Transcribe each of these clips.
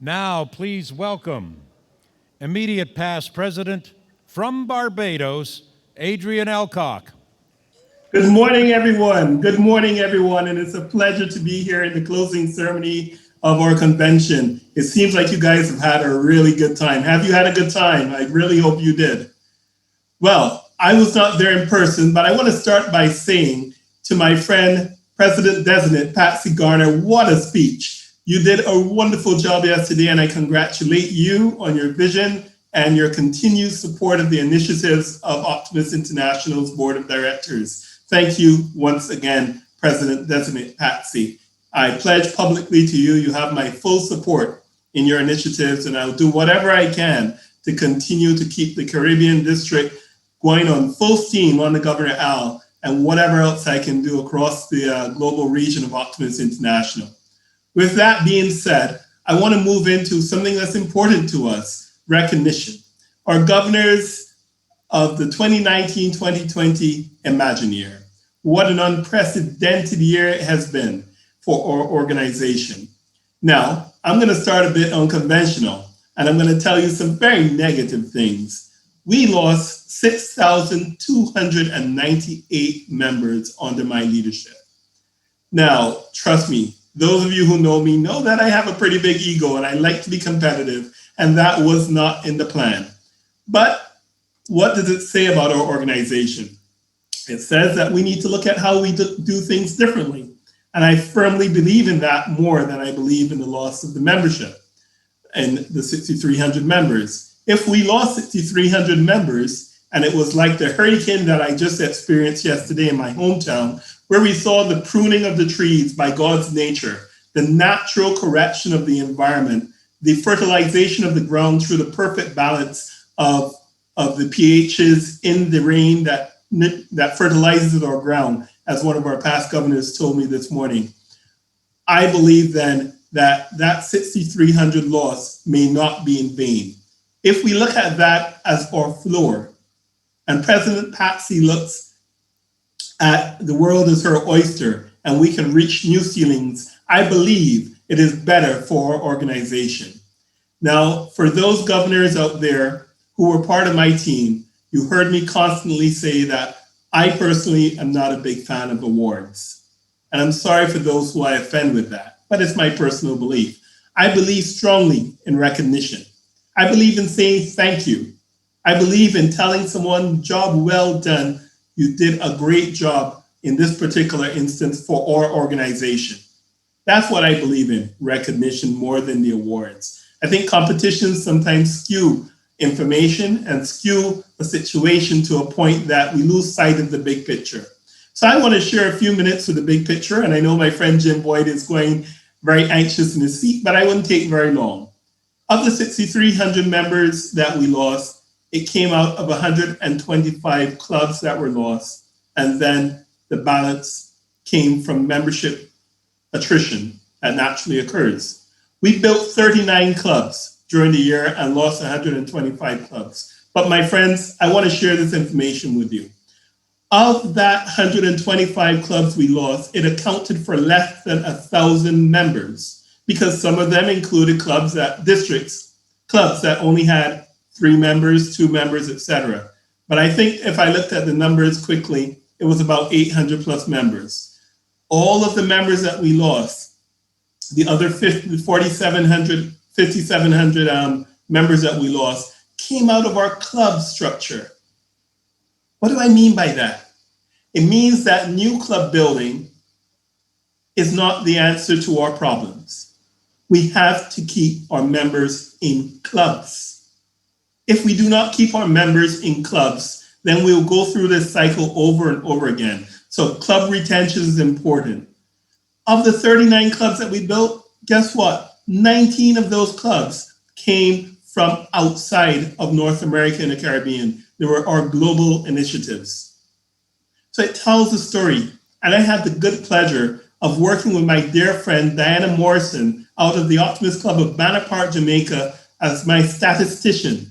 Now, please welcome immediate past president from Barbados, Adrian Alcock. Good morning, everyone. Good morning, everyone. And it's a pleasure to be here in the closing ceremony of our convention. It seems like you guys have had a really good time. Have you had a good time? I really hope you did. Well, I was not there in person, but I want to start by saying to my friend, President Designate Patsy Garner, what a speech. You did a wonderful job yesterday, and I congratulate you on your vision and your continued support of the initiatives of Optimist International's Board of Directors. Thank you once again, President Designate Patsy. I pledge publicly to you, you have my full support in your initiatives, and I'll do whatever I can to continue to keep the Caribbean District going on full steam on the Governor Al, and whatever else I can do across the global region of Optimist International. With that being said, I want to move into something that's important to us, recognition. Our governors of the 2019-2020 Imagine Year. What an unprecedented year it has been for our organization. Now, I'm going to start a bit unconventional, and I'm going to tell you some very negative things. We lost 6,298 members under my leadership. Now, trust me, those of you who know me know that I have a pretty big ego and I like to be competitive, and that was not in the plan. But what does it say about our organization? It says that we need to look at how we do things differently. And I firmly believe in that more than I believe in the loss of the membership and the 6,300 members. If we lost 6,300 members, and it was like the hurricane that I just experienced yesterday in my hometown, where we saw the pruning of the trees by God's nature, the natural correction of the environment, the fertilization of the ground through the perfect balance of the pHs in the rain that fertilizes our ground, as one of our past governors told me this morning. I believe then that 6,300 loss may not be in vain. If we look at that as our floor, and President Patsy looks at the world as her oyster, and we can reach new ceilings, I believe it is better for our organization. Now, for those governors out there who were part of my team, you heard me constantly say that I personally am not a big fan of awards. And I'm sorry for those who I offend with that, but it's my personal belief. I believe strongly in recognition. I believe in saying thank you. I believe in telling someone, job well done. You did a great job in this particular instance for our organization. That's what I believe in, recognition more than the awards. I think competitions sometimes skew information and skew a situation to a point that we lose sight of the big picture. So I want to share a few minutes with the big picture, and I know my friend Jim Boyd is going very anxious in his seat, but I wouldn't take very long. Of the 6,300 members that we lost, it came out of 125 clubs that were lost, and then the balance came from membership attrition that naturally occurs. We built 39 clubs during the year and lost 125 clubs. But my friends, I want to share this information with you. Of that 125 clubs we lost, it accounted for less than 1,000 members, because some of them included clubs that only had 3 members, 2 members, etc. But I think if I looked at the numbers quickly, it was about 800 plus members. All of the members that we lost, the other 5,700 members that we lost, came out of our club structure. What do I mean by that? It means that new club building is not the answer to our problems. We have to keep our members in clubs. If we do not keep our members in clubs, then we'll go through this cycle over and over again. So club retention is important. Of the 39 clubs that we built, guess what? 19 of those clubs came from outside of North America and the Caribbean. They were our global initiatives. So it tells a story. And I had the good pleasure of working with my dear friend Diana Morrison out of the Optimist Club of Banner Park, Jamaica, as my statistician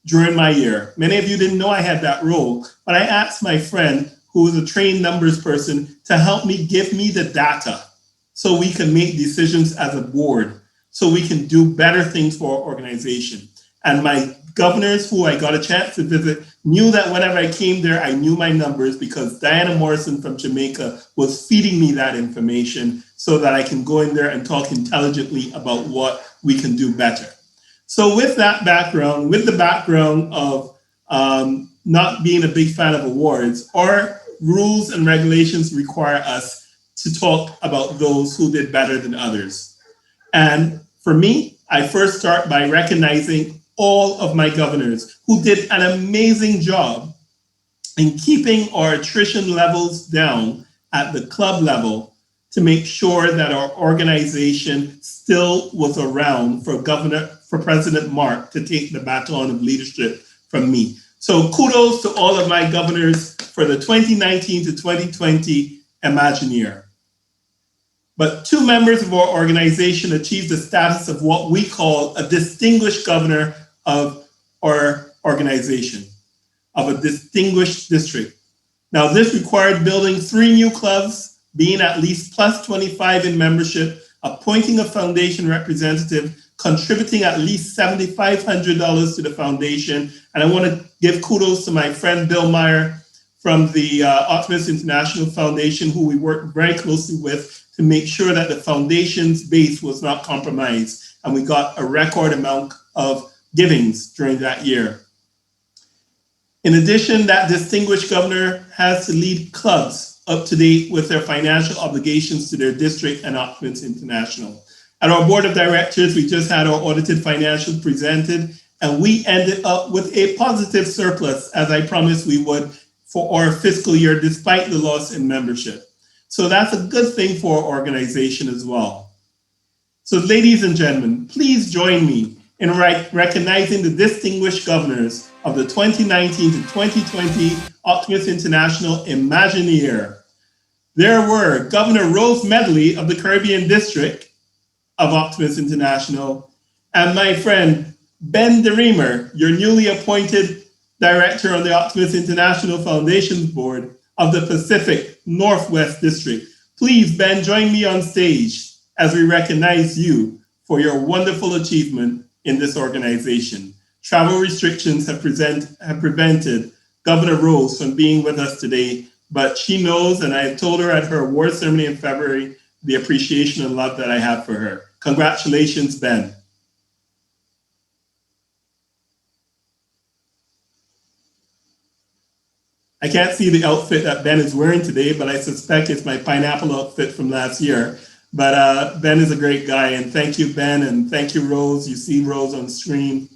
during my year. Many of you didn't know I had that role, but I asked my friend, who is a trained numbers person, to help me give me the data so we can make decisions as a board so we can do better things for our organization. And my governors who I got a chance to visit knew that whenever I came there, I knew my numbers because Diana Morrison from Jamaica was feeding me that information so that I can go in there and talk intelligently about what we can do better. So with that background, with the background of not being a big fan of awards, our rules and regulations require us to talk about those who did better than others. And for me, I first start by recognizing all of my governors who did an amazing job in keeping our attrition levels down at the club level to make sure that our organization still was around for President Mark to take the baton of leadership from me. So kudos to all of my governors for the 2019 to 2020 Imagineer. But 2 members of our organization achieved the status of what we call a distinguished governor of our organization, of a distinguished district. Now, this required building 3 new clubs, being at least plus 25 in membership, appointing a foundation representative, contributing at least $7,500 to the foundation. And I want to give kudos to my friend Bill Meyer from the Optimist International Foundation, who we worked very closely with to make sure that the foundation's base was not compromised. And we got a record amount of givings during that year. In addition, that distinguished governor has to lead clubs up to date with their financial obligations to their district and Optimist International. At our board of directors, we just had our audited financials presented, and we ended up with a positive surplus, as I promised we would, for our fiscal year, despite the loss in membership. So that's a good thing for our organization as well. So ladies and gentlemen, please join me in recognizing the distinguished governors of the 2019 to 2020 Optimist International Imagineer. There were Governor Rose Medley of the Caribbean District of Optimist International, and my friend Ben DeReamer, your newly appointed director on the Optimist International Foundation's board of the Pacific Northwest District. Please, Ben, join me on stage as we recognize you for your wonderful achievement in this organization. Travel restrictions have prevented Governor Rose from being with us today, but she knows, and I have told her at her award ceremony in February, the appreciation and love that I have for her. Congratulations, Ben. I can't see the outfit that Ben is wearing today, but I suspect it's my pineapple outfit from last year. But Ben is a great guy, and thank you, Ben, and thank you, Rose. You see Rose on screen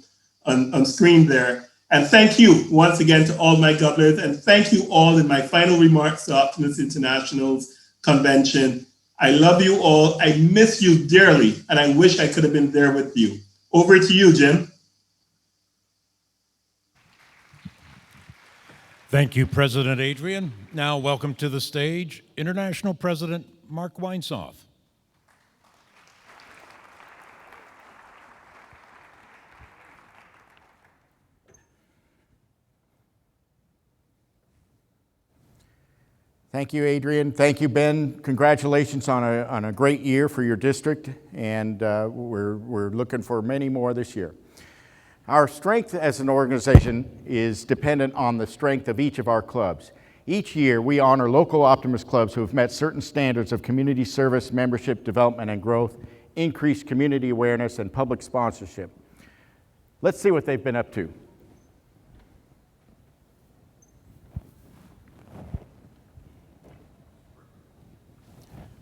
there. And thank you once again to all my governors, and thank you all in my final remarks to Optimist International's convention. I love you all. I miss you dearly, and I wish I could have been there with you. Over to you, Jim. Thank you, President Adrian. Now, welcome to the stage, International President Mark Weinsoff. Thank you, Adrian. Thank you, Ben. Congratulations on a great year for your district, and we're looking for many more this year. Our strength as an organization is dependent on the strength of each of our clubs. Each year, we honor local Optimist clubs who have met certain standards of community service, membership, development, and growth, increased community awareness, and public sponsorship. Let's see what they've been up to.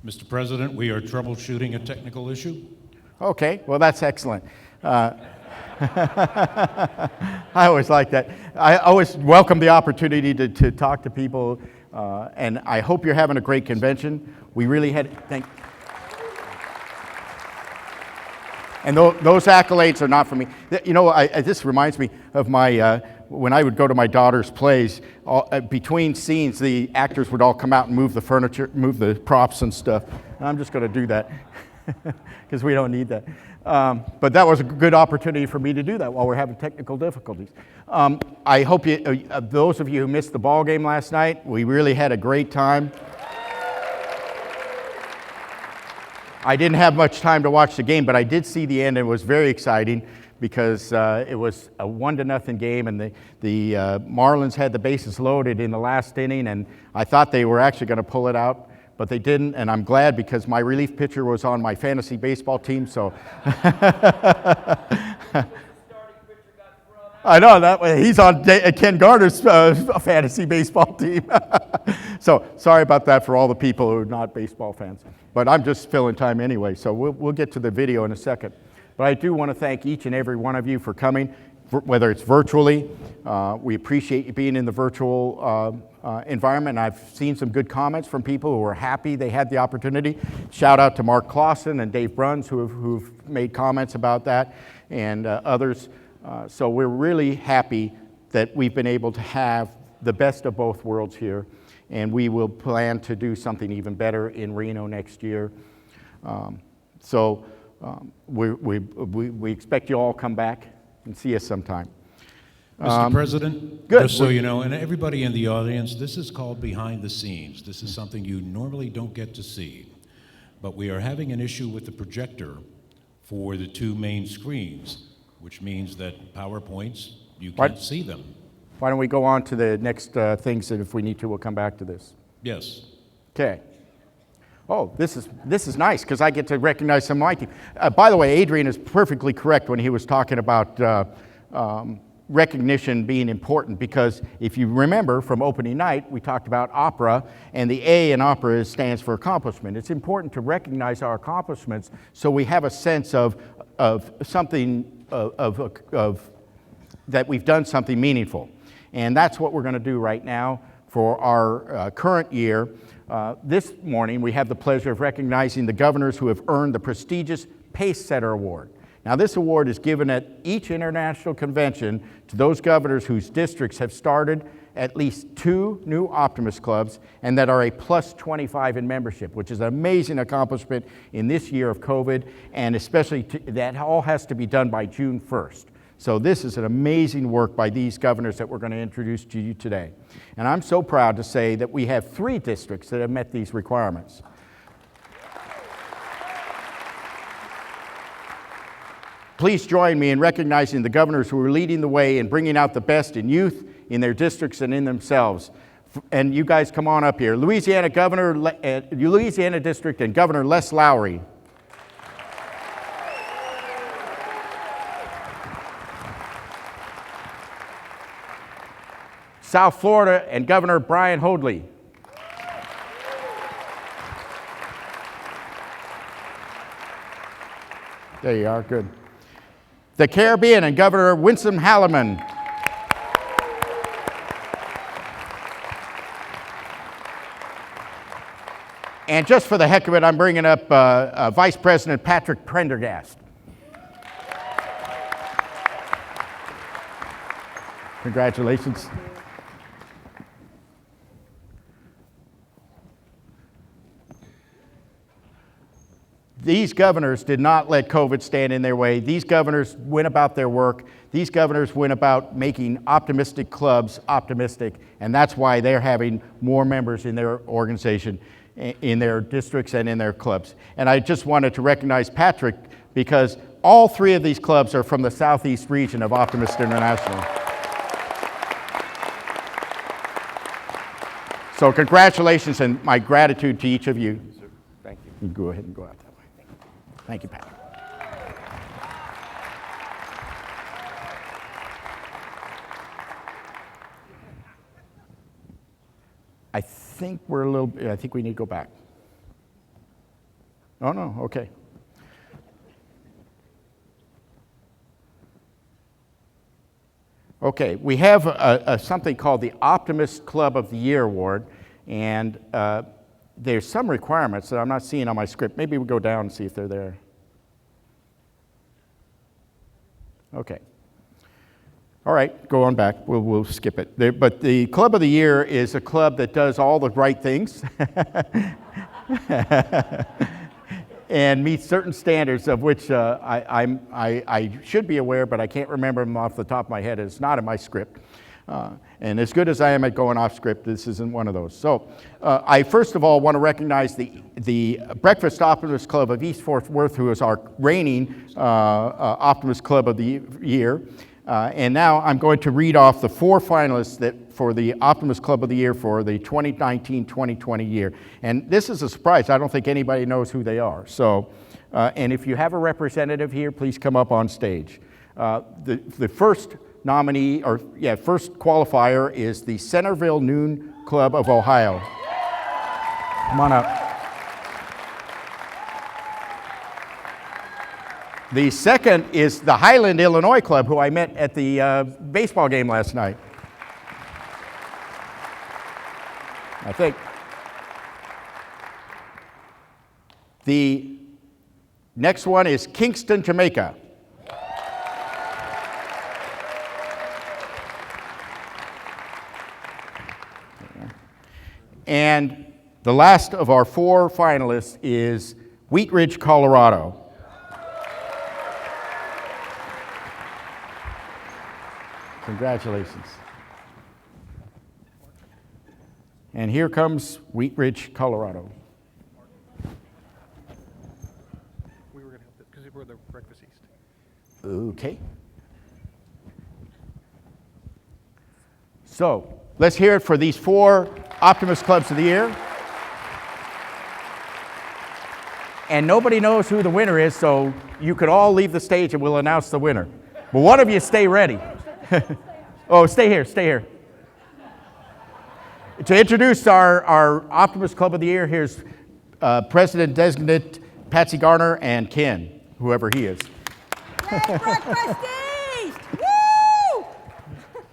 Mr. President, we are troubleshooting a technical issue. Okay, well, that's excellent. I always like that. I always welcome the opportunity to talk to people, and I hope you're having a great convention. We really had, and those accolades are not for me. You know, this reminds me of my, when I would go to my daughter's plays, between scenes, the actors would all come out and move the furniture, move the props and stuff. And I'm just going to do that because we don't need that. But that was a good opportunity for me to do that while we're having technical difficulties. I hope those of you who missed the ball game last night, we really had a great time. I didn't have much time to watch the game, but I did see the end, and it was very exciting because it was a 1-0 game, and the Marlins had the bases loaded in the last inning, and I thought they were actually going to pull it out, but they didn't, and I'm glad because my relief pitcher was on my fantasy baseball team, so. I know that way. He's on Ken Garner's fantasy baseball team. So sorry about that for all the people who are not baseball fans. But I'm just filling time anyway, so we'll get to the video in a second. But I do want to thank each and every one of you for coming, whether it's virtually. We appreciate you being in the virtual environment. I've seen some good comments from people who are happy they had the opportunity. Shout out to Mark Clausen and Dave Bruns who've made comments about that, and others. So we're really happy that we've been able to have the best of both worlds here, and we will plan to do something even better in Reno next year. We expect you all come back and see us sometime. Mr. President, good. Just so you know, and everybody in the audience, this is called behind the scenes. This is something you normally don't get to see. But we are having an issue with the projector for the 2 main screens, which means that PowerPoints, you can't see them. Why don't we go on to the next things, and if we need to, we'll come back to this. Yes. Okay. Oh, this is nice because I get to recognize some of my team. By the way, Adrian is perfectly correct when he was talking about recognition being important, because if you remember from opening night, we talked about opera, and the A in opera stands for accomplishment. It's important to recognize our accomplishments so we have a sense of something that we've done something meaningful. And that's what we're going to do right now for our current year. This morning, we have the pleasure of recognizing the governors who have earned the prestigious Pace Setter Award. Now, this award is given at each international convention to those governors whose districts have started at least 2 new Optimist clubs and that are a plus 25 in membership, which is an amazing accomplishment in this year of COVID, and especially that all has to be done by June 1st. So this is an amazing work by these governors that we're going to introduce to you today. And I'm so proud to say that we have 3 districts that have met these requirements. Please join me in recognizing the governors who are leading the way in bringing out the best in youth, in their districts, and in themselves. And you guys come on up here. Louisiana District and Governor Les Lowry. South Florida and Governor Brian Hoadley. There you are, good. The Caribbean and Governor Winsome Halleman. And just for the heck of it, I'm bringing up Vice President Patrick Prendergast. Congratulations. These governors did not let COVID stand in their way. These governors went about their work. These governors went about making optimistic clubs optimistic, and that's why they're having more members in their organization, in their districts and in their clubs. And I just wanted to recognize Patrick because all 3 of these clubs are from the southeast region of Optimist International. So congratulations and my gratitude to each of you. Thank you. You can go ahead and go out that way. Thank you, Pat. I think we need to go back. Oh, no, okay. Okay, we have something called the Optimist Club of the Year Award, and there's some requirements that I'm not seeing on my script. Maybe we'll go down and see if they're there. Okay. All right, go on back. We'll skip it. But the Club of the Year is a club that does all the right things and meets certain standards of which I should be aware, but I can't remember them off the top of my head. It's not in my script. And as good as I am at going off script, this isn't one of those. So I first of all want to recognize the Breakfast Optimist Club of East Fort Worth, who is our reigning Optimist Club of the Year. And now I'm going to read off the 4 finalists for the Optimist Club of the Year for the 2019-2020 year. And this is a surprise. I don't think anybody knows who they are. So, and if you have a representative here, please come up on stage. The first nominee, first qualifier is the Centerville Noon Club of Ohio. Come on up. The second is the Highland, Illinois Club, who I met at the baseball game last night. I think. The next one is Kingston, Jamaica. And the last of our 4 finalists is Wheat Ridge, Colorado. Congratulations. And here comes Wheat Ridge, Colorado. We were going to help it because we're the Breakfast East. Okay. So let's hear it for these 4 Optimist Clubs of the Year. And nobody knows who the winner is, so you could all leave the stage and we'll announce the winner. But one of you stay ready. Oh, stay here. To introduce our Optimist Club of the Year, here's President-designate Patsy Garner and Ken, whoever he is. Breakfast East! Woo!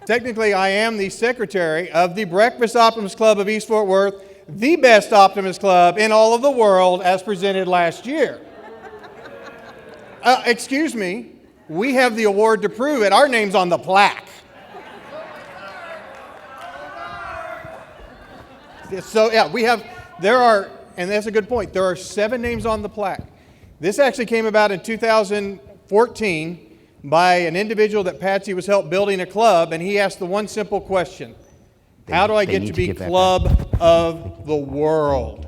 Technically, I am the secretary of the Breakfast Optimist Club of East Fort Worth, the best Optimist Club in all of the world as presented last year. Excuse me, we have the award to prove it. Our name's on the plaque. So yeah, and that's a good point, there are 7 names on the plaque. This actually came about in 2014 by an individual that Patsy was helping building a club, and he asked the one simple question: how do I get to be Club of the World?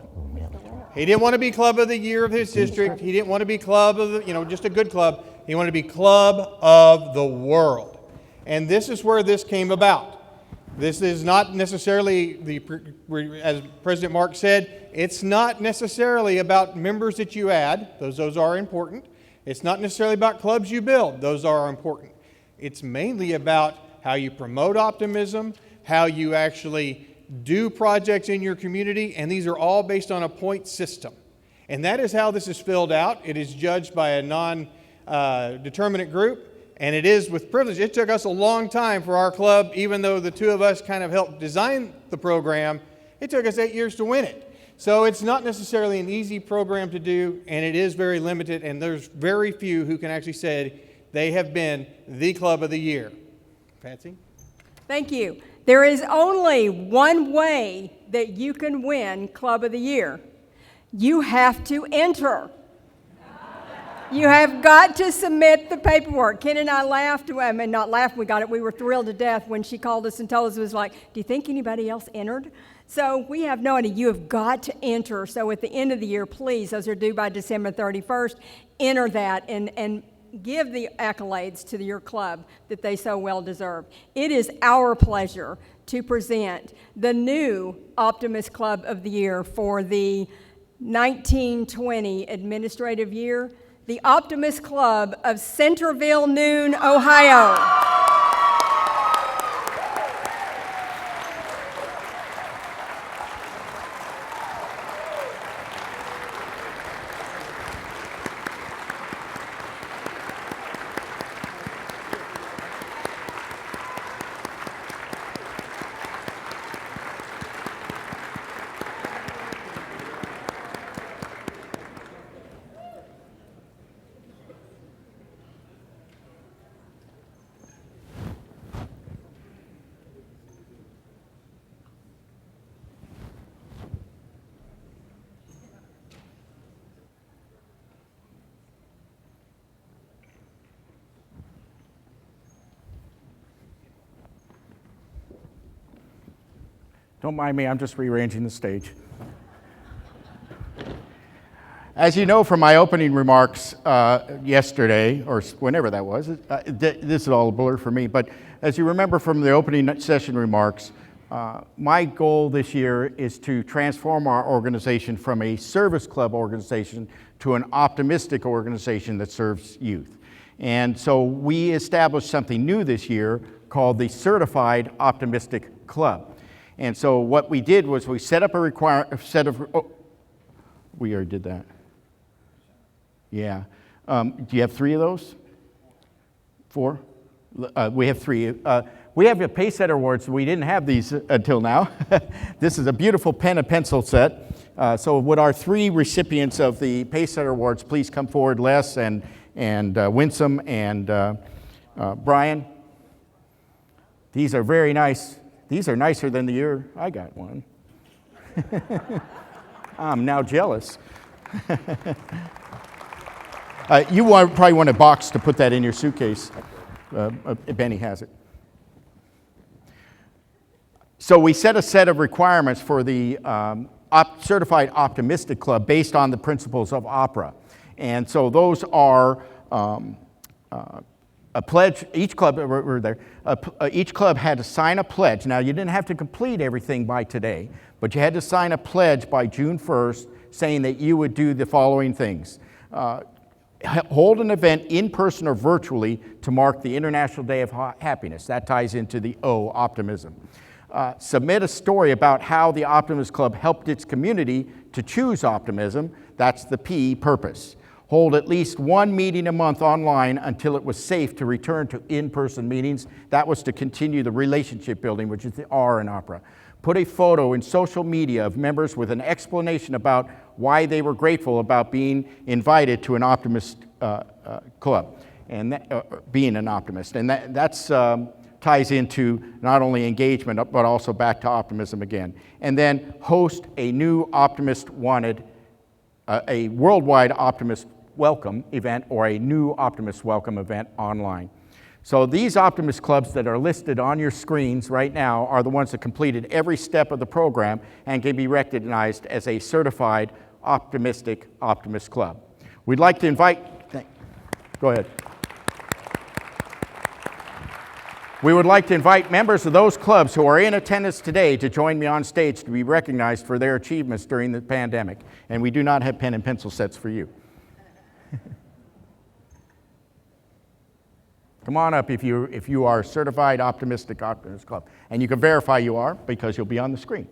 He didn't want to be Club of the Year of his district. He didn't want to be Club of the, just a good club. He wanted to be Club of the World. And this is where this came about. This is not necessarily, as President Mark said, it's not necessarily about members that you add. Those are important. It's not necessarily about clubs you build. Those are important. It's mainly about how you promote optimism, how you actually do projects in your community, and these are all based on a point system. And that is how this is filled out. It is judged by a non-determinate group. And it is with privilege. It took us a long time for our club, even though the 2 of us kind of helped design the program, it took us 8 years to win it. So it's not necessarily an easy program to do, and it is very limited, and there's very few who can actually say they have been the Club of the Year. Patsy? Thank you. There is only one way that you can win Club of the Year. You have to enter. You have got to submit the paperwork. Ken and I laughed, not laughed, we were thrilled to death when she called us and told us, it was like, do you think anybody else entered? So we have no idea. You have got to enter. So at the end of the year, please, those are due by December 31st, enter that and give the accolades to your club that they so well deserve. It is our pleasure to present the new Optimist Club of the Year for the 1920 administrative year, the Optimist Club of Centerville Noon, Ohio. Don't mind me, I'm just rearranging the stage. As you know from my opening remarks yesterday, or whenever that was, this is all a blur for me, but as you remember from the opening session remarks, my goal this year is to transform our organization from a service club organization to an optimistic organization that serves youth. And so we established something new this year called the Certified Optimistic Club. And so what we did was we set up we already did that. Yeah. Do you have 3 of those? 4? We have 3. We have the Pacesetter Awards. We didn't have these until now. This is a beautiful pen and pencil set. So would our 3 recipients of the Pacesetter Awards please come forward, Les and Winsome and Brian? These are very nice. These are nicer than the year I got one. I'm now jealous. You probably want a box to put that in your suitcase. Benny has it. So we set a set of requirements for the Certified Optimistic Club based on the principles of opera. And so those are a pledge. Each club, each club had to sign a pledge. Now, you didn't have to complete everything by today, but you had to sign a pledge by June 1st saying that you would do the following things. Hold an event in person or virtually to mark the International Day of Happiness. That ties into the O, optimism. Submit a story about how the Optimist Club helped its community to choose optimism. That's the P, purpose. Hold at least 1 meeting a month online until it was safe to return to in-person meetings. That was to continue the relationship building, which is the R in opera. Put a photo in social media of members with an explanation about why they were grateful about being invited to an Optimist club and being an optimist. And that's ties into not only engagement, but also back to optimism again. And then host a new Optimist Wanted, a worldwide Optimist Welcome event or a new Optimist Welcome event online. So these Optimist clubs that are listed on your screens right now are the ones that completed every step of the program and can be recognized as a certified optimistic Optimist club. We'd like to invite, go ahead. We would like to invite members of those clubs who are in attendance today to join me on stage to be recognized for their achievements during the pandemic. And we do not have pen and pencil sets for you. Come on up if you are certified optimistic Optimist Club. And you can verify you are because you'll be on the screen.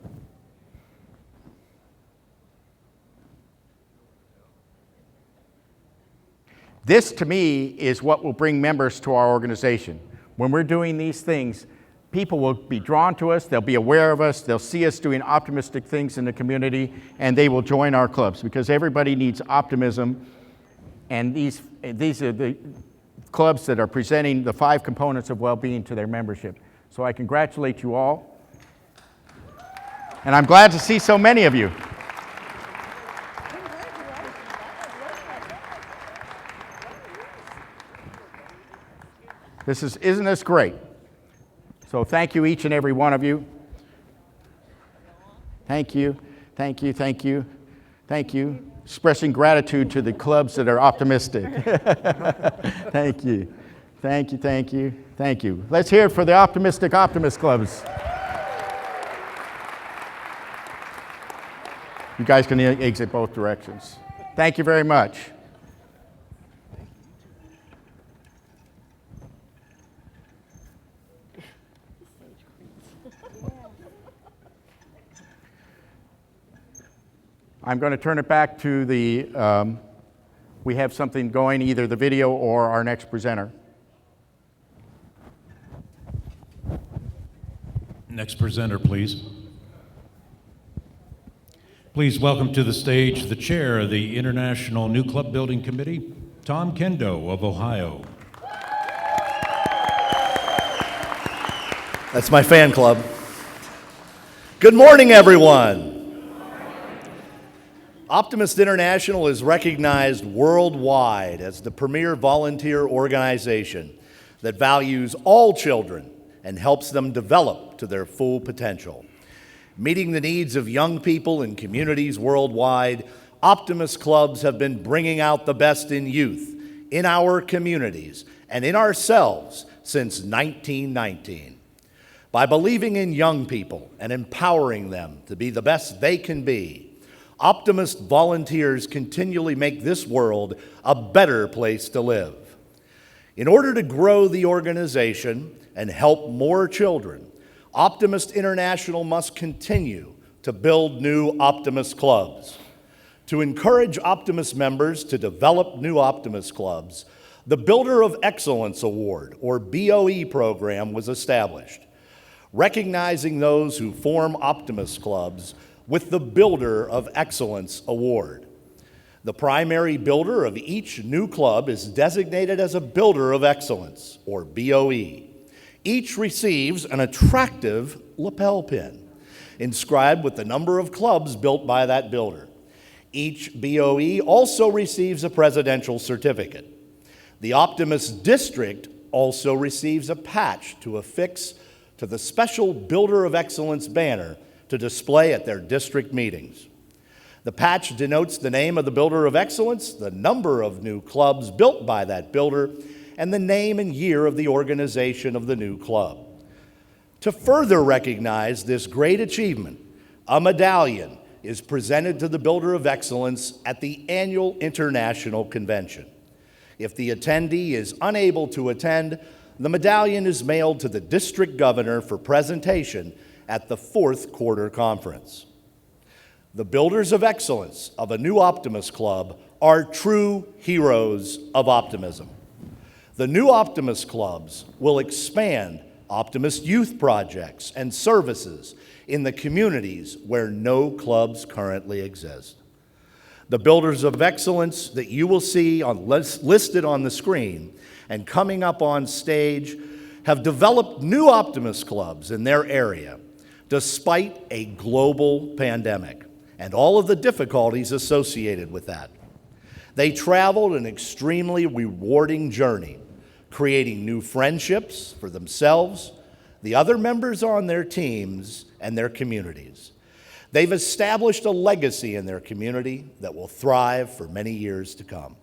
This, to me, is what will bring members to our organization. When we're doing these things, people will be drawn to us, they'll be aware of us, they'll see us doing optimistic things in the community, and they will join our clubs because everybody needs optimism. And these are the clubs that are presenting the 5 components of well-being to their membership. So I congratulate you all. And I'm glad to see so many of you. Isn't this great? So thank you, each and every one of you. Thank you, thank you, thank you, thank you. Expressing gratitude to the clubs that are optimistic. Thank you, thank you, thank you, thank you. Let's hear it for the optimistic Optimist clubs. You guys can exit both directions. Thank you very much. I'm going to turn it back to we have something going, either the video or our next presenter. Next presenter, please. Please welcome to the stage the chair of the International New Club Building Committee, Tom Kendo of Ohio. That's my fan club. Good morning, everyone. Optimist International is recognized worldwide as the premier volunteer organization that values all children and helps them develop to their full potential. Meeting the needs of young people in communities worldwide, Optimist clubs have been bringing out the best in youth, in our communities, and in ourselves since 1919. By believing in young people and empowering them to be the best they can be, Optimist volunteers continually make this world a better place to live. In order to grow the organization and help more children, Optimist International must continue to build new Optimist clubs. To encourage Optimist members to develop new Optimist clubs, the Builder of Excellence Award, or BOE program, was established, recognizing those who form Optimist clubs with the Builder of Excellence Award. The primary builder of each new club is designated as a Builder of Excellence, or BOE. Each receives an attractive lapel pin, inscribed with the number of clubs built by that builder. Each BOE also receives a presidential certificate. The Optimist District also receives a patch to affix to the special Builder of Excellence banner to display at their district meetings. The patch denotes the name of the Builder of Excellence, the number of new clubs built by that builder, and the name and year of the organization of the new club. To further recognize this great achievement, a medallion is presented to the Builder of Excellence at the annual international convention. If the attendee is unable to attend, the medallion is mailed to the district governor for presentation at the fourth quarter conference. The Builders of Excellence of a new Optimist club are true heroes of optimism. The new Optimist clubs will expand Optimist youth projects and services in the communities where no clubs currently exist. The Builders of Excellence that you will see listed on the screen and coming up on stage have developed new Optimist clubs in their area, despite a global pandemic and all of the difficulties associated with that. They traveled an extremely rewarding journey, creating new friendships for themselves, the other members on their teams, and their communities. They've established a legacy in their community that will thrive for many years to come.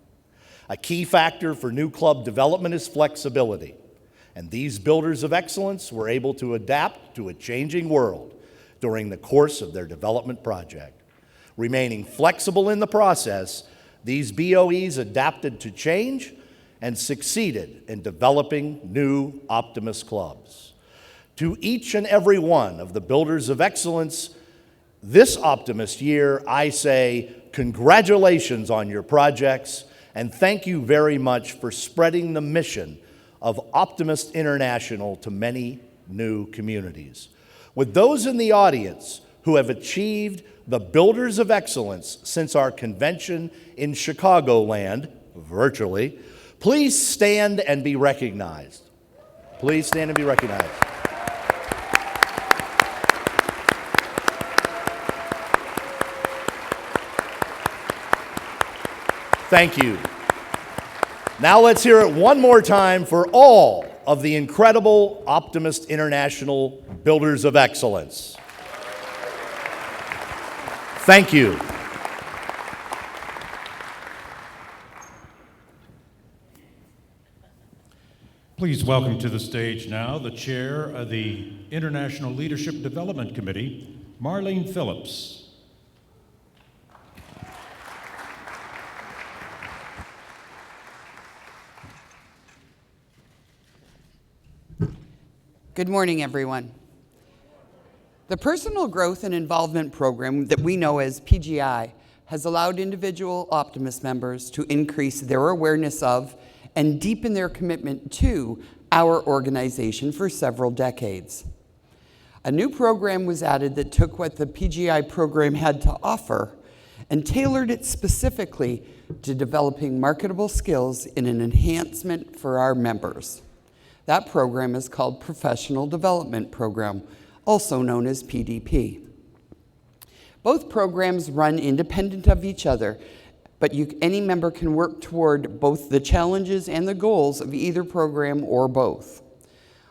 A key factor for new club development is flexibility, and these Builders of Excellence were able to adapt to a changing world during the course of their development project. Remaining flexible in the process, these BOEs adapted to change and succeeded in developing new Optimist clubs. To each and every one of the Builders of Excellence this Optimist year, I say congratulations on your projects, and thank you very much for spreading the mission of Optimist International to many new communities. With those in the audience who have achieved the Builders of Excellence since our convention in Chicagoland, virtually, please stand and be recognized. Please stand and be recognized. Thank you. Now let's hear it one more time for all of the incredible Optimist International Builders of Excellence. Thank you. Please welcome to the stage now the chair of the International Leadership Development Committee, Marlene Phillips. Good morning, everyone. The Personal Growth and Involvement Program that we know as PGI has allowed individual Optimist members to increase their awareness of and deepen their commitment to our organization for several decades. A new program was added that took what the PGI program had to offer and tailored it specifically to developing marketable skills in an enhancement for our members. That program is called Professional Development Program, also known as PDP. Both programs run independent of each other, but any member can work toward both the challenges and the goals of either program or both.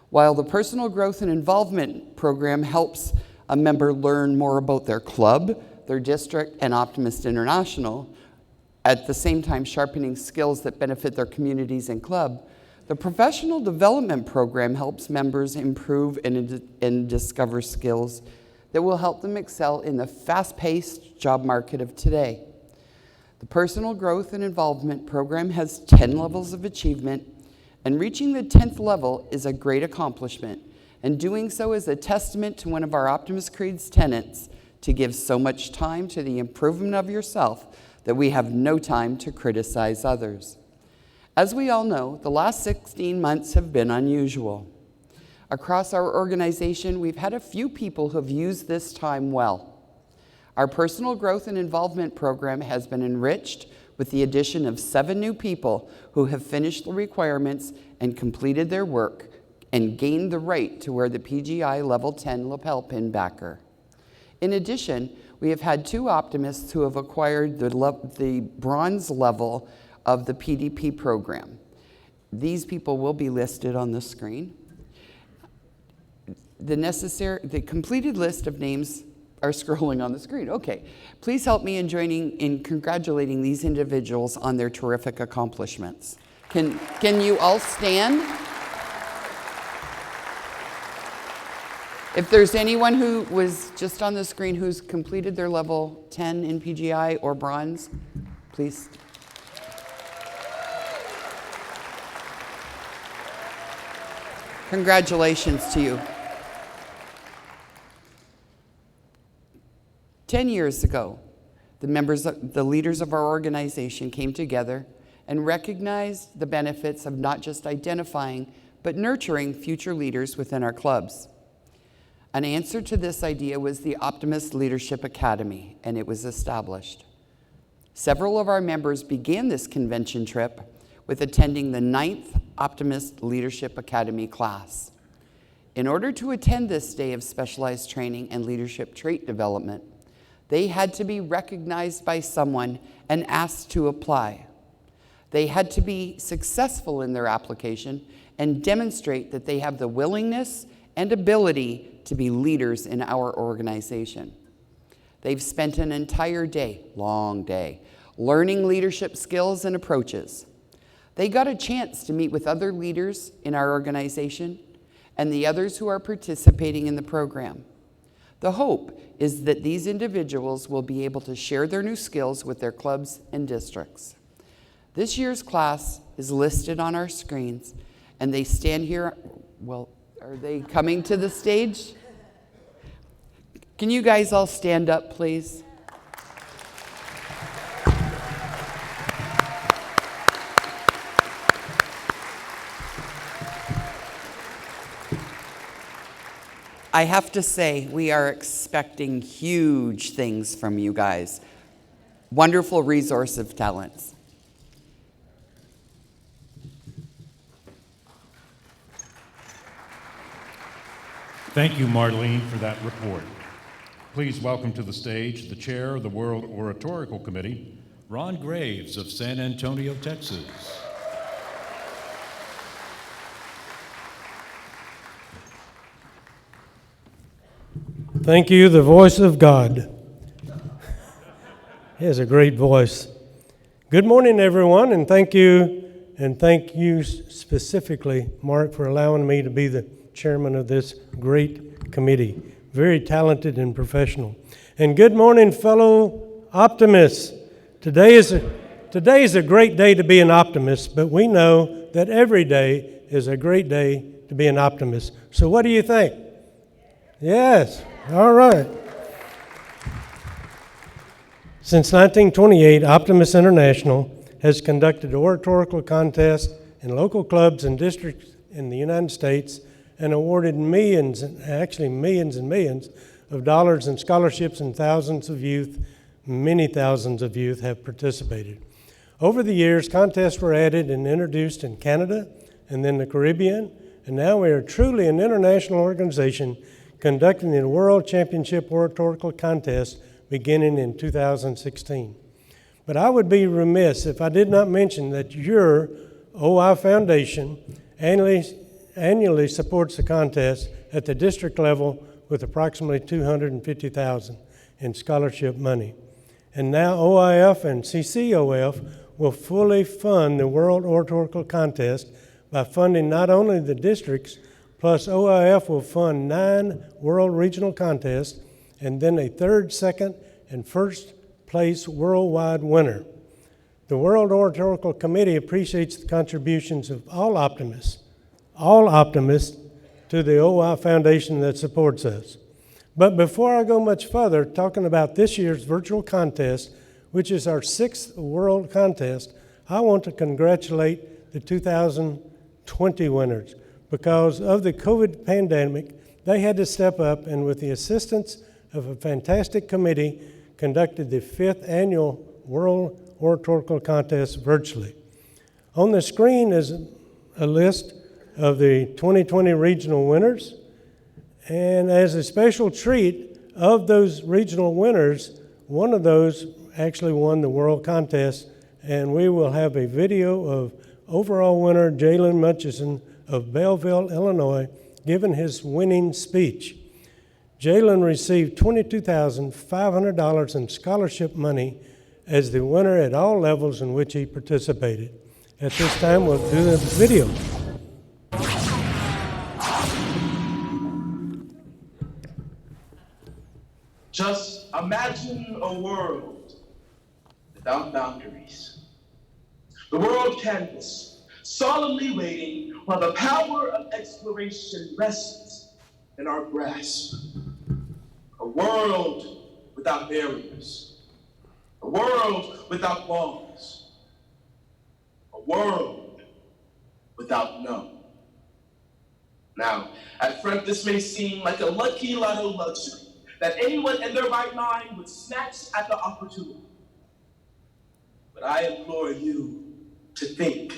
While the Personal Growth and Involvement Program helps a member learn more about their club, their district, and Optimist International, at the same time sharpening skills that benefit their communities and club, the professional development program helps members improve and discover skills that will help them excel in the fast-paced job market of today. The Personal Growth and Involvement program has 10 levels of achievement, and reaching the 10th level is a great accomplishment, and doing so is a testament to one of our Optimist Creed's tenets, to give so much time to the improvement of yourself that we have no time to criticize others. As we all know, the last 16 months have been unusual. Across our organization, we've had a few people who have used this time well. Our Personal Growth and Involvement program has been enriched with the addition of 7 new people who have finished the requirements and completed their work and gained the right to wear the PGI Level 10 lapel pin backer. In addition, we have had 2 optimists who have acquired the bronze level of the PDP program. These people will be listed on the screen. The completed list of names are scrolling on the screen. Okay, please help me in joining in congratulating these individuals on their terrific accomplishments. Can you all stand? If there's anyone who was just on the screen who's completed their level 10 in PGI or bronze, please. Congratulations to you. 10 years ago, the leaders of our organization came together and recognized the benefits of not just identifying, but nurturing future leaders within our clubs. An answer to this idea was the Optimist Leadership Academy, and it was established. Several of our members began this convention trip with attending the 9th Optimist Leadership Academy class. In order to attend this day of specialized training and leadership trait development, they had to be recognized by someone and asked to apply. They had to be successful in their application and demonstrate that they have the willingness and ability to be leaders in our organization. They've spent an entire day, long day, learning leadership skills and approaches. They got a chance to meet with other leaders in our organization and the others who are participating in the program. The hope is that these individuals will be able to share their new skills with their clubs and districts. This year's class is listed on our screens, and they stand here. Well, are they coming to the stage? Can you guys all stand up, please? I have to say, we are expecting huge things from you guys. Wonderful resource of talents. Thank you, Marlene, for that report. Please welcome to the stage the chair of the World Oratorical Committee, Ron Graves of San Antonio, Texas. Thank you, the voice of God. He has a great voice. Good morning, everyone, and thank you specifically, Mark, for allowing me to be the chairman of this great committee. Very talented and professional. And good morning, fellow optimists. Today is a great day to be an optimist, but we know that every day is a great day to be an optimist. So what do you think? Yes. All right. Since 1928, Optimist International has conducted oratorical contests in local clubs and districts in the United States and awarded millions and millions of dollars in scholarships, and thousands of youth, many thousands of youth have participated. Over the years, contests were added and introduced in Canada and then the Caribbean, and now we are truly an international organization conducting the World Championship Oratorical Contest beginning in 2016. But I would be remiss if I did not mention that your OI Foundation annually supports the contest at the district level with approximately $250,000 in scholarship money. And now OIF and CCOF will fully fund the World Oratorical Contest by funding not only the districts, plus OIF will fund 9 world regional contests and then a third, second, and first place worldwide winner. The World Oratorical Committee appreciates the contributions of all optimists to the OI Foundation that supports us. But before I go much further, talking about this year's virtual contest, which is our 6th world contest, I want to congratulate the 2020 winners. Because of the COVID pandemic, they had to step up and with the assistance of a fantastic committee, conducted the 5th annual World Oratorical Contest virtually. On the screen is a list of the 2020 regional winners. And as a special treat of those regional winners, one of those actually won the world contest, and we will have a video of overall winner Jalen Mutchison of Belleville, Illinois, giving his winning speech. Jalen received $22,500 in scholarship money as the winner at all levels in which he participated. At this time, we'll do the video. Just imagine a world without boundaries. The world canvas, solemnly waiting while the power of exploration rests in our grasp. A world without barriers. A world without walls. A world without no. Now, at front, this may seem like a lucky lotto luxury that anyone in their right mind would snatch at the opportunity. But I implore you to think.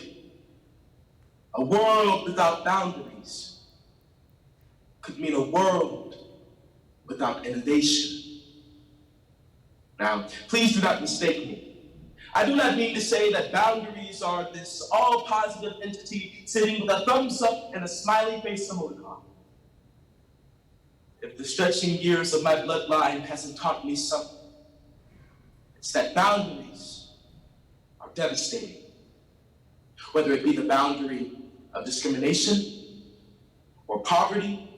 A world without boundaries could mean a world without innovation. Now, please do not mistake me. I do not mean to say that boundaries are this all-positive entity sitting with a thumbs up and a smiley face emoticon. If the stretching years of my bloodline hasn't taught me something, it's that boundaries are devastating. Whether it be the boundary of discrimination, or poverty,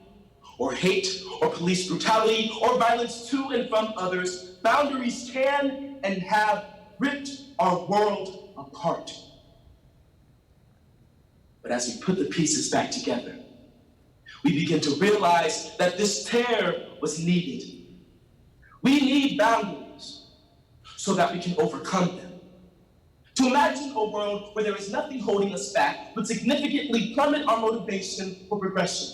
or hate, or police brutality, or violence to and from others, boundaries can and have ripped our world apart. But as we put the pieces back together, we begin to realize that this tear was needed. We need boundaries so that we can overcome them. To imagine a world where there is nothing holding us back would significantly plummet our motivation for progression.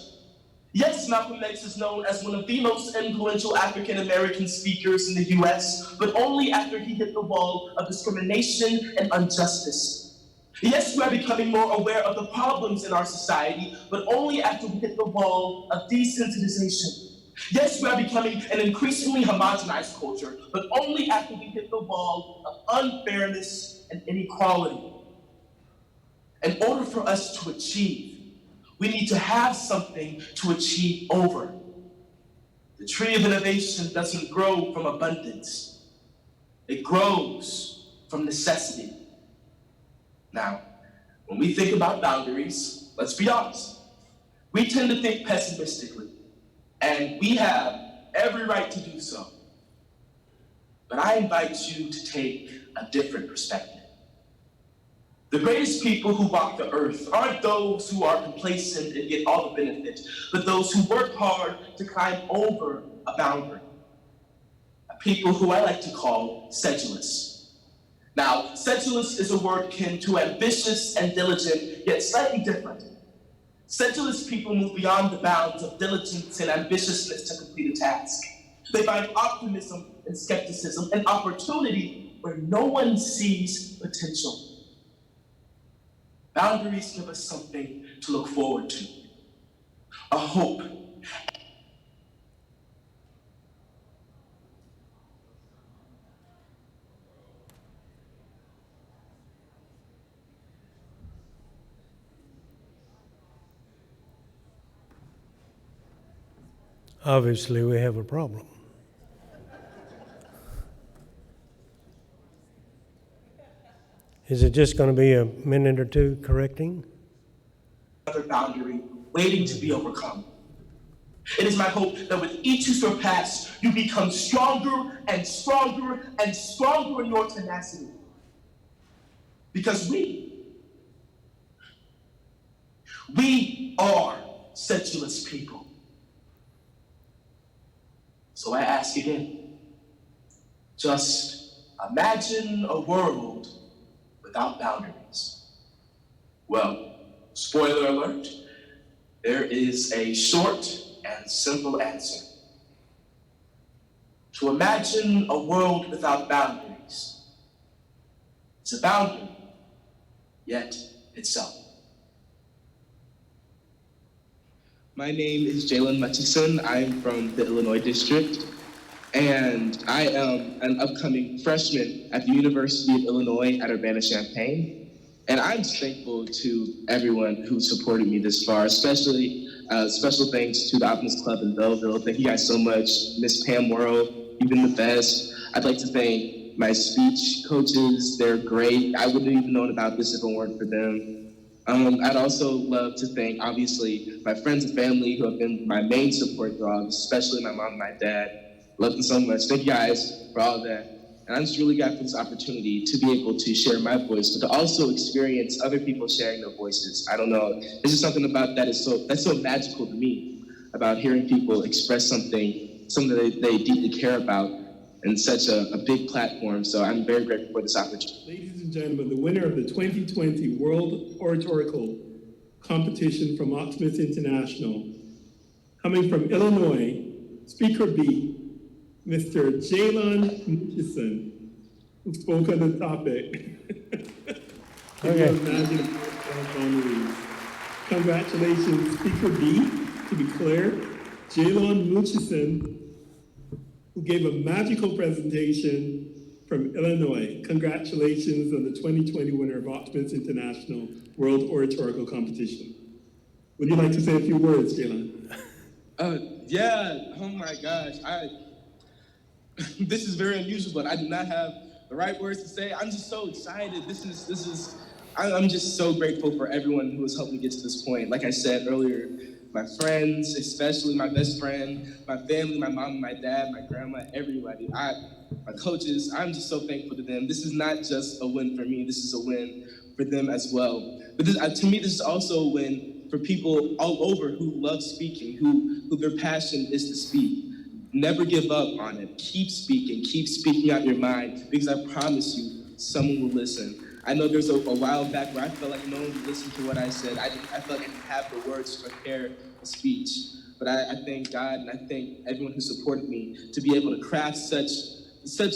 Yes, Malcolm X is known as one of the most influential African-American speakers in the US, but only after he hit the wall of discrimination and injustice. Yes, we are becoming more aware of the problems in our society, but only after we hit the wall of desensitization. Yes, we are becoming an increasingly homogenized culture, but only after we hit the wall of unfairness and inequality. In order for us to achieve, we need to have something to achieve over. The tree of innovation doesn't grow from abundance. It grows from necessity. Now, when we think about boundaries, let's be honest. We tend to think pessimistically, and we have every right to do so. But I invite you to take a different perspective. The greatest people who walk the earth aren't those who are complacent and get all the benefit, but those who work hard to climb over a boundary. A people who I like to call sedulous. Now, sedulous is a word akin to ambitious and diligent, yet slightly different. Sedulous people move beyond the bounds of diligence and ambitiousness to complete a task. They find optimism and skepticism and opportunity where no one sees potential. Boundaries give us something to look forward to, a hope. obviously we have a problem. Is it just going to be a minute or two correcting? Another boundary waiting to be overcome. It is my hope that with each you surpass, you become stronger and stronger and stronger in your tenacity. Because we are sedulous people. So I ask again, just imagine a world without boundaries. Well, spoiler alert, there is a short and simple answer. To imagine a world without boundaries is a boundary, yet itself. My name is Jalen Mutchison. I'm from the Illinois District, and I am an upcoming freshman at the University of Illinois at Urbana-Champaign. And I'm just thankful to everyone who supported me this far, especially special thanks to the Optimist Club in Belleville. Thank you guys so much. Miss Pam Worrell, you've been the best. I'd like to thank my speech coaches. They're great. I wouldn't have even known about this if it weren't for them. I'd also love to thank, obviously, my friends and family who have been my main support dogs, especially my mom and my dad. Love them so much. Thank you guys for all of that. And I'm just really glad for this opportunity to be able to share my voice, but to also experience other people sharing their voices. I don't know, there's just something about that that's so magical to me, about hearing people express something that they deeply care about in such a big platform. So I'm very grateful for this opportunity. Ladies and gentlemen, the winner of the 2020 World Oratorical Competition from Optimist International, coming from Illinois, Speaker B, Mr. Jalen Mutchison, who spoke on the topic. Okay. Congratulations, Speaker B, to be clear, Jalen Mutchison, who gave a magical presentation from Illinois. Congratulations on the 2020 winner of Optimist International World Oratorical Competition. Would you like to say a few words, Jalen? Yeah, oh my gosh. This is very unusual, but I do not have the right words to say. I'm just so excited. I'm just so grateful for everyone who has helped me get to this point. Like I said earlier, my friends, especially my best friend, my family, my mom, my dad, my grandma, everybody, my coaches, I'm just so thankful to them. This is not just a win for me, this is a win for them as well. But to me, this is also a win for people all over who love speaking, who their passion is to speak. Never give up on it. Keep speaking out your mind, because I promise you, someone will listen. I know there's a while back where I felt like no one would listen to what I said. I felt like I didn't have the words to prepare a speech. But I thank God and I thank everyone who supported me to be able to craft such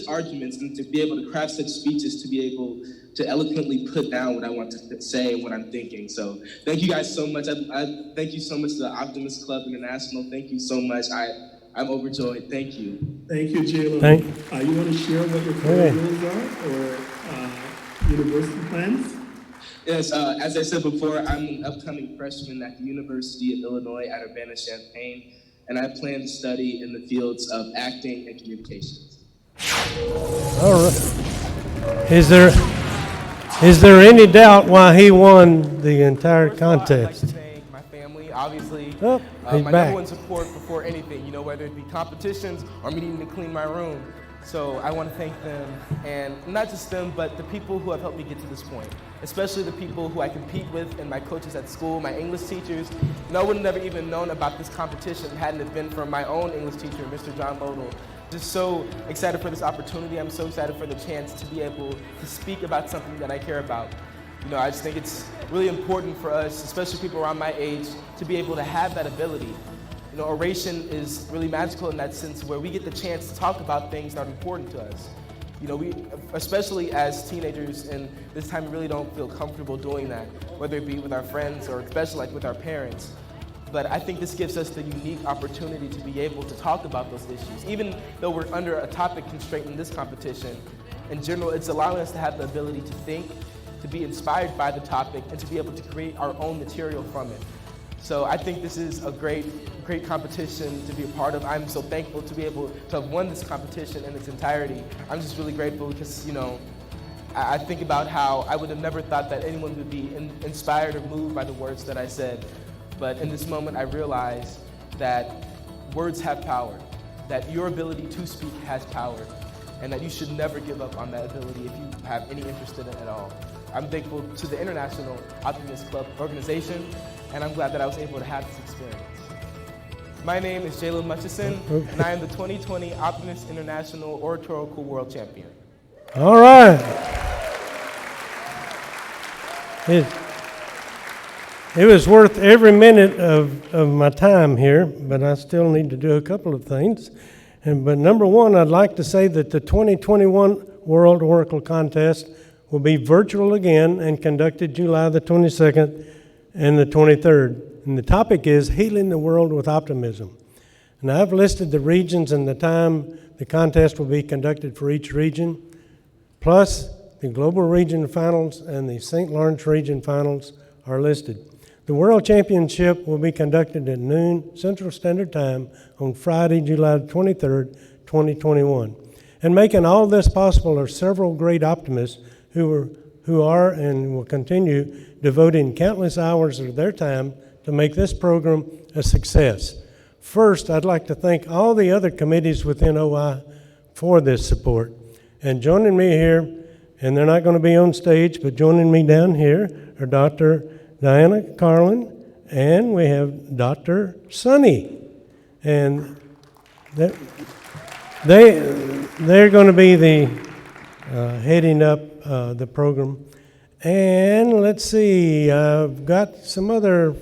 arguments and to be able to craft such speeches, to be able to eloquently put down what I want to say and what I'm thinking. So thank you guys so much. I thank you so much to the Optimist Club International. Thank you so much. I'm overjoyed. Thank you. Thank you, Jalen. You want to share what your goals are or university plans? Yes, as I said before, I'm an upcoming freshman at the University of Illinois at Urbana-Champaign, and I plan to study in the fields of acting and communications. All right. Is there any doubt why he won the entire contest? I'd like to thank my family, obviously. Oh, he's my back. number one support before anything, whether it be competitions or me needing to clean my room. So I want to thank them, and not just them, but the people who have helped me get to this point, especially the people who I compete with and my coaches at school, my English teachers. I would have never even known about this competition hadn't it been for my own English teacher, Mr. John Bodle. Just so excited for this opportunity. I'm so excited for the chance to be able to speak about something that I care about. I just think it's really important for us, especially people around my age, to be able to have that ability. Oration is really magical in that sense, where we get the chance to talk about things that are important to us. We, especially as teenagers, and this time we really don't feel comfortable doing that, whether it be with our friends or especially like with our parents. But I think this gives us the unique opportunity to be able to talk about those issues. Even though we're under a topic constraint in this competition, in general, it's allowing us to have the ability to think, to be inspired by the topic, and to be able to create our own material from it. So I think this is a great competition to be a part of. I'm so thankful to be able to have won this competition in its entirety. I'm just really grateful because, I think about how I would have never thought that anyone would be inspired or moved by the words that I said. But in this moment, I realized that words have power, that your ability to speak has power, and that you should never give up on that ability if you have any interest in it at all. I'm thankful to the International Optimist Club organization, and I'm glad that I was able to have this experience. My name is Jalen Mutchison, and I am the 2020 Optimist International Oratorical World Champion. All right. It was worth every minute of my time here, but I still need to do a couple of things. But number one, I'd like to say that the 2021 World Oracle Contest will be virtual again and conducted July the 22nd and the 23rd. And the topic is Healing the World with Optimism. And I've listed the regions and the time the contest will be conducted for each region, plus the Global Region Finals and the St. Lawrence Region Finals are listed. The World Championship will be conducted at noon Central Standard Time on Friday, July 23rd, 2021. And making all this possible are several great optimists who are and will continue devoting countless hours of their time to make this program a success. First, I'd like to thank all the other committees within OI for this support. And joining me here, and they're not going to be on stage, but joining me down here are Dr. Diana Carlin, and we have Dr. Sonny. And they're going to be the heading up the program. And let's see, I've got some other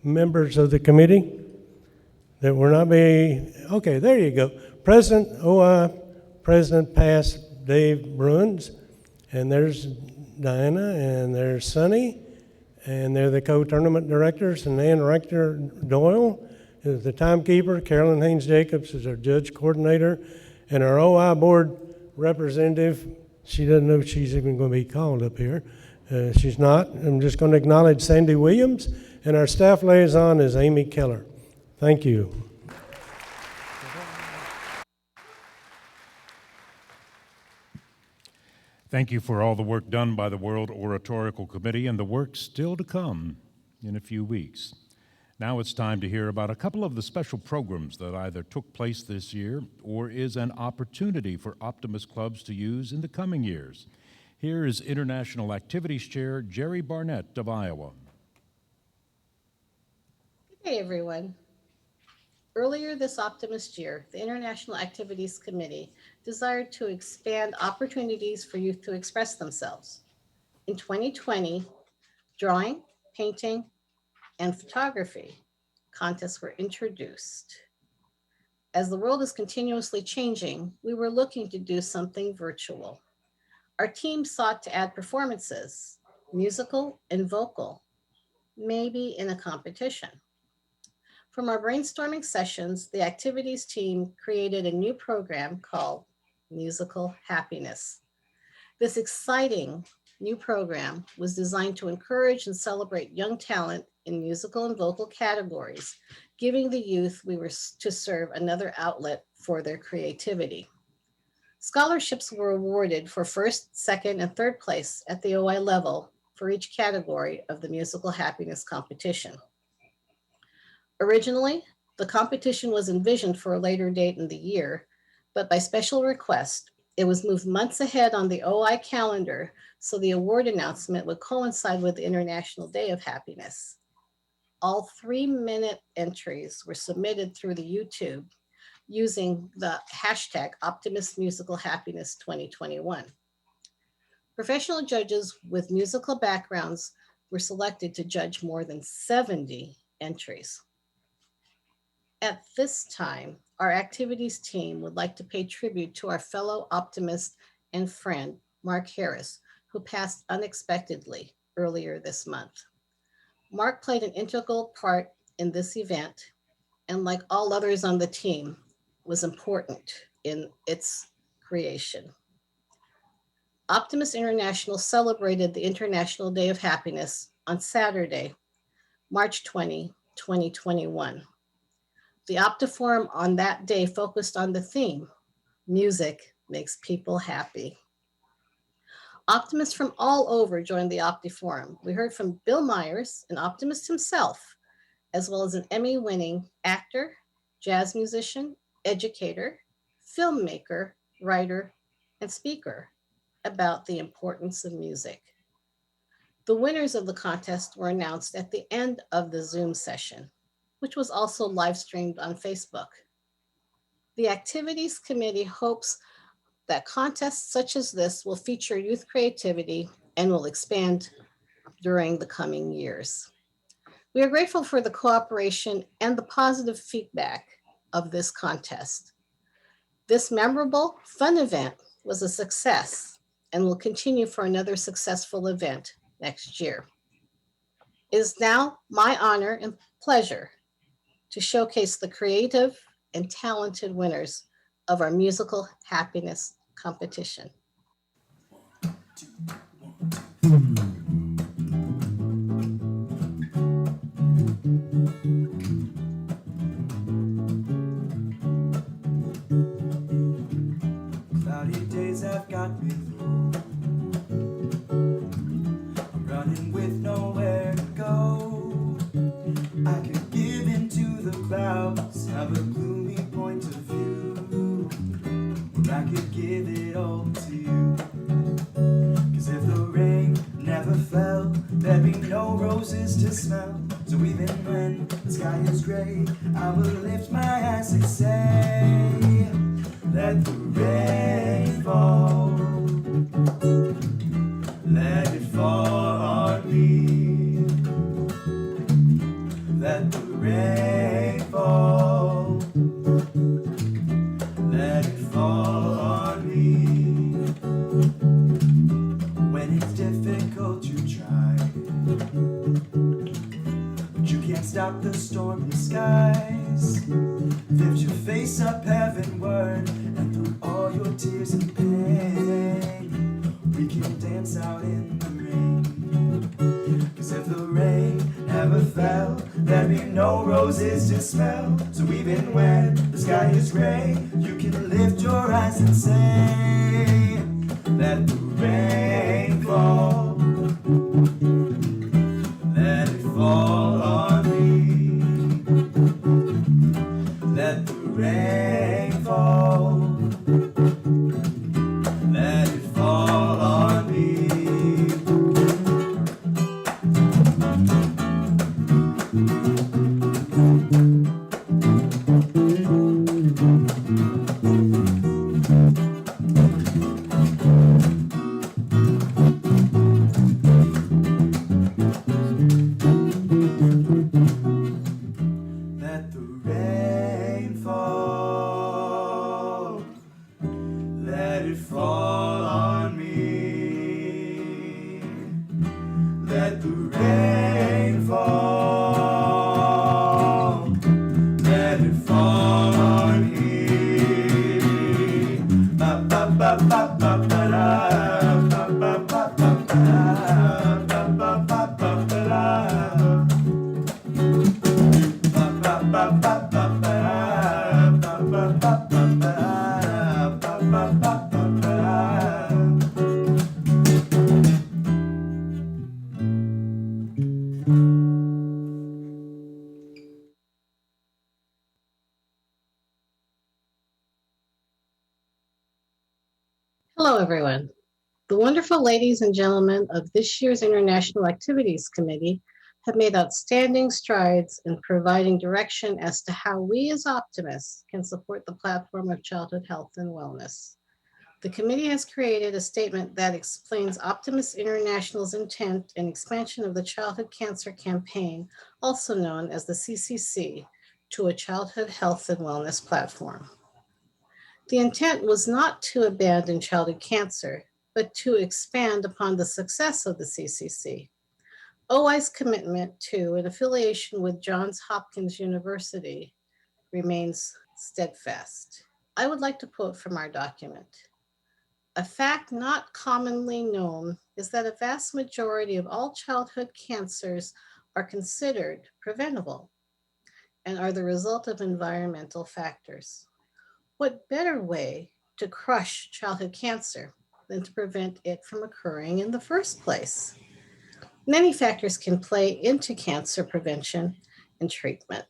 members of the committee that will not be, okay, there you go. President OI, President past Dave Bruins, and there's Diana, and there's Sonny, and they're the co-tournament directors, and Ann Rector Doyle is the timekeeper. Carolyn Haynes-Jacobs is our judge coordinator, and our OI board representative, she doesn't know if she's even going to be called up here. She's not. I'm just going to acknowledge Sandy Williams, and our staff liaison is Amy Keller. Thank you. Thank you for all the work done by the World Oratorical Committee and the work still to come in a few weeks. Now it's time to hear about a couple of the special programs that either took place this year or is an opportunity for Optimist clubs to use in the coming years. Here is International Activities Chair Jerry Barnett of Iowa. Good day, everyone. Earlier this Optimist year, the International Activities Committee desired to expand opportunities for youth to express themselves. In 2020, drawing, painting, and photography contests were introduced. As the world is continuously changing, we were looking to do something virtual. Our team sought to add performances, musical and vocal, maybe in a competition. From our brainstorming sessions, the activities team created a new program called Musical Happiness. This exciting new program was designed to encourage and celebrate young talent in musical and vocal categories, giving the youth we were to serve another outlet for their creativity. Scholarships were awarded for first, second, and third place at the OI level for each category of the Musical Happiness competition. Originally, the competition was envisioned for a later date in the year, but by special request, it was moved months ahead on the OI calendar so the award announcement would coincide with the International Day of Happiness. All 3-minute entries were submitted through the YouTube using the hashtag Optimist Musical Happiness 2021. Professional judges with musical backgrounds were selected to judge more than 70 entries. At this time, our activities team would like to pay tribute to our fellow optimist and friend, Mark Harris, who passed unexpectedly earlier this month. Mark played an integral part in this event, and like all others on the team, was important in its creation. Optimist International celebrated the International Day of Happiness on Saturday, March 20, 2021. The Optiforum on that day focused on the theme, music makes people happy. Optimists from all over joined the Optiforum. We heard from Bill Myers, an optimist himself, as well as an Emmy-winning actor, jazz musician, educator, filmmaker, writer, and speaker about the importance of music. The winners of the contest were announced at the end of the Zoom session, which was also live streamed on Facebook. The Activities Committee hopes that contests such as this will feature youth creativity and will expand during the coming years. We are grateful for the cooperation and the positive feedback of this contest. This memorable, fun event was a success and will continue for another successful event next year. It is now my honor and pleasure to showcase the creative and talented winners of our musical happiness competition. Cloudy days have got me low. I'm running with nowhere to go. I could give into the clouds, have a gloomy point of view, or I could give it all to you. Cause if the rain never fell, there'd be no roses to smell. So even when the sky is gray, I will lift my eyes and say, let the rain fall, let it fall on me, let the rain fall, let it fall on me. When it's difficult you try, but you can't stop the stormy skies. Lift your face up heavenward, and through all your tears and pain, we can dance out in the rain. Cause if the rain never fell, there'd be no roses to smell. So even when the sky is gray, you can lift your eyes and say, let the rain fall, let it fall on me, let the rain fall, let it fall on me. Let the rain fall, let it fall on me. Let the rain fall, let it fall on me. Ba ba ba ba ba ba da, ba ba ba ba ba da, ba ba ba ba ba da. Hello, everyone. The wonderful ladies and gentlemen of this year's International Activities Committee have made outstanding strides in providing direction as to how we as optimists can support the platform of childhood health and wellness. The committee has created a statement that explains Optimist International's intent and expansion of the Childhood Cancer Campaign, also known as the CCC, to a childhood health and wellness platform. The intent was not to abandon childhood cancer, but to expand upon the success of the CCC. OI's commitment to and affiliation with Johns Hopkins University remains steadfast. I would like to quote from our document. A fact not commonly known is that a vast majority of all childhood cancers are considered preventable. and are the result of environmental factors. What better way to crush childhood cancer than to prevent it from occurring in the first place? Many factors can play into cancer prevention and treatment,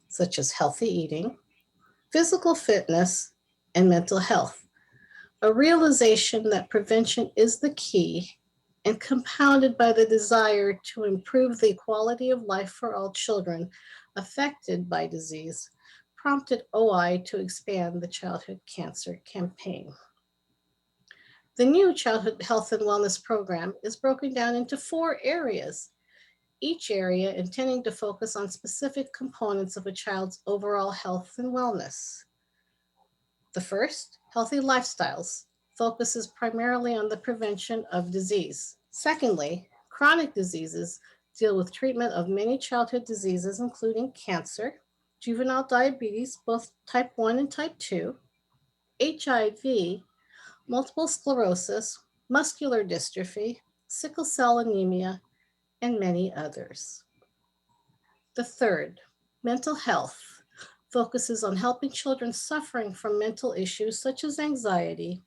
such as healthy eating, physical fitness, and mental health. A realization that prevention is the key and compounded by the desire to improve the quality of life for all children affected by disease prompted OI to expand the childhood cancer campaign. The new Childhood Health and Wellness Program is broken down into 4 areas, each area intending to focus on specific components of a child's overall health and wellness. The first, Healthy Lifestyles, focuses primarily on the prevention of disease. Secondly, Chronic Diseases deal with treatment of many childhood diseases, including cancer, juvenile diabetes, both type 1 and type 2, HIV, multiple sclerosis, muscular dystrophy, sickle cell anemia, and many others. The third, Mental Health, focuses on helping children suffering from mental issues such as anxiety,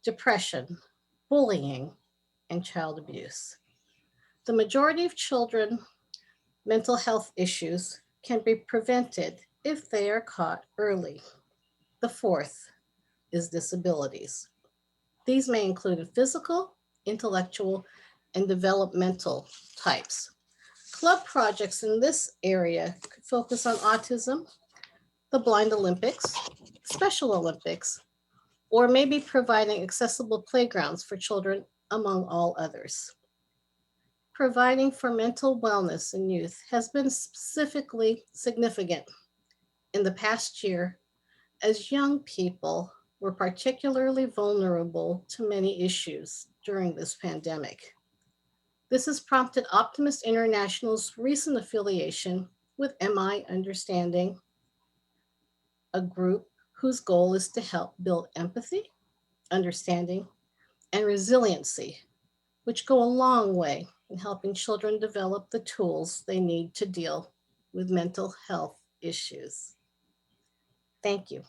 depression, bullying, and child abuse. The majority of children mental health issues can be prevented if they are caught early. The fourth is disabilities. These may include physical, intellectual, and developmental types. Club projects in this area could focus on autism, the Blind Olympics, Special Olympics, or maybe providing accessible playgrounds for children, among all others. Providing for mental wellness in youth has been specifically significant in the past year, as young people were particularly vulnerable to many issues during this pandemic. This has prompted Optimist International's recent affiliation with MI Understanding, a group whose goal is to help build empathy, understanding, and resiliency, which go a long way in helping children develop the tools they need to deal with mental health issues. Thank you.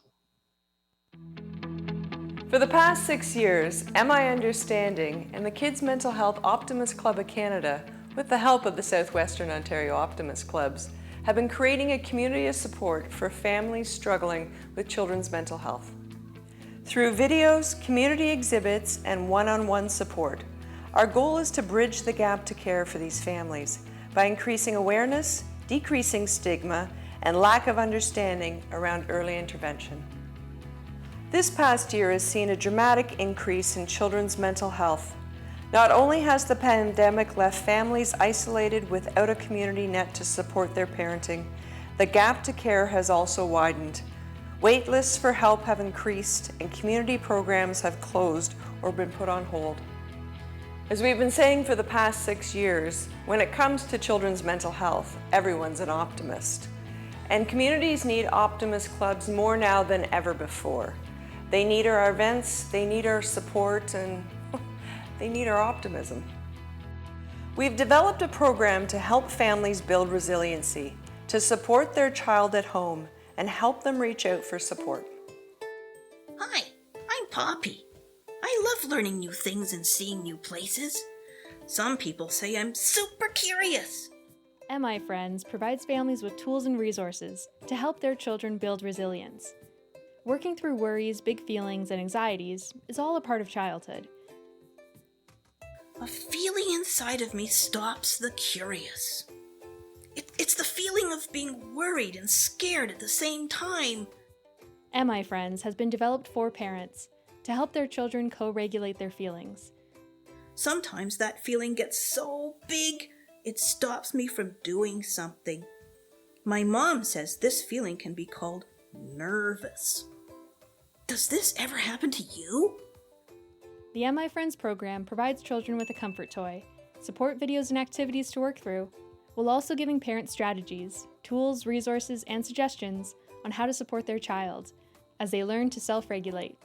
For the past 6 years, MI Understanding and the Kids Mental Health Optimist Club of Canada, with the help of the Southwestern Ontario Optimist Clubs, have been creating a community of support for families struggling with children's mental health. Through videos, community exhibits, and one-on-one support, our goal is to bridge the gap to care for these families by increasing awareness, decreasing stigma, and lack of understanding around early intervention. This past year has seen a dramatic increase in children's mental health. Not only has the pandemic left families isolated without a community net to support their parenting, the gap to care has also widened. Wait lists for help have increased and community programs have closed or been put on hold. As we've been saying for the past 6 years, when it comes to children's mental health, everyone's an optimist. And communities need Optimist clubs more now than ever before. They need our events, they need our support, and they need our optimism. We've developed a program to help families build resiliency, to support their child at home, and help them reach out for support. Hi, I'm Poppy. I love learning new things and seeing new places. Some people say I'm super curious. MI Friends provides families with tools and resources to help their children build resilience. Working through worries, big feelings, and anxieties is all a part of childhood. A feeling inside of me stops the curious. It's the feeling of being worried and scared at the same time. MI Friends has been developed for parents to help their children co-regulate their feelings. Sometimes that feeling gets so big, it stops me from doing something. My mom says this feeling can be called nervous. Does this ever happen to you? The MI Friends program provides children with a comfort toy, support videos and activities to work through, while also giving parents strategies, tools, resources, and suggestions on how to support their child as they learn to self-regulate.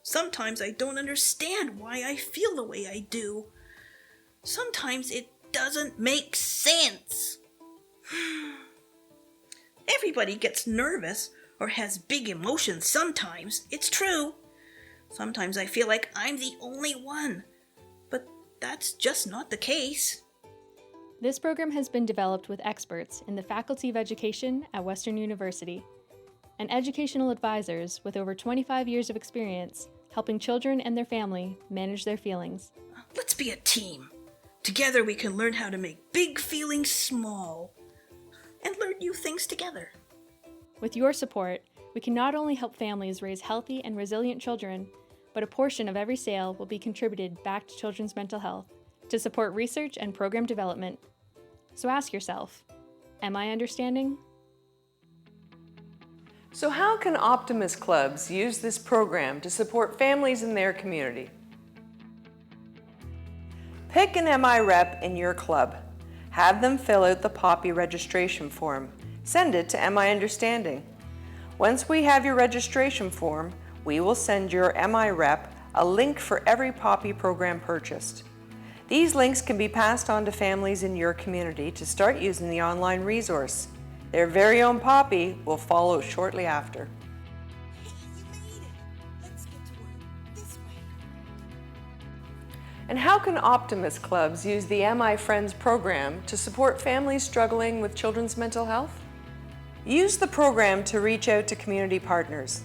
Sometimes I don't understand why I feel the way I do. Sometimes it doesn't make sense. everybody gets nervous or has big emotions sometimes. It's true. Sometimes I feel like I'm the only one. But that's just not the case. This program has been developed with experts in the Faculty of Education at Western University and educational advisors with over 25 years of experience helping children and their family manage their feelings. Let's be a team. Together we can learn how to make big feelings small and learn new things together. With your support, we can not only help families raise healthy and resilient children, but a portion of every sale will be contributed back to children's mental health to support research and program development. So ask yourself, am I understanding? So how can Optimist clubs use this program to support families in their community? Pick an MI rep in your club. Have them fill out the Poppy registration form. Send it to MI Understanding. Once we have your registration form, we will send your MI rep a link for every Poppy program purchased. These links can be passed on to families in your community to start using the online resource. Their very own Poppy will follow shortly after. And how can Optimist clubs use the MI Friends program to support families struggling with children's mental health? Use the program to reach out to community partners.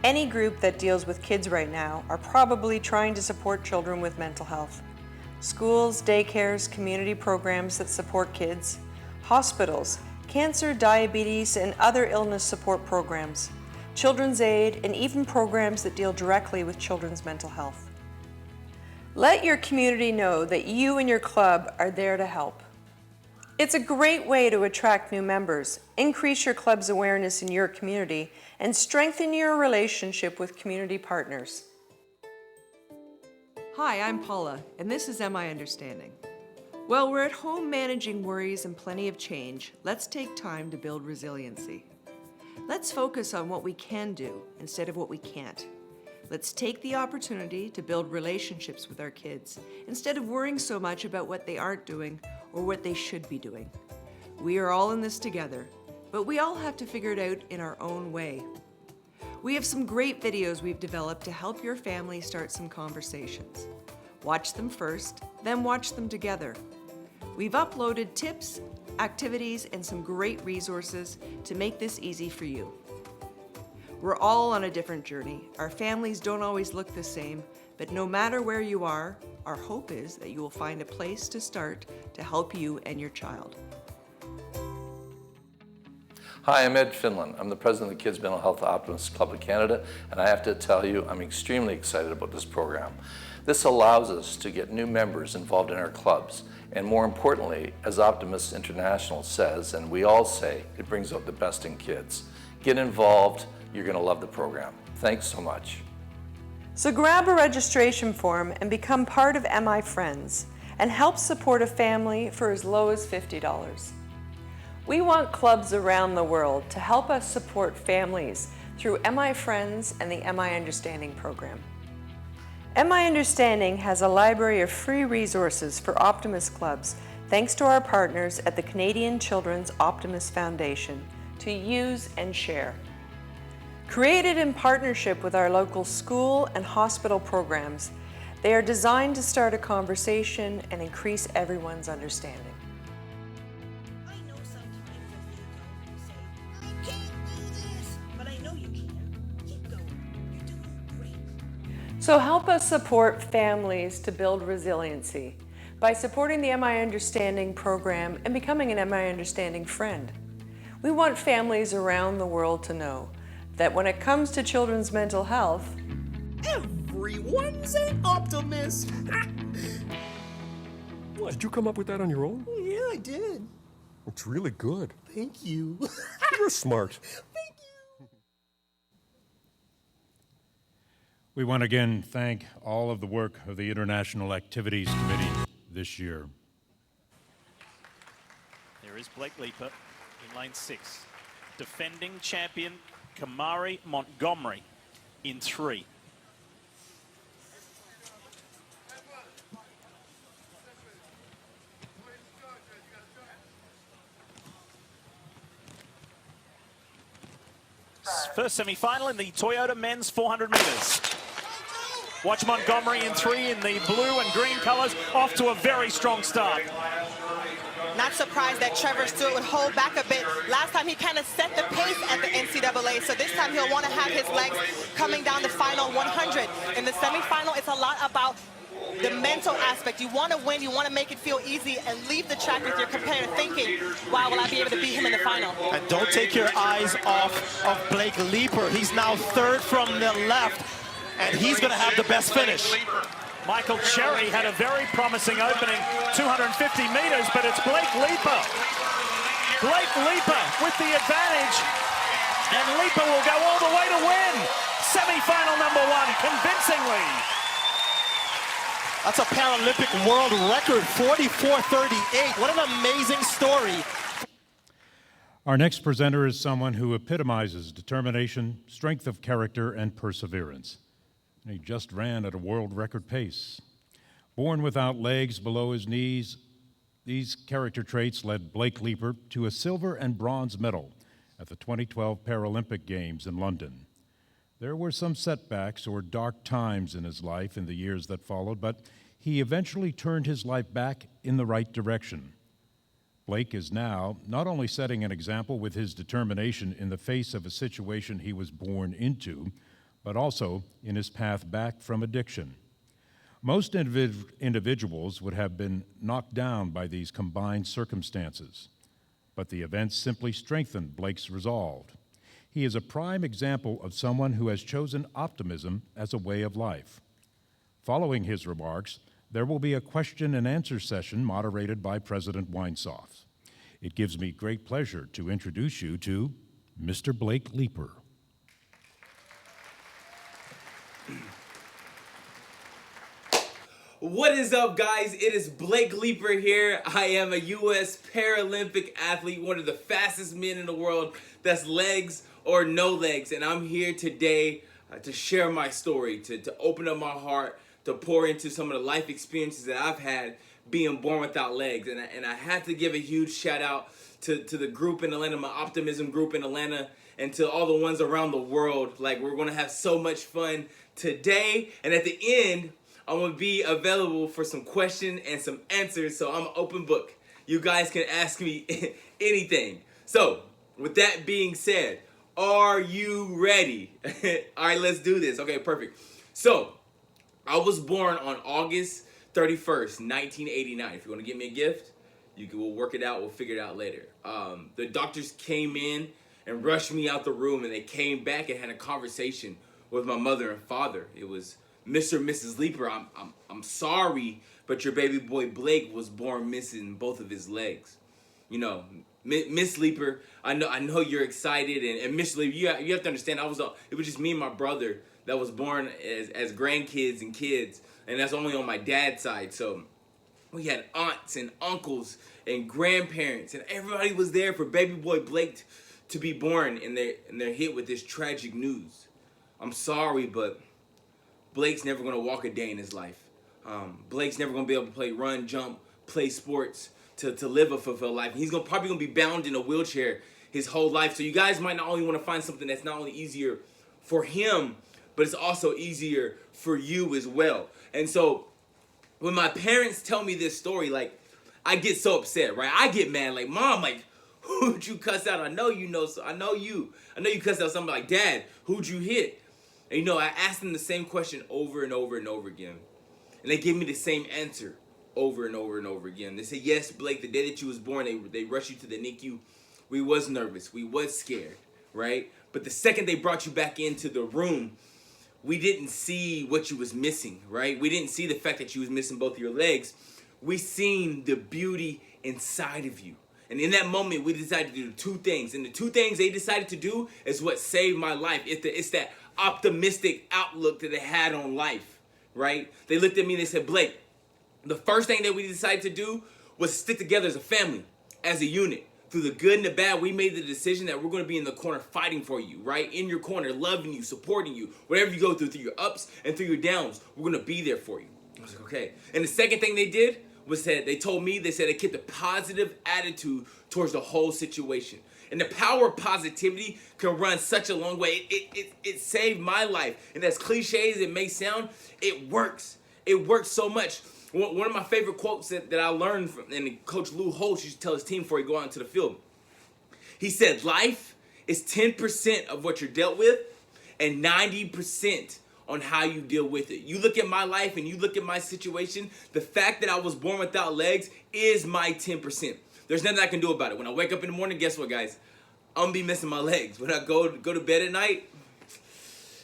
Any group that deals with kids right now are probably trying to support children with mental health. Schools, daycares, community programs that support kids, hospitals, cancer, diabetes, and other illness support programs, children's aid, and even programs that deal directly with children's mental health. Let your community know that you and your club are there to help. It's a great way to attract new members, increase your club's awareness in your community, and strengthen your relationship with community partners. Hi, I'm Paula, and this is MI Understanding. While we're at home managing worries and plenty of change, let's take time to build resiliency. Let's focus on what we can do instead of what we can't. Let's take the opportunity to build relationships with our kids instead of worrying so much about what they aren't doing or what they should be doing. We are all in this together, but we all have to figure it out in our own way. We have some great videos we've developed to help your family start some conversations. Watch them first, then watch them together. We've uploaded tips, activities, and some great resources to make this easy for you. We're all on a different journey. Our families don't always look the same, but no matter where you are, our hope is that you will find a place to start to help you and your child. Hi, I'm Ed Finland. I'm the president of the Kids Mental Health Optimist Club of Canada, and I have to tell you, I'm extremely excited about this program. This allows us to get new members involved in our clubs, and more importantly, as Optimist International says, and we all say, it brings out the best in kids. Get involved, you're going to love the program. Thanks so much. So grab a registration form and become part of MI Friends and help support a family for as low as $50. We want clubs around the world to help us support families through MI Friends and the MI Understanding program. MI Understanding has a library of free resources for Optimist clubs thanks to our partners at the Canadian Children's Optimist Foundation to use and share. Created in partnership with our local school and hospital programs, they are designed to start a conversation and increase everyone's understanding. I know sometimes you say, I can't do this, but I know you can. Keep going. You're doing great. So help us support families to build resiliency by supporting the MI Understanding program and becoming an MI Understanding friend. We want families around the world to know that when it comes to children's mental health, everyone's an optimist. What, did you come up with that on your own? Oh, yeah, I did. It's really good. Thank you. You're smart. Thank you. We want to again thank all of the work of the International Activities Committee this year. There is Blake Leaper in lane 6. Defending champion Kamari Montgomery in 3. first semi-final in the Toyota men's 400 meters. Watch Montgomery in 3 in the blue and green colors, off to a very strong start. Not surprised that Trevor Stewart would hold back a bit. Last time he kind of set the pace at the NCAA, so this time he'll want to have his legs coming down the final 100. In the semifinal, it's a lot about the mental aspect. You want to win, you want to make it feel easy and leave the track with your competitor thinking, wow, will I be able to beat him in the final? And don't take your eyes off of Blake Leeper. He's now third from the left, and he's going to have the best finish. Michael Cherry had a very promising opening, 250 meters, but it's Blake Leeper. Blake Leeper with the advantage, and Leeper will go all the way to win. Semi-final number 1, convincingly. That's a Paralympic world record, 44:38. What an amazing story. Our next presenter is someone who epitomizes determination, strength of character, and perseverance. And he just ran at a world record pace. Born without legs below his knees, these character traits led Blake Leeper to a silver and bronze medal at the 2012 Paralympic Games in London. There were some setbacks or dark times in his life in the years that followed, but he eventually turned his life back in the right direction. Blake is now not only setting an example with his determination in the face of a situation he was born into, but also in his path back from addiction. Most individuals would have been knocked down by these combined circumstances, but the events simply strengthened Blake's resolve. He is a prime example of someone who has chosen optimism as a way of life. Following his remarks, there will be a question and answer session moderated by President Winesoff. It gives me great pleasure to introduce you to Mr. Blake Leeper. What is up, guys? It is Blake Leeper here. I am a U.S. Paralympic athlete, one of the fastest men in the world that's legs or no legs. And I'm here today to share my story, to open up my heart, to pour into some of the life experiences that I've had being born without legs. And I have to give a huge shout out to the group in Atlanta, my Optimism group in Atlanta, and to all the ones around the world. Like, we're going to have so much fun today. And at the end, I'm going to be available for some questions and some answers, so I'm an open book. You guys can ask me anything. So, with that being said, are you ready? All right, let's do this. Okay, perfect. So, I was born on August 31st, 1989. If you want to give me a gift, we'll work it out. We'll figure it out later. The doctors came in and rushed me out the room, and they came back and had a conversation with my mother and father. It was, Mr. and Mrs. Leeper, I'm sorry, but your baby boy Blake was born missing both of his legs. You know, Miss Leeper, I know you're excited, and Miss Leeper, you have to understand, it was just me and my brother that was born as grandkids and kids, and that's only on my dad's side. So we had aunts and uncles and grandparents, and everybody was there for baby boy Blake to be born, and they're hit with this tragic news. I'm sorry, but Blake's never going to walk a day in his life. Blake's never going to be able to run, jump, play sports, to live a fulfilled life. He's probably going to be bound in a wheelchair his whole life. So you guys might not only want to find something that's not only easier for him, but it's also easier for you as well. And so when my parents tell me this story, like, I get so upset, right? I get mad, like, Mom, like, who'd you cuss out? I know you cussed out somebody. Like, Dad, who'd you hit? And you know, I asked them the same question over and over and over again. And they gave me the same answer over and over and over again. They said, yes, Blake, the day that you was born, they rushed you to the NICU. We was nervous. We was scared, right? But the second they brought you back into the room, we didn't see what you was missing, right? We didn't see the fact that you was missing both of your legs. We seen the beauty inside of you. And in that moment, we decided to do two things. And the two things they decided to do is what saved my life. It's that optimistic outlook that they had on life, right? They looked at me and they said, Blake, the first thing that we decided to do was stick together as a family, as a unit. Through the good and the bad, we made the decision that we're going to be in the corner fighting for you, right? In your corner, loving you, supporting you. Whatever you go through your ups and through your downs, we're going to be there for you. I was like, okay. And the second thing they did they told me, they said they kept a positive attitude towards the whole situation. And the power of positivity can run such a long way. It saved my life. And as cliche as it may sound, it works. It works so much. One of my favorite quotes that I learned from, and Coach Lou Holtz used to tell his team before he go out into the field. He said, life is 10% of what you're dealt with and 90% on how you deal with it. You look at my life and you look at my situation, the fact that I was born without legs is my 10%. There's nothing I can do about it. When I wake up in the morning, guess what, guys? I'm gonna be missing my legs. When I go to bed at night,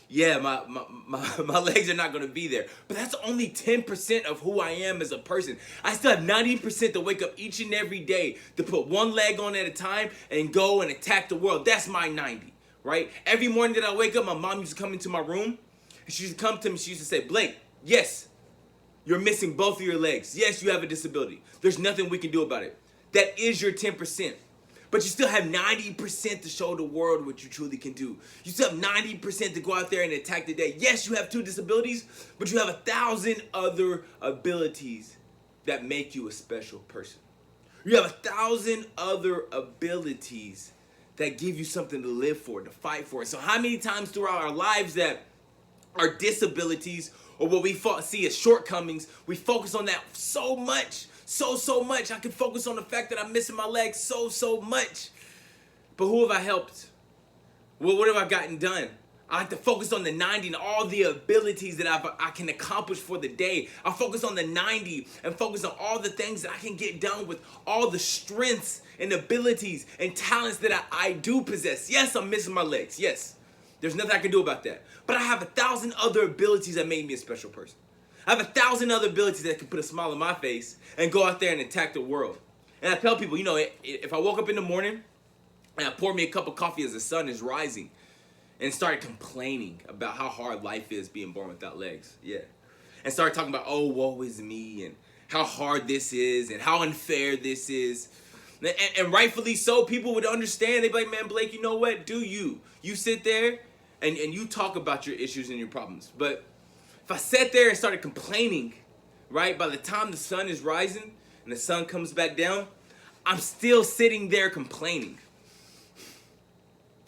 yeah, my legs are not gonna be there. But that's only 10% of who I am as a person. I still have 90% to wake up each and every day to put one leg on at a time and go and attack the world. That's my 90, right? Every morning that I wake up, my mom used to come into my room and she used to come to me, she used to say, Blake, yes, you're missing both of your legs. Yes, you have a disability. There's nothing we can do about it. That is your 10%. But you still have 90% to show the world what you truly can do. You still have 90% to go out there and attack the day. Yes, you have 2 disabilities, but you have 1,000 other abilities that make you a special person. You have 1,000 other abilities that give you something to live for, to fight for. So how many times throughout our lives that our disabilities or what we see as shortcomings, we focus on that so much. So much. I can focus on the fact that I'm missing my legs so much. But who have I helped? Well, what have I gotten done? I like to focus on the 90 and all the abilities that I can accomplish for the day. I focus on the 90 and focus on all the things that I can get done with all the strengths and abilities and talents that I do possess. Yes, I'm missing my legs. Yes, there's nothing I can do about that. But I have 1,000 other abilities that make me a special person. I have 1,000 other abilities that can put a smile on my face and go out there and attack the world. And I tell people, you know, if I woke up in the morning and I poured me a cup of coffee as the sun is rising and started complaining about how hard life is being born without legs, yeah, and started talking about, oh, woe is me, and how hard this is and how unfair this is, and rightfully so, people would understand. They'd be like, man, Blake, you know what? Do you sit there and you talk about your issues and your problems. But if I sat there and started complaining, right, by the time the sun is rising and the sun comes back down, I'm still sitting there complaining.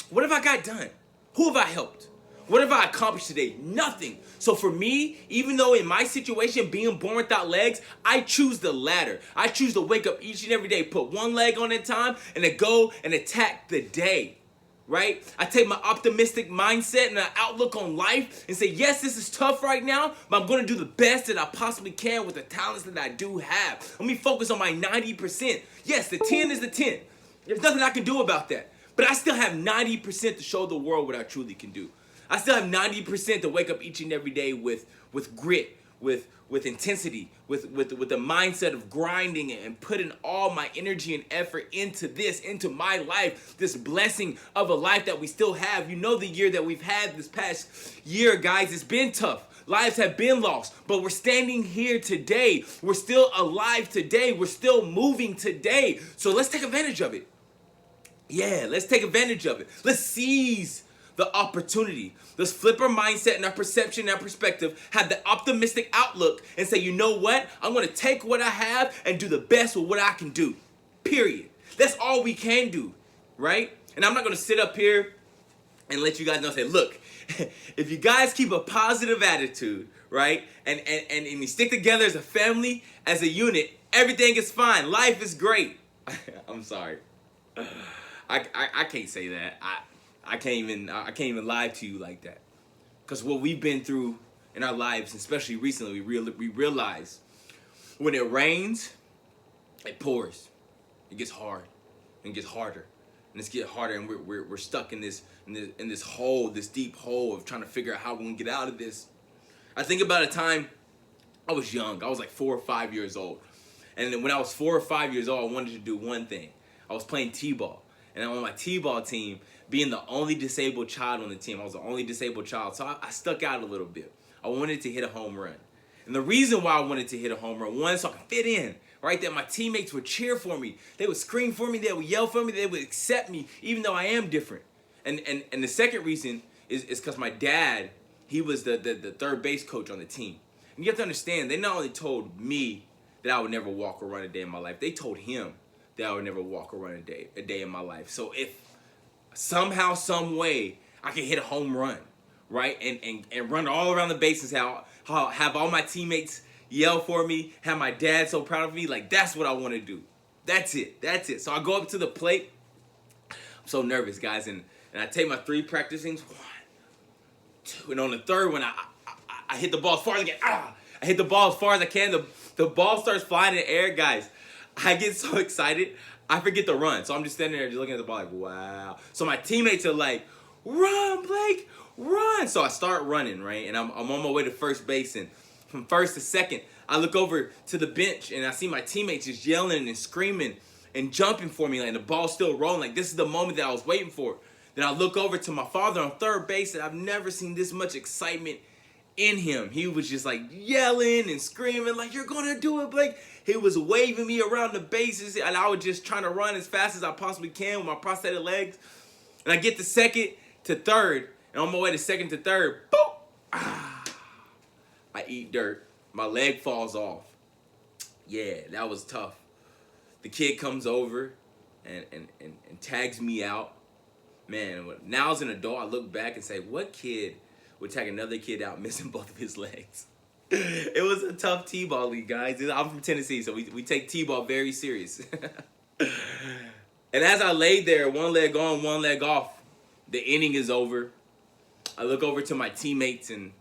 What have I got done? Who have I helped? What have I accomplished today? Nothing. So for me, even though in my situation, being born without legs, I choose the latter. I choose to wake up each and every day, put one leg on at a time, and to go and attack the day. Right? I take my optimistic mindset and an outlook on life and say, yes, this is tough right now, but I'm going to do the best that I possibly can with the talents that I do have. Let me focus on my 90%. Yes, the 10 is the 10. There's nothing I can do about that. But I still have 90% to show the world what I truly can do. I still have 90% to wake up each and every day with grit, with intensity, with the mindset of grinding and putting all my energy and effort into my life, this blessing of a life that we still have. You know, the year that we've had this past year, guys, it's been tough. Lives have been lost, but we're standing here today. We're still alive today. We're still moving today. So let's take advantage of it. Yeah, let's take advantage of it. Let's seize the opportunity. Let's flip our mindset and our perception and our perspective, have the optimistic outlook and say, you know what? I'm going to take what I have and do the best with what I can do. Period. That's all we can do, right? And I'm not going to sit up here and let you guys know, say, look, if you guys keep a positive attitude, right, and you stick together as a family, as a unit, everything is fine. Life is great. I'm sorry. I can't say that. I can't even lie to you like that. Because what we've been through in our lives, especially recently, we realize when it rains, it pours. It gets hard and it gets harder. And it's getting harder, and we're stuck in this hole, this deep hole of trying to figure out how we're gonna get out of this. I think about a time I was young. I was like 4 or 5 years old. And when I was 4 or 5 years old, I wanted to do one thing. I was playing t-ball. And on my t-ball team, being the only disabled child on the team, I was the only disabled child, so I stuck out a little bit. I wanted to hit a home run. And the reason why I wanted to hit a home run, one, so I could fit in, right? That my teammates would cheer for me. They would scream for me. They would yell for me. They would accept me, even though I am different. And the second reason is because my dad, he was the third base coach on the team. And you have to understand, they not only told me that I would never walk or run a day in my life. They told him that I would never walk or run a day in my life. So if somehow, some way, I can hit a home run, right, and run all around the bases, have all my teammates yell for me, have my dad so proud of me, like, that's what I want to do. That's it. So I go up to the plate. I'm so nervous, guys, and I take my 3 practice swings. 1, 2, and on the third one, I hit the ball as far as I can. I hit the ball as far as I can. The ball starts flying in the air, guys. I get so excited, I forget to run. So I'm just standing there just looking at the ball like, wow. So my teammates are like, run, Blake, run. So I start running, right? And I'm on my way to first base. And from first to second, I look over to the bench and I see my teammates just yelling and screaming and jumping for me. Like, and the ball's still rolling. Like, this is the moment that I was waiting for. Then I look over to my father on third base, and I've never seen this much excitement in him. He was just like yelling and screaming, like, you're gonna do it, Blake. He was waving me around the bases, and I was just trying to run as fast as I possibly can with my prosthetic legs. And I get to second to third, and on my way to second to third, boop! I eat dirt. My leg falls off. Yeah, that was tough. The kid comes over and tags me out. Man, now as an adult, I look back and say, what kid would tag another kid out missing both of his legs? It was a tough T-ball league, guys. I'm from Tennessee, so we take T-ball very serious. And as I laid there, one leg on, one leg off, the inning is over. I look over to my teammates, and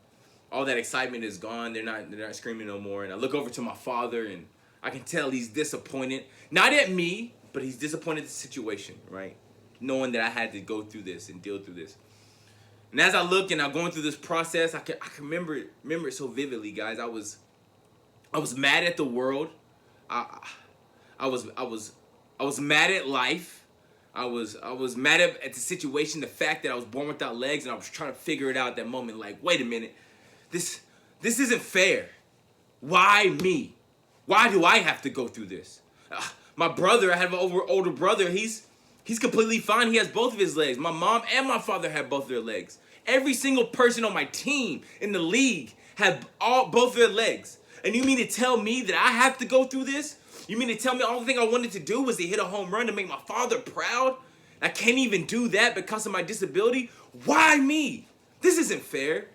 all that excitement is gone. They're not screaming no more. And I look over to my father, and I can tell he's disappointed. Not at me, but he's disappointed at the situation, right? Knowing that I had to go through this and deal through this. And as I look and I'm going through this process, I can remember it so vividly, guys. I was mad at the world. I was mad at life. I was mad at the situation, the fact that I was born without legs, and I was trying to figure it out at that moment. Like, wait a minute, this isn't fair. Why me? Why do I have to go through this? My brother, I have an older brother. He's completely fine. He has both of his legs. My mom and my father have both their legs. Every single person on my team in the league have both their legs. And you mean to tell me that I have to go through this? You mean to tell me all the thing I wanted to do was to hit a home run to make my father proud? I can't even do that because of my disability? Why me? This isn't fair,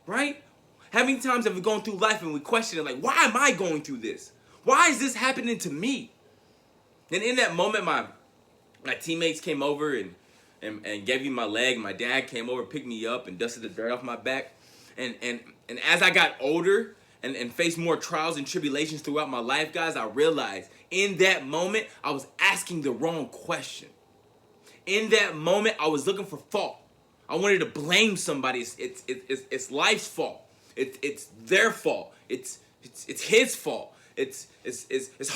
right? How many times have we gone through life and we question it, like, why am I going through this? Why is this happening to me? And in that moment, my teammates came over and gave me my leg. My dad came over, picked me up, and dusted the dirt off my back. And as I got older and faced more trials and tribulations throughout my life, guys, I realized in that moment, I was asking the wrong question. In that moment, I was looking for fault. I wanted to blame somebody. It's life's fault. It's their fault. It's his fault. It's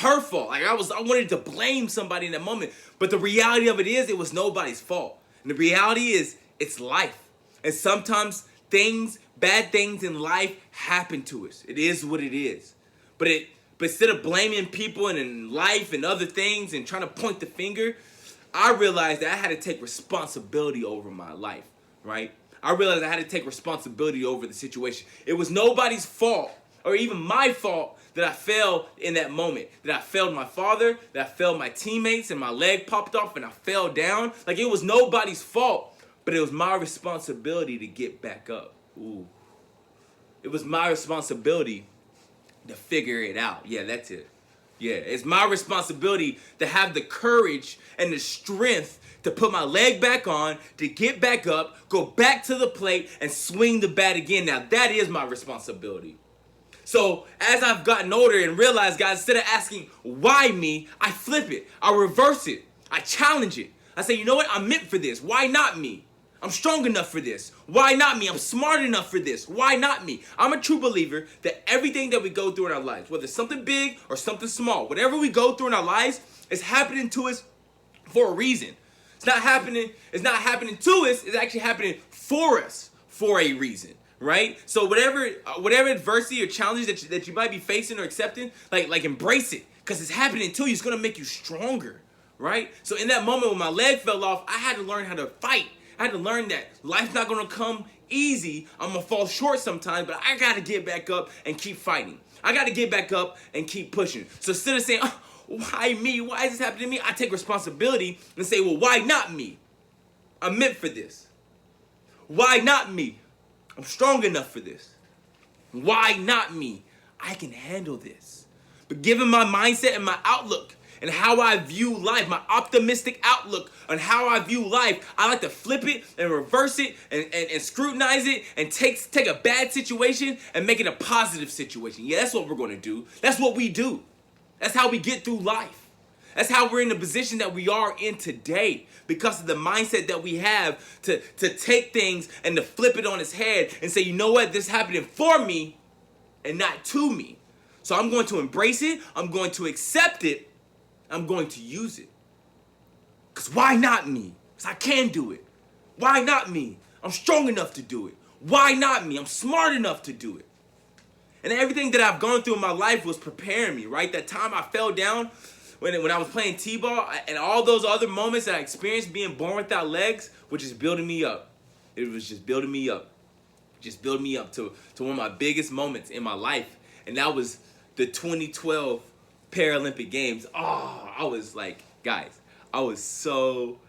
her fault. Like I wanted to blame somebody in that moment. But the reality of it is, it was nobody's fault. And the reality is, it's life. And sometimes bad things in life happen to us. It is what it is. But instead of blaming people and in life and other things and trying to point the finger, I realized that I had to take responsibility over my life, right? I realized I had to take responsibility over the situation. It was nobody's fault, or even my fault, that I failed in that moment. That I failed my father, that I failed my teammates, and my leg popped off and I fell down. Like, it was nobody's fault, but it was my responsibility to get back up. Ooh. It was my responsibility to figure it out. Yeah, that's it. Yeah, it's my responsibility to have the courage and the strength to put my leg back on, to get back up, go back to the plate, and swing the bat again. Now, that is my responsibility. So, as I've gotten older and realized, guys, instead of asking, why me, I flip it. I reverse it. I challenge it. I say, you know what? I'm meant for this. Why not me? I'm strong enough for this. Why not me? I'm smart enough for this. Why not me? I'm a true believer that everything that we go through in our lives, whether it's something big or something small, whatever we go through in our lives is happening to us for a reason. It's not happening to us, it's actually happening for us for a reason, right? So whatever adversity or challenges that you might be facing or accepting, like embrace it, because it's happening to you. It's going to make you stronger, right? So in that moment when my leg fell off, I had to learn how to fight. I had to learn that life's not going to come easy. I'm gonna fall short sometimes, but I gotta get back up and keep fighting. I gotta get back up and keep pushing. So instead of saying, oh, why me? Why is this happening to me? I take responsibility and say, well, why not me? I'm meant for this. Why not me? I'm strong enough for this. Why not me? I can handle this. But given my mindset and my outlook and how I view life, my optimistic outlook on how I view life, I like to flip it and reverse it and scrutinize it and take a bad situation and make it a positive situation. Yeah, that's what we're going to do. That's what we do. That's how we get through life. That's how we're in the position that we are in today, because of the mindset that we have to take things and to flip it on its head and say, you know what, this is happening for me and not to me. So I'm going to embrace it. I'm going to accept it. I'm going to use it. Because why not me? Because I can do it. Why not me? I'm strong enough to do it. Why not me? I'm smart enough to do it. And everything that I've gone through in my life was preparing me, right? That time I fell down when I was playing t-ball, and all those other moments that I experienced being born without legs was just building me up. It was just building me up. Just building me up to one of my biggest moments in my life. And that was the 2012 Paralympic Games. Oh, I was like, guys, I was so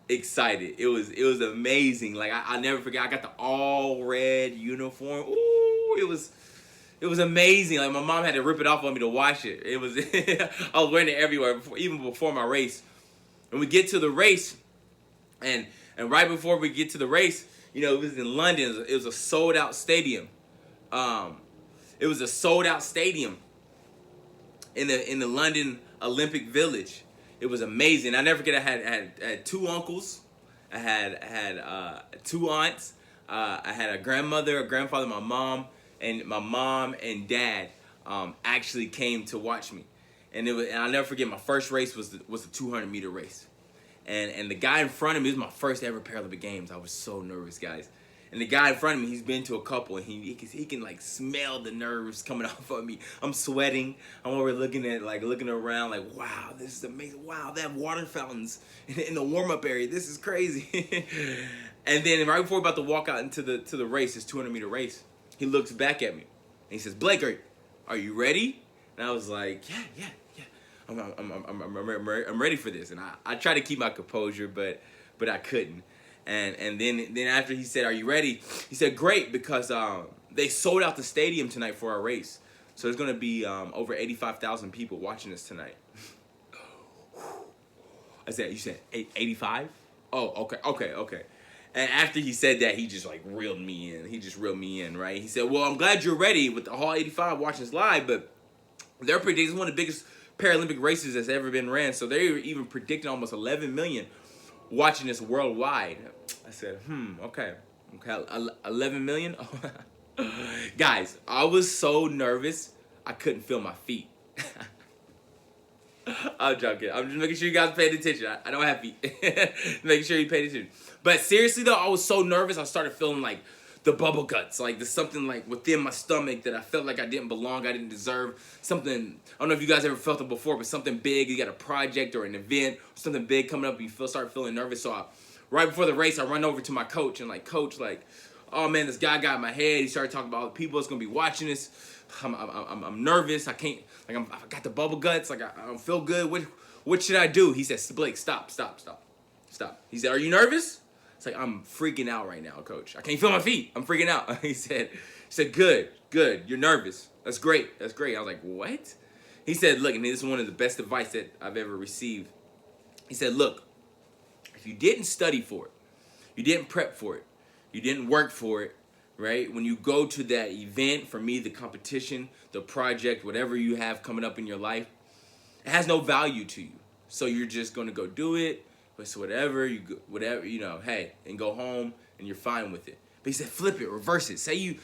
excited. It was amazing. Like, I never forget, I got the all red uniform. Ooh, it was amazing. Like, my mom had to rip it off on me to wash it. It was I was wearing it everywhere, even before my race. And we get to the race, and right before we get to the race, you know, it was in London. It was a sold out stadium. It was a sold out stadium in the London Olympic Village. It was amazing. I never forget. I had two uncles. I had two aunts. I had a grandmother, a grandfather, my mom and dad actually came to watch me, and I'll never forget. My first race was the 200-meter race, and the guy in front of me, it was my first ever Paralympic Games. I was so nervous, guys. And the guy in front of me, he's been to a couple, and he can like smell the nerves coming off of me. I'm sweating. I'm over looking around, like, wow, this is amazing. Wow, they have water fountains in the warm up area. This is crazy. And then right before we're about to walk out into the race, this 200-meter race, he looks back at me and he says, "Blake, are you ready?" And I was like, yeah. I'm ready for this. And I tried to keep my composure, but I couldn't. And then after he said, "Are you ready?" He said, "Great, because they sold out the stadium tonight for our race. So there's going to be over 85,000 people watching us tonight." I said, "You said 85? Oh, okay. And after he said that, he just like reeled me in. Right? He said, "Well, I'm glad you're ready with the whole 85 watching us live, but they're predicting it's one of the biggest Paralympic races that's ever been ran. So they're even predicting almost 11 million watching this worldwide." I said, okay, 11 million? Guys, I was so nervous, I couldn't feel my feet. I'm joking. I'm just making sure you guys paid attention. I don't have feet. Making sure you paid attention. But seriously though, I was so nervous, I started feeling like the bubble guts. Like there's something like within my stomach that I felt like I didn't belong, I didn't deserve. Something, I don't know if you guys ever felt it before, but something big, you got a project or an event, or something big coming up, you start feeling nervous. So right before the race, I run over to my coach and like, "Coach, like, oh man, this guy got in my head." He started talking about all the people that's gonna be watching this. I'm nervous. I can't, like, I got the bubble guts. Like, I don't feel good. What should I do? He said, "Blake, stop. He said, "Are you nervous?" It's like, "I'm freaking out right now, Coach. I can't feel my feet. I'm freaking out." He said, Good. You're nervous. That's great. I was like, "What?" He said, "Look," and this is one of the best advice that I've ever received. He said, "Look, if you didn't study for it, you didn't prep for it, you didn't work for it, right? When you go to that event, for me, the competition, the project, whatever you have coming up in your life, it has no value to you. So you're just going to go do it, so whatever, hey, and go home and you're fine with it." But he said, flip it, reverse it. Say you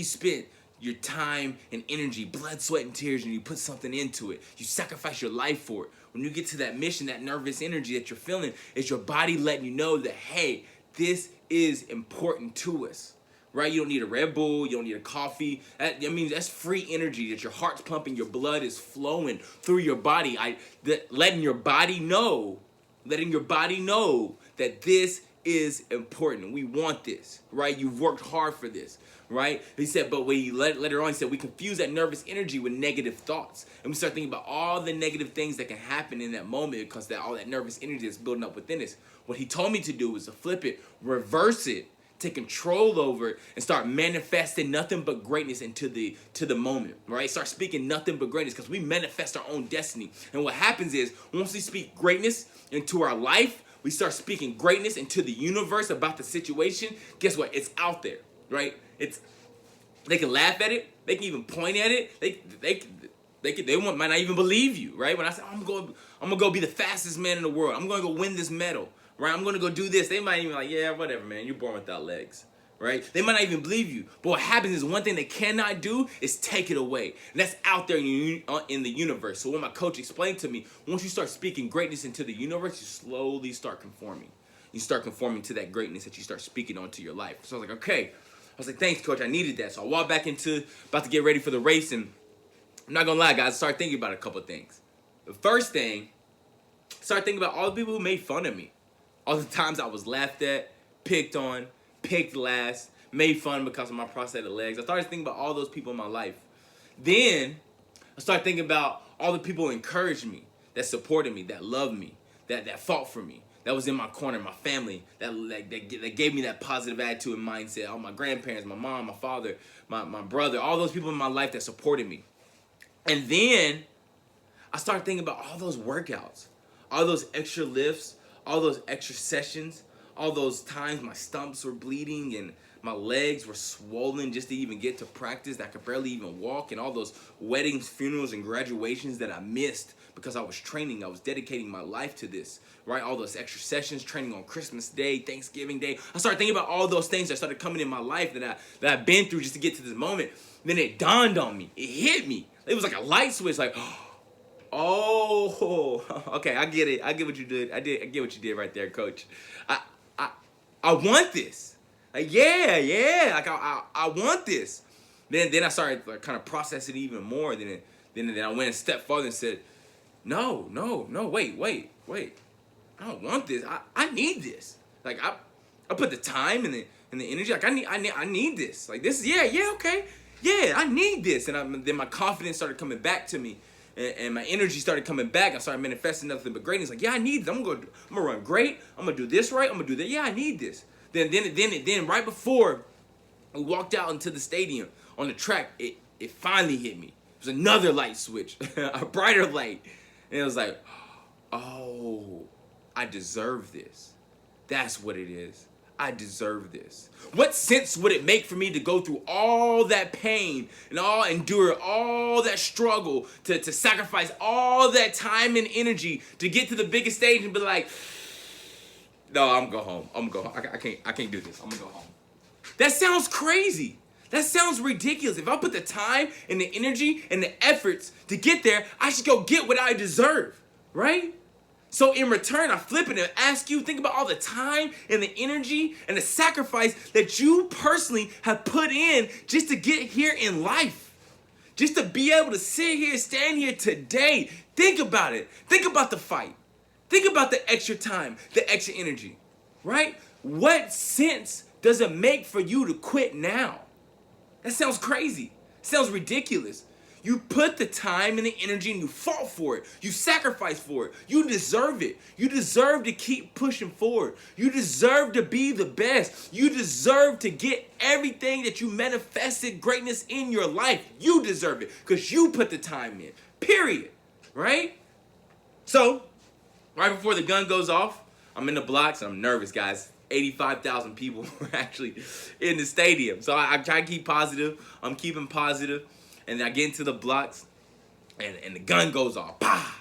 spent your time and energy, blood, sweat, and tears, and you put something into it. You sacrifice your life for it. When you get to that mission, that nervous energy that you're feeling, it's your body letting you know that, hey, this is important to us, right? You don't need a Red Bull. You don't need a coffee. That's free energy that your heart's pumping, your blood is flowing through your body. Letting your body know that this is important. We want this, right? You've worked hard for this, right? He said, but later on, he said, we confuse that nervous energy with negative thoughts. And we start thinking about all the negative things that can happen in that moment because all that nervous energy that's building up within us. What he told me to do was to flip it, reverse it, take control over it, and start manifesting nothing but greatness into the moment, right? Start speaking nothing but greatness because we manifest our own destiny. And what happens is, once we speak greatness into our life, we start speaking greatness into the universe about the situation. Guess what? It's out there, right? They can laugh at it. They can even point at it. They might not even believe you, right? When I say I'm gonna go be the fastest man in the world, I'm gonna go win this medal, right? I'm gonna go do this. They might even be like, yeah, whatever, man. You're born without legs, right? They might not even believe you. But what happens is one thing they cannot do is take it away. And that's out there in the universe. So when my coach explained to me, once you start speaking greatness into the universe, you slowly start conforming. You start conforming to that greatness that you start speaking onto your life. So I was like, okay. I was like, thanks, coach. I needed that. So I walked back about to get ready for the race, and I'm not gonna lie, guys, I started thinking about a couple of things. The first thing, I started thinking about all the people who made fun of me. All the times I was laughed at, picked on, picked last, made fun because of my prosthetic legs. I started thinking about all those people in my life. Then I started thinking about all the people who encouraged me, that supported me, that loved me, that fought for me, that was in my corner, my family, that gave me that positive attitude and mindset. All my grandparents, my mom, my father, my brother, all those people in my life that supported me. And then I started thinking about all those workouts, all those extra lifts, all those extra sessions, all those times my stumps were bleeding and my legs were swollen just to even get to practice. I could barely even walk, and all those weddings, funerals, and graduations that I missed because I was training. I was dedicating my life to this, right? All those extra sessions, training on Christmas Day, Thanksgiving Day. I started thinking about all those things that started coming in my life that I've been through just to get to this moment. Then it dawned on me. It hit me. It was like a light switch, like, oh, okay, I get it. I get what you did. I get what you did right there, coach. I want this. Like, yeah, like I want this. Then I started like kind of processing it even more. Then I went a step farther and said, no, wait. I don't want this. I need this. Like I put the time and the energy. Like I need this. Like this. Yeah, okay. Yeah, I need this. And then my confidence started coming back to me, and my energy started coming back. I started manifesting nothing but greatness. Like, yeah, I need this. I'm gonna run great. I'm gonna do this right. I'm gonna do that. Yeah, I need this. Then right before we walked out into the stadium on the track, it finally hit me. It was another light switch, a brighter light, and it was like, oh, I deserve this. That's what it is. I deserve this. What sense would it make for me to go through all that pain and endure all that struggle, to sacrifice all that time and energy to get to the biggest stage and be like, no, I'm gonna go home. I can't do this. I'm gonna go home. That sounds crazy. That sounds ridiculous. If I put the time and the energy and the efforts to get there, I should go get what I deserve, right? So in return, I flip it and ask you, think about all the time and the energy and the sacrifice that you personally have put in just to get here in life. Just to be able to sit here, stand here today. Think about it. Think about the fight. Think about the extra time, the extra energy, right? What sense does it make for you to quit now? That sounds crazy. It sounds ridiculous. You put the time and the energy and you fought for it. You sacrificed for it. You deserve it. You deserve to keep pushing forward. You deserve to be the best. You deserve to get everything that you manifested greatness in your life. You deserve it because you put the time in, period, right? So, right before the gun goes off, I'm in the blocks and I'm nervous, guys. 85,000 people were actually in the stadium. So I try to keep positive. I'm keeping positive. And then I get into the blocks and the gun goes off. Bah!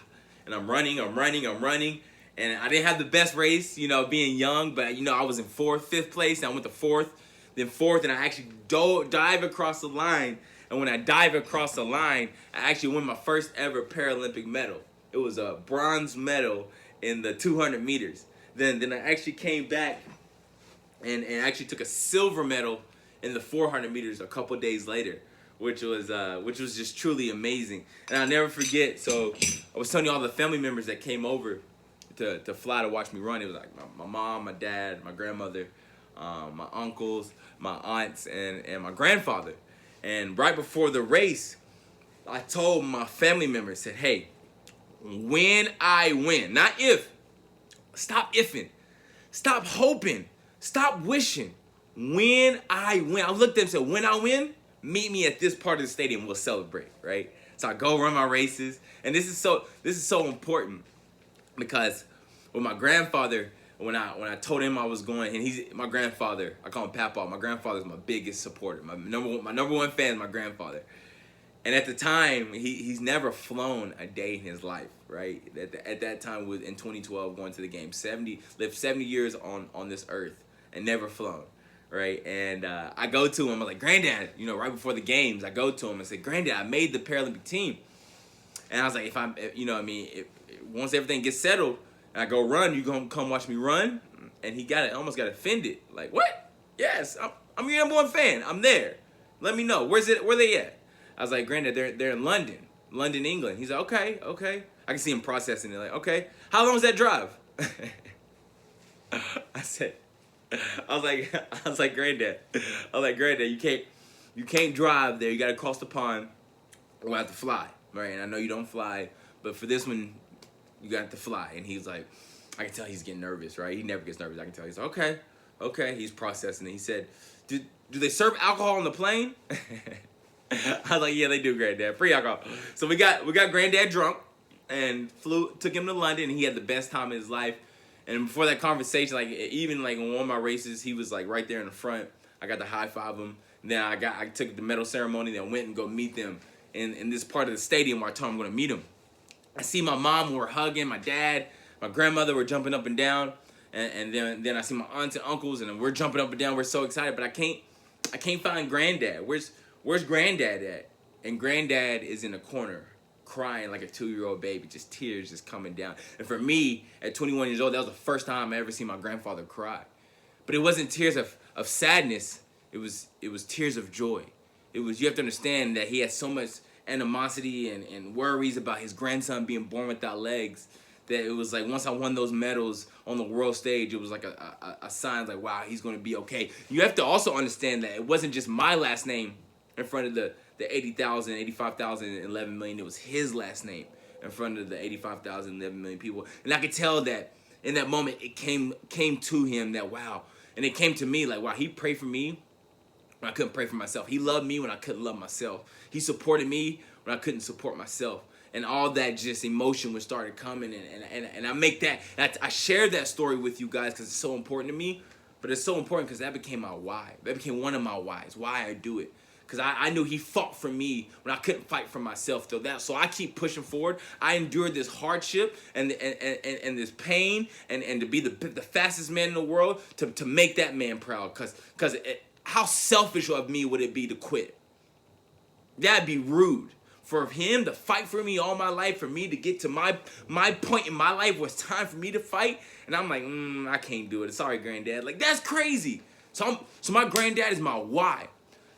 And I'm running. And I didn't have the best race, being young, but, I was in fifth place. And I went to fourth, and I actually dive across the line. And when I dive across the line, I actually won my first ever Paralympic medal. It was a bronze medal in the 200 meters. Then I actually came back and actually took a silver medal in the 400 meters a couple days later, which was just truly amazing. And I'll never forget. So I was telling you all the family members that came over to fly to watch me run. It was like my mom, my dad, my grandmother, my uncles, my aunts, and my grandfather. And right before the race, I told my family members, said, hey, when I win, not if, stop ifing, stop hoping, stop wishing. When I win, I looked at them and said, when I win, meet me at this part of the stadium, we'll celebrate, right? So I go run my races, and this is so important because with my grandfather, when I told him I was going, and he's my grandfather, I call him Papa. My grandfather's my biggest supporter. My number one fan is my grandfather. And at the time, he's never flown a day in his life, right? At that time, was in 2012, going to the game. Lived 70 years on this earth and never flown, right? And I go to him, I'm like, Granddad, right before the games, I go to him and say, Granddad, I made the Paralympic team. And I was like, once everything gets settled and I go run, you gonna come watch me run? And he almost got offended. Like, what? Yes, I'm your number one fan. I'm there. Let me know. Where they at? I was like, Granddad, they're in London, England. He's like, okay. I can see him processing it. Like, okay, how long is that drive? I was like, Granddad, you can't drive there. You got to cross the pond. We'll have to fly, right? And I know you don't fly, but for this one, you got to fly. And he's like, I can tell he's getting nervous, right? He never gets nervous. I can tell. He's like, okay. He's processing it. He said, do they serve alcohol on the plane? I was like, yeah, they do, Granddad. Free alcohol. So we got Granddad drunk and took him to London, and he had the best time of his life. And before that conversation, even in one of my races, he was right there in the front. I got to high five him. And then I took the medal ceremony, then went and go meet them in this part of the stadium where I told him I'm going to meet him. I see my mom, were hugging, my dad, my grandmother were jumping up and down, and then I see my aunts and uncles, and we're jumping up and down. We're so excited, but I can't find Granddad. Where's Granddad at? And Granddad is in the corner crying like a 2-year-old baby, just tears just coming down. And for me, at 21 years old, that was the first time I ever seen my grandfather cry. But it wasn't tears of sadness. It was tears of joy. You have to understand that he had so much animosity and worries about his grandson being born without legs, that it was like once I won those medals on the world stage, it was like a sign like, wow, he's going to be okay. You have to also understand that it wasn't just my last name in front of the 80,000, 85,000, 11 million. It was his last name in front of the 85,000, 11 million people. And I could tell that in that moment, it came to him that, wow. And it came to me like, wow, he prayed for me when I couldn't pray for myself. He loved me when I couldn't love myself. He supported me when I couldn't support myself. And all that just emotion would started coming. And I make that, I share that story with you guys because it's so important to me. But it's so important because that became my why. That became one of my whys, why I do it. Because I knew he fought for me when I couldn't fight for myself. So I keep pushing forward. I endured this hardship and this pain and to be the fastest man in the world to make that man proud. Because how selfish of me would it be to quit? That'd be rude. For him to fight for me all my life, for me to get to my point in my life where it's time for me to fight, and I'm like, I can't do it. Sorry, Granddad. Like, that's crazy. So my granddad is my why.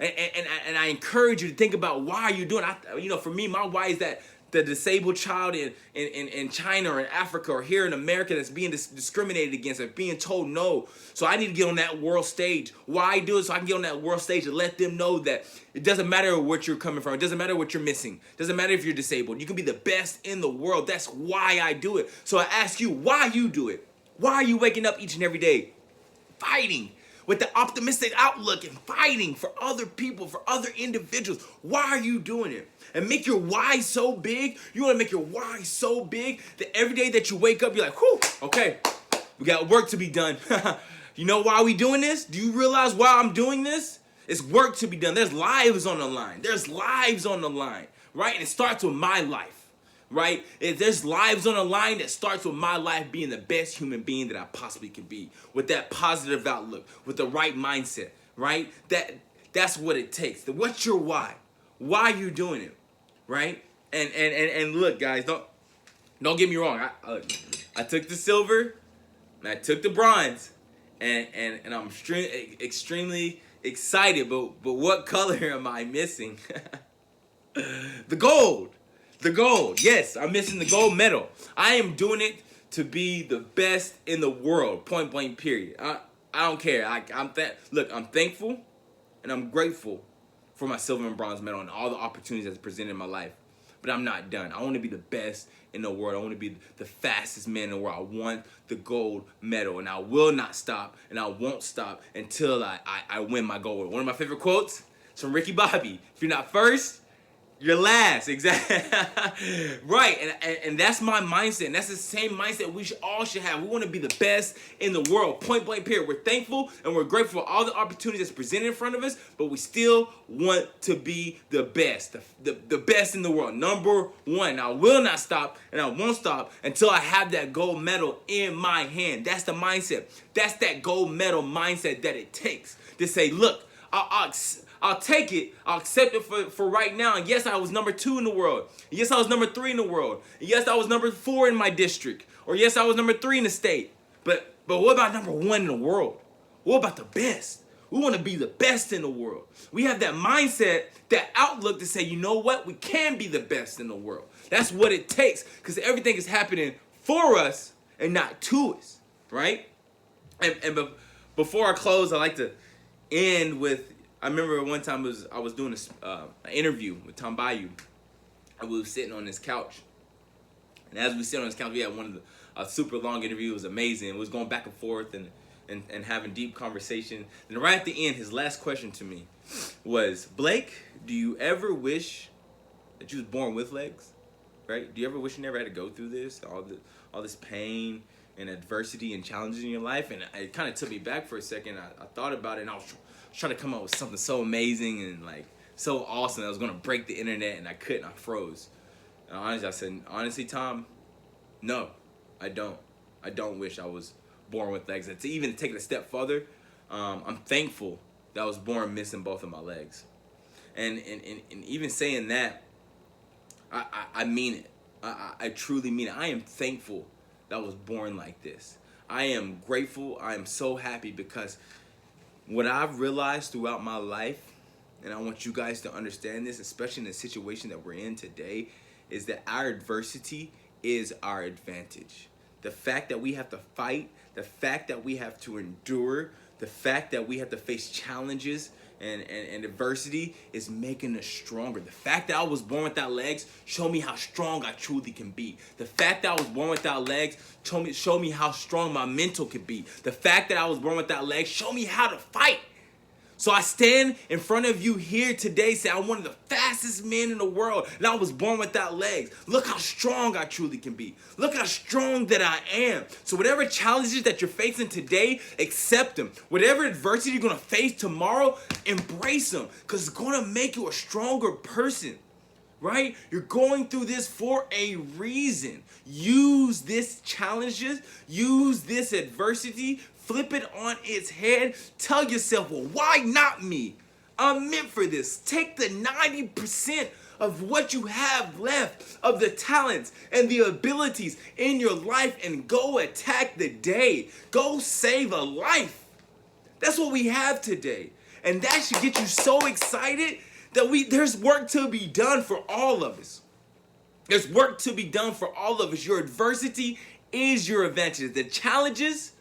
And I encourage you to think about why you're doing it. For me, my why is that the disabled child in China or in Africa or here in America that's being discriminated against or being told no. So I need to get on that world stage. Why I do it? So I can get on that world stage and let them know that it doesn't matter what you're coming from. It doesn't matter what you're missing. It doesn't matter if you're disabled. You can be the best in the world. That's why I do it. So I ask you why you do it. Why are you waking up each and every day fighting with the optimistic outlook and fighting for other people, for other individuals? Why are you doing it? And make your why so big. You want to make your why so big that every day that you wake up, you're like, whew, okay, we got work to be done. You know why we doing this? Do you realize why I'm doing this? It's work to be done. There's lives on the line. There's lives on the line, right? And it starts with my life, right? If there's lives on the line, that starts with my life being the best human being that I possibly can be, with that positive outlook, with the right mindset, right? That's what it takes. What's your why? Why are you doing it, right? And look, guys, don't get me wrong. I took the silver, and I took the bronze, and I'm extremely excited. But what color am I missing? The gold. The gold. Yes, I'm missing the gold medal. I am doing it to be the best in the world, point blank, period. I don't care. Look, I'm thankful and I'm grateful for my silver and bronze medal and all the opportunities that's presented in my life. But I'm not done. I want to be the best in the world. I want to be the fastest man in the world. I want the gold medal, and I will not stop, and I won't stop until I win my gold. One of my favorite quotes is from Ricky Bobby. If you're not first, you're last. Exactly. Right. And that's my mindset. And that's the same mindset we all should have. We want to be the best in the world. Point blank, period. We're thankful and we're grateful for all the opportunities that's presented in front of us, but we still want to be the best. The best in the world. Number one. I will not stop and I won't stop until I have that gold medal in my hand. That's the mindset. That's that gold medal mindset that it takes to say, look, I'll take it. I'll accept it for right now. And yes, I was number 2 in the world. And yes, I was number 3 in the world. And yes, I was number 4 in my district. Or yes, I was number 3 in the state. But what about number 1 in the world? What about the best? We want to be the best in the world. We have that mindset, that outlook to say, you know what? We can be the best in the world. That's what it takes, because everything is happening for us and not to us, right? And before I close, I like to end with, I remember one time I was doing an interview with Tom Bayou, and we were sitting on this couch. And as we sit on this couch, we had a super long interview. It was amazing. It was going back and forth and having deep conversation. And right at the end, his last question to me was, Blake, do you ever wish that you was born with legs? Right? Do you ever wish you never had to go through this, all this pain and adversity and challenges in your life? And it kind of took me back for a second. I thought about it, and I was trying to come up with something so amazing and like so awesome that I was gonna break the internet, and I couldn't. I froze. And honestly, I said, honestly, Tom, no, I don't. I don't wish I was born with legs. And to even take it a step further, I'm thankful that I was born missing both of my legs. And even saying that, I mean it. I truly mean it. I am thankful that I was born like this. I am grateful. I am so happy, because what I've realized throughout my life, and I want you guys to understand this, especially in the situation that we're in today, is that our adversity is our advantage. The fact that we have to fight, the fact that we have to endure, the fact that we have to face challenges and adversity is making us stronger. The fact that I was born without legs showed me how strong I truly can be. The fact that I was born without legs showed me how strong my mental could be. The fact that I was born without legs showed me how to fight. So I stand in front of you here today saying I'm one of the fastest men in the world, and I was born without legs. Look how strong I truly can be. Look how strong that I am. So whatever challenges that you're facing today, accept them. Whatever adversity you're going to face tomorrow, embrace them, because it's going to make you a stronger person. Right? You're going through this for a reason. Use this challenges, use this adversity, flip it on its head. Tell yourself, well, why not me? I'm meant for this. Take the 90% of what you have left, of the talents and the abilities in your life, and go attack the day. Go save a life. That's what we have today. And that should get you so excited that there's work to be done for all of us. There's work to be done for all of us. Your adversity is your advantage. The challenges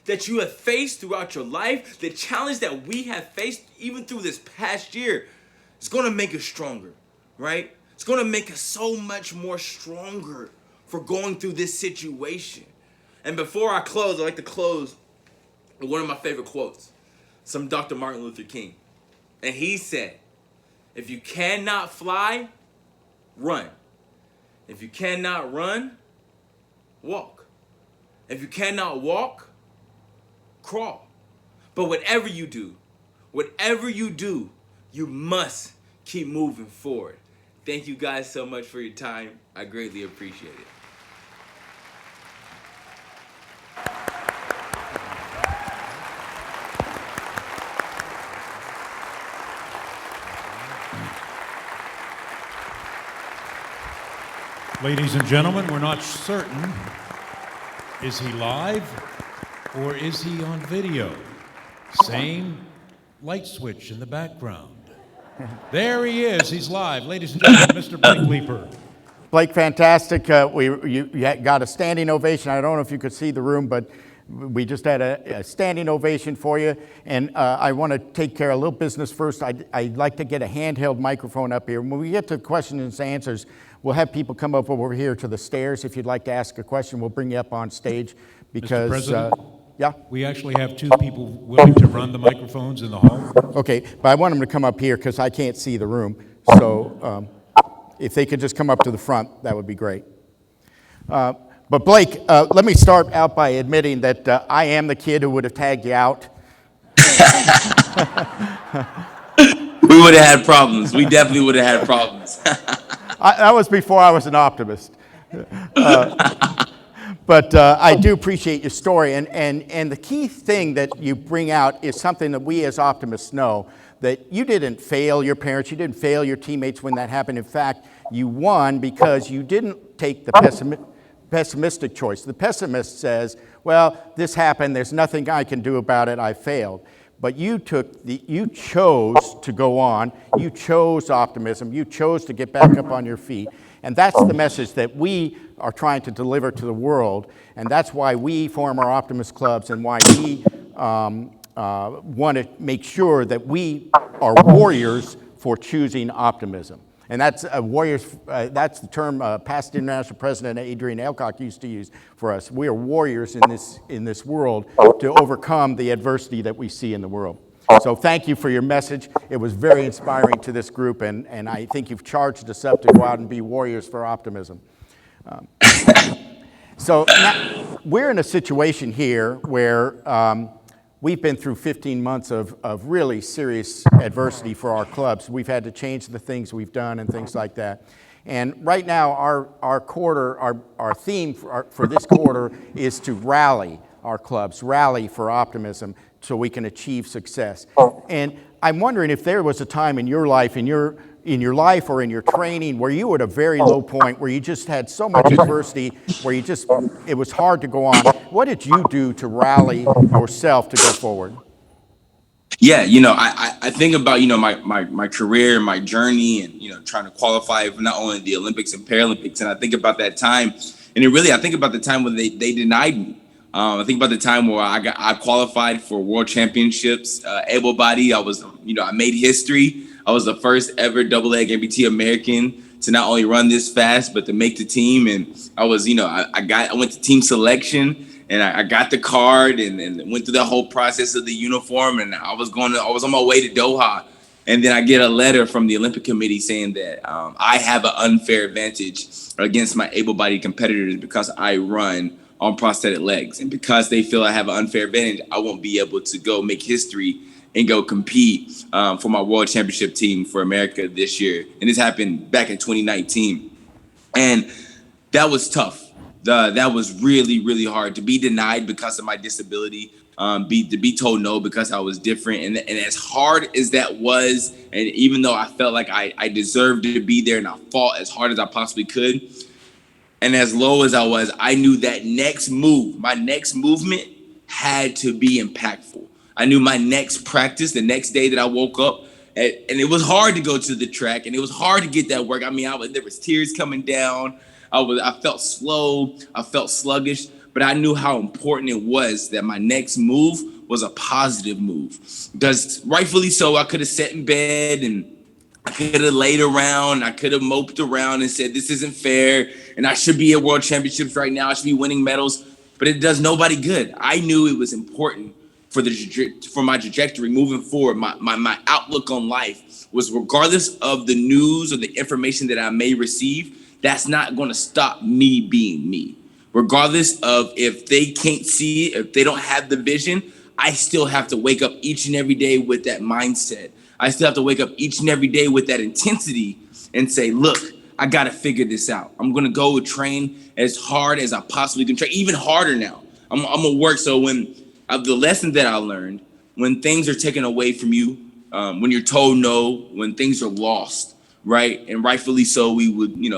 that you have faced throughout your life, the challenge that we have faced even through this past year, is going to make us stronger, right? It's going to make us so much more stronger for going through this situation. And before I close, I'd like to close with one of my favorite quotes, from Dr. Martin Luther King. And he said, if you cannot fly, run. If you cannot run, walk. If you cannot walk, crawl. But whatever you do, you must keep moving forward. Thank you guys so much for your time. I greatly appreciate it. Ladies and gentlemen, we're not certain. Is he live or is he on video? Same light switch in the background. There he is. He's live. Ladies and gentlemen, Mr. Blake Leeper. Blake, fantastic. You got a standing ovation. I don't know if you could see the room, but we just had a standing ovation for you. And I want to take care of a little business first. I'd like to get a handheld microphone up here. When we get to questions and answers, we'll have people come up over here to the stairs. If you'd like to ask a question, we'll bring you up on stage because... Mr. President? Yeah? We actually have 2 people willing to run the microphones in the hall. Okay, but I want them to come up here because I can't see the room. So if they could just come up to the front, that would be great. But Blake, let me start out by admitting that I am the kid who would have tagged you out. We would have had problems. We definitely would have had problems. That was before I was an optimist. But I do appreciate your story. And the key thing that you bring out is something that we as optimists know, that you didn't fail your parents, you didn't fail your teammates when that happened. In fact, you won because you didn't take the pessimistic choice. The pessimist says, well, this happened, there's nothing I can do about it, I failed. But you chose to go on, you chose optimism, you chose to get back up on your feet. And that's the message that we are trying to deliver to the world. And that's why we form our Optimist clubs and why we want to make sure that we are warriors for choosing optimism. And that's warriors. That's the term past international president Adrian Alcock used to use for us. We are warriors in this world to overcome the adversity that we see in the world. So thank you for your message. It was very inspiring to this group, and I think you've charged us up to go out and be warriors for optimism. So now we're in a situation here where we've been through 15 months of really serious adversity for our clubs. We've had to change the things we've done and things like that. And right now, our theme for this quarter is to rally our clubs, rally for optimism so we can achieve success. And I'm wondering if there was a time in your life, in your life or in your training where you were at a very low point, where you just had so much adversity, where it was hard to go on. What did you do to rally yourself to go forward? Yeah, I think about, my career, my journey, and, trying to qualify for not only the Olympics and Paralympics. And I think about that time, and I think about the time when they denied me. I think about the time where I qualified for world championships, able-bodied. I made history. I was the first ever double-leg amputee American to not only run this fast, but to make the team. And I was, I went to team selection, and I got the card and went through the whole process of the uniform. And I was on my way to Doha. And then I get a letter from the Olympic Committee saying that I have an unfair advantage against my able-bodied competitors because I run on prosthetic legs. And because they feel I have an unfair advantage, I won't be able to go make history and go compete for my world championship team for America this year. And this happened back in 2019. And that was tough. That was really, really hard to be denied because of my disability, to be told no because I was different. And as hard as that was, and even though I felt like I deserved to be there and I fought as hard as I possibly could, and as low as I was, I knew that my next movement had to be impactful. I knew my next practice, the next day that I woke up, and it was hard to go to the track, and it was hard to get that work. I mean, there was tears coming down. I felt slow. I felt sluggish, but I knew how important it was that my next move was a positive move. Because rightfully so, I could have sat in bed and I could have laid around, I could have moped around and said, this isn't fair, and I should be at world championships right now, I should be winning medals, but it does nobody good. I knew it was important for my trajectory moving forward. My outlook on life was, regardless of the news or the information that I may receive, that's not going to stop me being me. Regardless of if they can't see it, if they don't have the vision, I still have to wake up each and every day with that mindset. I still have to wake up each and every day with that intensity and say, look, I got to figure this out. I'm going to go train as hard as I possibly can train, even harder now. I'm going to work. So when the lesson that I learned, when things are taken away from you, when you're told no, when things are lost, right? And rightfully so, we would, we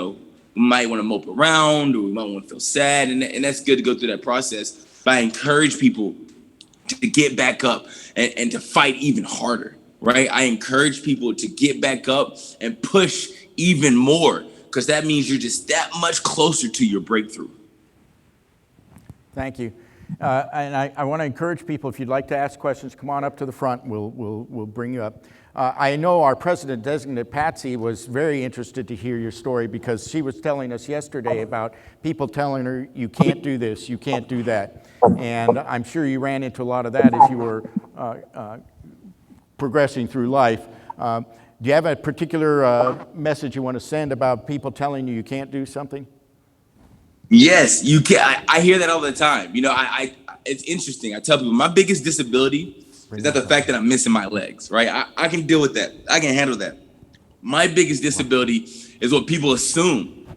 might want to mope around or we might want to feel sad. And that's good to go through that process. But I encourage people to get back up and to fight even harder. Right? I encourage people to get back up and push even more, because that means you're just that much closer to your breakthrough. Thank you. And I want to encourage people, if you'd like to ask questions, come on up to the front. We'll bring you up. I know our president-designate, Patsy, was very interested to hear your story because she was telling us yesterday about people telling her, you can't do this, you can't do that. And I'm sure you ran into a lot of that as you were progressing through life. Do you have a particular message you want to send about people telling you can't do something? Yes, you can. I hear that all the time. You know, it's interesting. I tell people my biggest disability is not the fact that I'm missing my legs, right? I can deal with that. I can handle that. My biggest disability is what people assume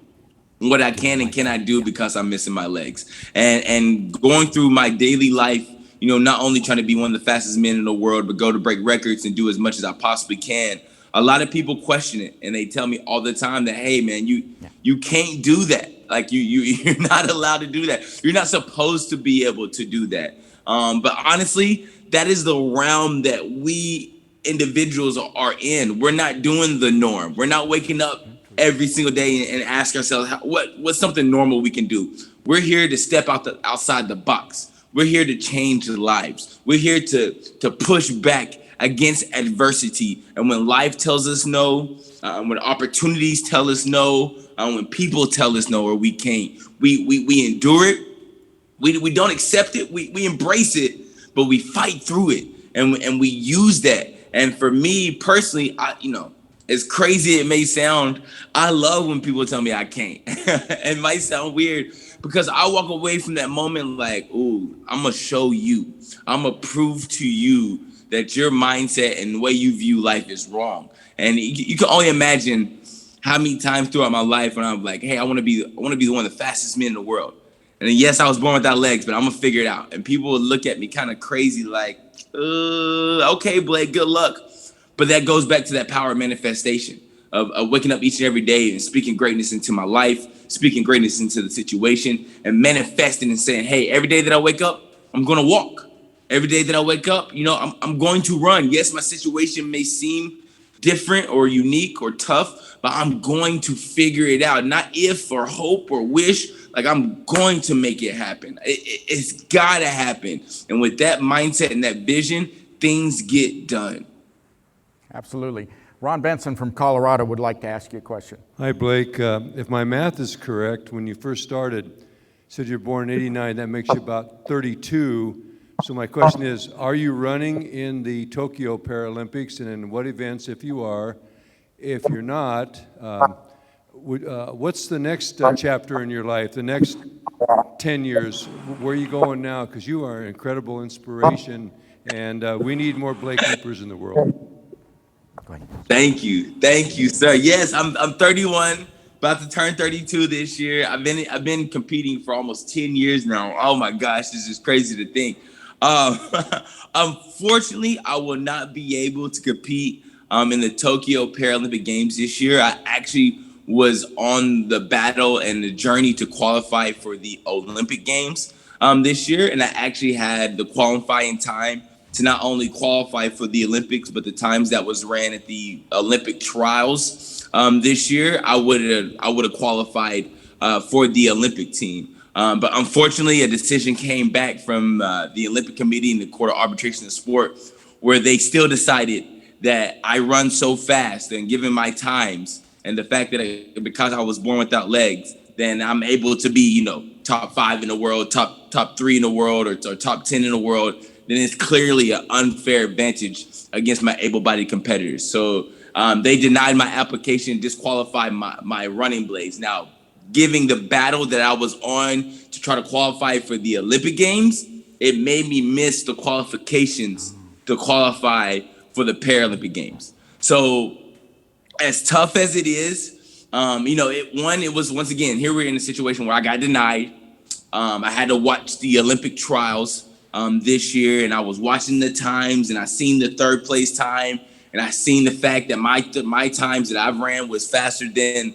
what I can and cannot do because I'm missing my legs. And going through my daily life, you know, not only trying to be one of the fastest men in the world, but go to break records and do as much as I possibly can. A lot of people question it, and they tell me all the time that, hey, man, you can't do that. Like you're not allowed to do that. You're not supposed to be able to do that. But honestly, that is the realm that we individuals are in. We're not doing the norm. We're not waking up every single day and ask ourselves what's something normal we can do. We're here to step outside the box. We're here to change lives. We're here to push back against adversity. And when life tells us no, when opportunities tell us no, when people tell us no or we can't, we endure it. We don't accept it. We embrace it, but we fight through it, and we use that. And for me personally, as crazy it may sound, I love when people tell me I can't. It might sound weird because I walk away from that moment like, ooh, I'm gonna show you. I'm gonna prove to you that your mindset and the way you view life is wrong. And you can only imagine how many times throughout my life when I'm like, hey, I want to be one of the fastest men in the world. And then, yes, I was born without legs, but I'm gonna figure it out. And people would look at me kind of crazy, like, okay, Blake, good luck. But that goes back to that power of manifestation of waking up each and every day and speaking greatness into my life, speaking greatness into the situation, and manifesting and saying, hey, every day that I wake up, I'm gonna walk. Every day that I wake up, I'm going to run. Yes, my situation may seem different or unique or tough, but I'm going to figure it out. Not if or hope or wish. Like, I'm going to make it happen. It's got to happen. And with that mindset and that vision, things get done. Absolutely. Ron Benson from Colorado would like to ask you a question. Hi, Blake. If my math is correct, when you first started, you said you're born in 89, that makes you about 32. So my question is, are you running in the Tokyo Paralympics, and in what events, if you are? If you're not, what's the next chapter in your life, the next 10 years? Where are you going now? Because you are an incredible inspiration, and we need more Blake Leapers in the world. Thank you, sir. Yes, I'm 31, about to turn 32 this year. I've been competing for almost 10 years now. Oh my gosh, this is crazy to think. Unfortunately, I will not be able to compete in the Tokyo Paralympic Games this year. I actually was on the battle and the journey to qualify for the Olympic Games this year, and I actually had the qualifying time to not only qualify for the Olympics, but the times that was ran at the Olympic trials this year, I would have qualified for the Olympic team. But unfortunately, a decision came back from the Olympic Committee and the Court of Arbitration of Sport, where they still decided that I run so fast, and given my times and the fact that because I was born without legs, then I'm able to be, top 5 in the world, top 3 in the world, or top 10 in the world. Then it's clearly an unfair advantage against my able-bodied competitors. So they denied my application, disqualified my running blades. Now, giving the battle that I was on to try to qualify for the Olympic Games, it made me miss the qualifications to qualify for the Paralympic Games. So as tough as it is, it was, once again, here we're in a situation where I got denied. I had to watch the Olympic trials this year, and I was watching the times, and I seen the third place time, and I seen the fact that my times that I've ran was faster than,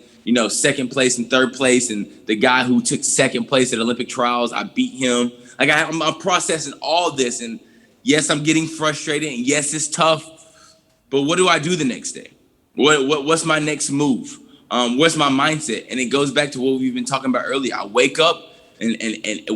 second place and third place, and the guy who took second place at Olympic trials, I beat him. Like, I'm processing all this, and yes, I'm getting frustrated, and yes, it's tough, but what do I do the next day? What's my next move? what's my mindset? And it goes back to what we've been talking about earlier. I wake up and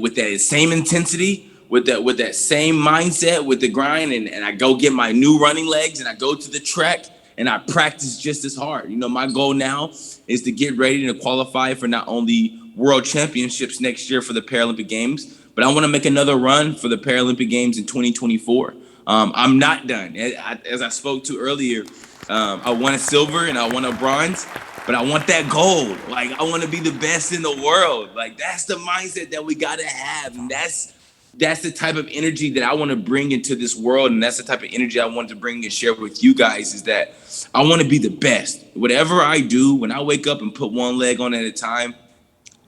with that same intensity, with that same mindset, with the grind, and I go get my new running legs, and I go to the track, and I practice just as hard. You know, my goal now is to get ready to qualify for not only World Championships next year for the Paralympic Games, but I want to make another run for the Paralympic Games in 2024. I'm not done. As I spoke to earlier, I want a silver and I want a bronze, but I want that gold. Like, I want to be the best in the world. Like, that's the mindset that we got to have. And that's the type of energy that I want to bring into this world. And that's the type of energy I want to bring and share with you guys, is that I want to be the best. Whatever I do, when I wake up and put one leg on at a time,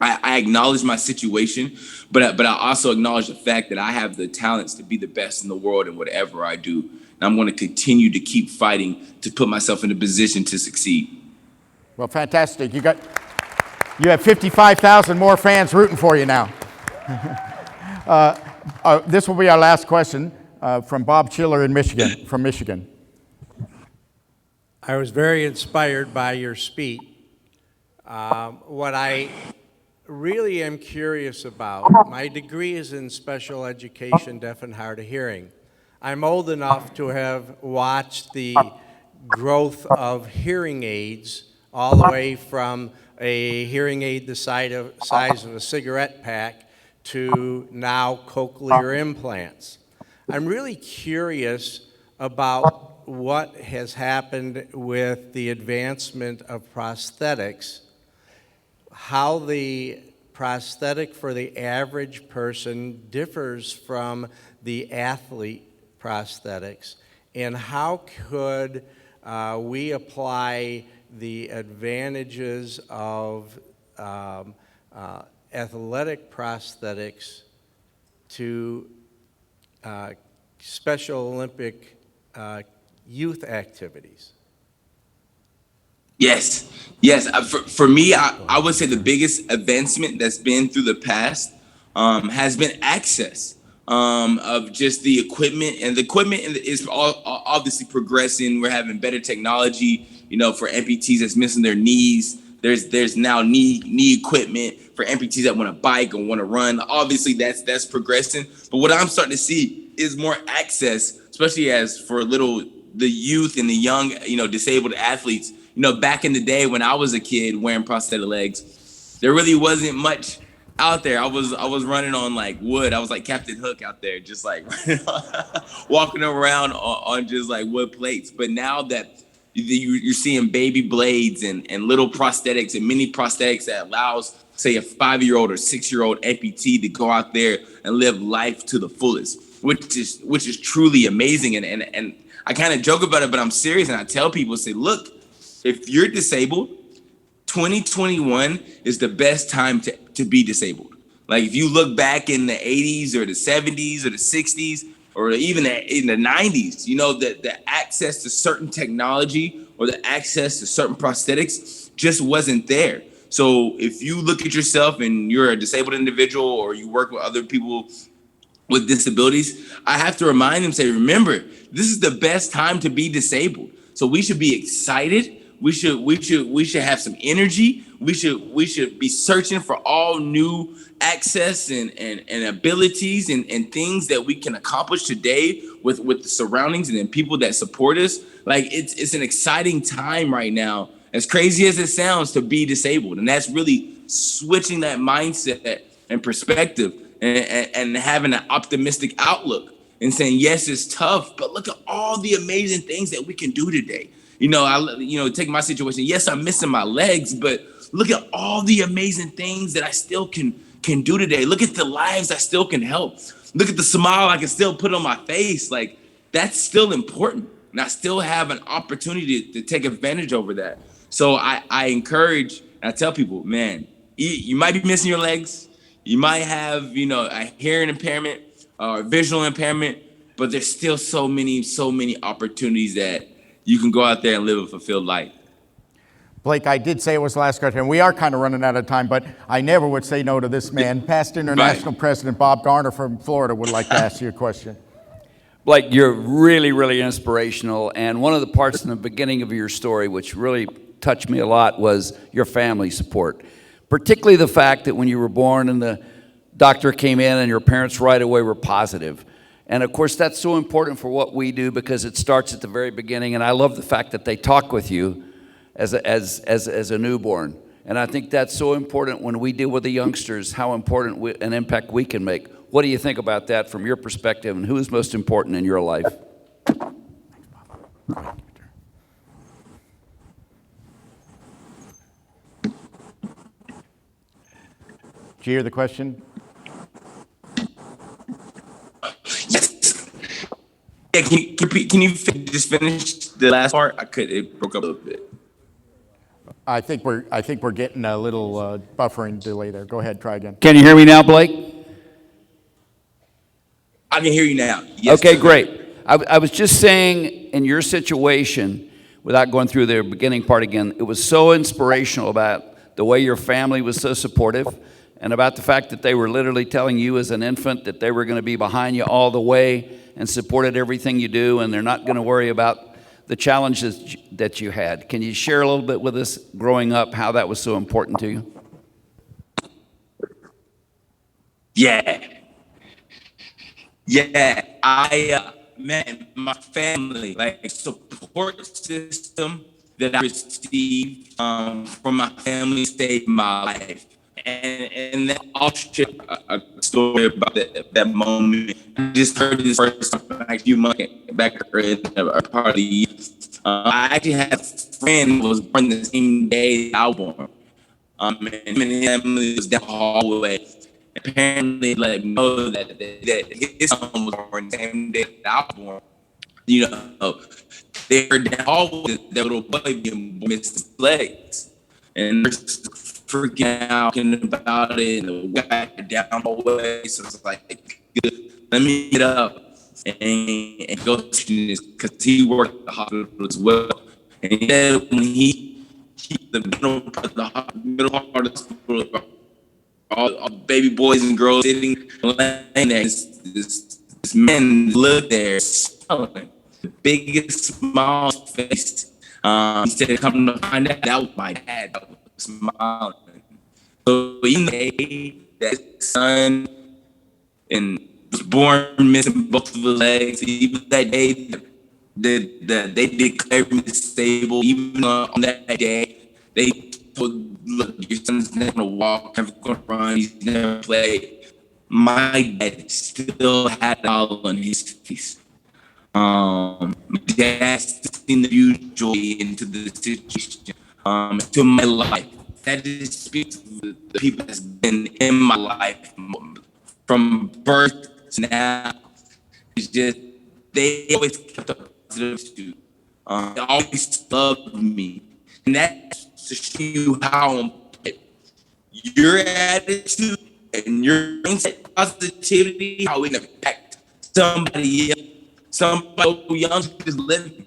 I acknowledge my situation, but I also acknowledge the fact that I have the talents to be the best in the world in whatever I do. And I'm going to continue to keep fighting to put myself in a position to succeed. Well, fantastic. You have 55,000 more fans rooting for you now. This will be our last question from Bob Chiller from Michigan. I was very inspired by your speech. What I really am curious about, my degree is in special education, deaf and hard of hearing. I'm old enough to have watched the growth of hearing aids all the way from a hearing aid the size of a cigarette pack to now cochlear implants. I'm really curious about what has happened with the advancement of prosthetics, how the prosthetic for the average person differs from the athlete prosthetics, and how could we apply the advantages of athletic prosthetics to Special Olympic youth activities? Yes. For me, I would say the biggest advancement that's been through the past has been access of just the equipment. And the equipment is obviously progressing. We're having better technology, for amputees that's missing their knees. There's now knee equipment for amputees that want to bike or want to run. Obviously, that's progressing. But what I'm starting to see is more access, especially as for the youth and the young, disabled athletes. Back in the day when I was a kid wearing prosthetic legs, there really wasn't much out there. I was running on like wood. I was like Captain Hook out there, just like walking around on just like wood plates. But now that you're seeing baby blades and little prosthetics and mini prosthetics that allows, say, a 5-year-old or 6-year-old amputee to go out there and live life to the fullest, which is truly amazing. And I kind of joke about it, but I'm serious. And I tell people, say, look, if you're disabled, 2021 is the best time to be disabled. Like, if you look back in the 80s or the 70s or the 60s or even in the 90s, the access to certain technology or the access to certain prosthetics just wasn't there. So if you look at yourself and you're a disabled individual or you work with other people with disabilities, I have to remind them, say, remember, this is the best time to be disabled. So we should be excited. We should have some energy. We should be searching for all new access and abilities and things that we can accomplish today with the surroundings and then people that support us. Like, it's an exciting time right now, as crazy as it sounds, to be disabled. And that's really switching that mindset and perspective and having an optimistic outlook and saying, yes, it's tough, but look at all the amazing things that we can do today. Take my situation. Yes, I'm missing my legs, but look at all the amazing things that I still can do today. Look at the lives I still can help. Look at the smile I can still put on my face. Like, that's still important. And I still have an opportunity to take advantage over that. So I encourage, and I tell people, man, you might be missing your legs. You might have, a hearing impairment or visual impairment, but there's still so many opportunities that you can go out there and live a fulfilled life. Blake, I did say it was the last question. We are kind of running out of time, but I never would say no to this man. Past International President Bob Garner from Florida would like to ask you a question. Blake, you're really, really inspirational. And one of the parts in the beginning of your story which really touched me a lot was your family support. Particularly the fact that when you were born and the doctor came in and your parents right away were positive. And of course, that's so important for what we do because it starts at the very beginning. And I love the fact that they talk with you as a newborn. And I think that's so important when we deal with the youngsters, how important an impact we can make. What do you think about that from your perspective, and who is most important in your life? Did you hear the question? Yes. Yeah, can you just finish the last part? It broke up a little bit. I think we're getting a little buffering delay there. Go ahead, try again. Can you hear me now, Blake? I can hear you now. Yes, Okay, sir. great. I was just saying, in your situation, without going through the beginning part again, it was so inspirational about the way your family was so supportive and about the fact that they were literally telling you as an infant that they were going to be behind you all the way and supported everything you do, and they're not going to worry about the challenges that you had. Can you share a little bit with us growing up how that was so important to you? Yeah. Man, my family, like support system that I received from my family saved my life. And that I'll share a story about that moment. I just heard this first time like a few months back in a part of the year. I actually had a friend who was born the same day I was born. And him and his family was down the hallway. Apparently, let me know that his son was born the same day that I was born. You know, they heard that hallway, that little boy being missed his legs. And they're freaking out about it. And the guy down the hallway. So it's like, good, let me get up and go to this because he worked at the hospital as well. And he said when he the middle part of the hospital, all baby boys and girls sitting laying there. This man lived there smiling, the biggest smile on his face. He said, "Come to find out, that was my dad that was smiling." So even that son and was born missing both of his legs, even that day that they declared me disabled, even on that day, they told, look, your son's never gonna walk, never gonna run, he's never play. My dad still had it all on his face. My dad seen the huge joy into the situation, to my life. That just speaks to the people that's been in my life from birth to now. It's just, they always kept a positive attitude. They always loved me. And that's to show you how your attitude and your mindset, positivity, how it impact somebody else, somebody young who's living.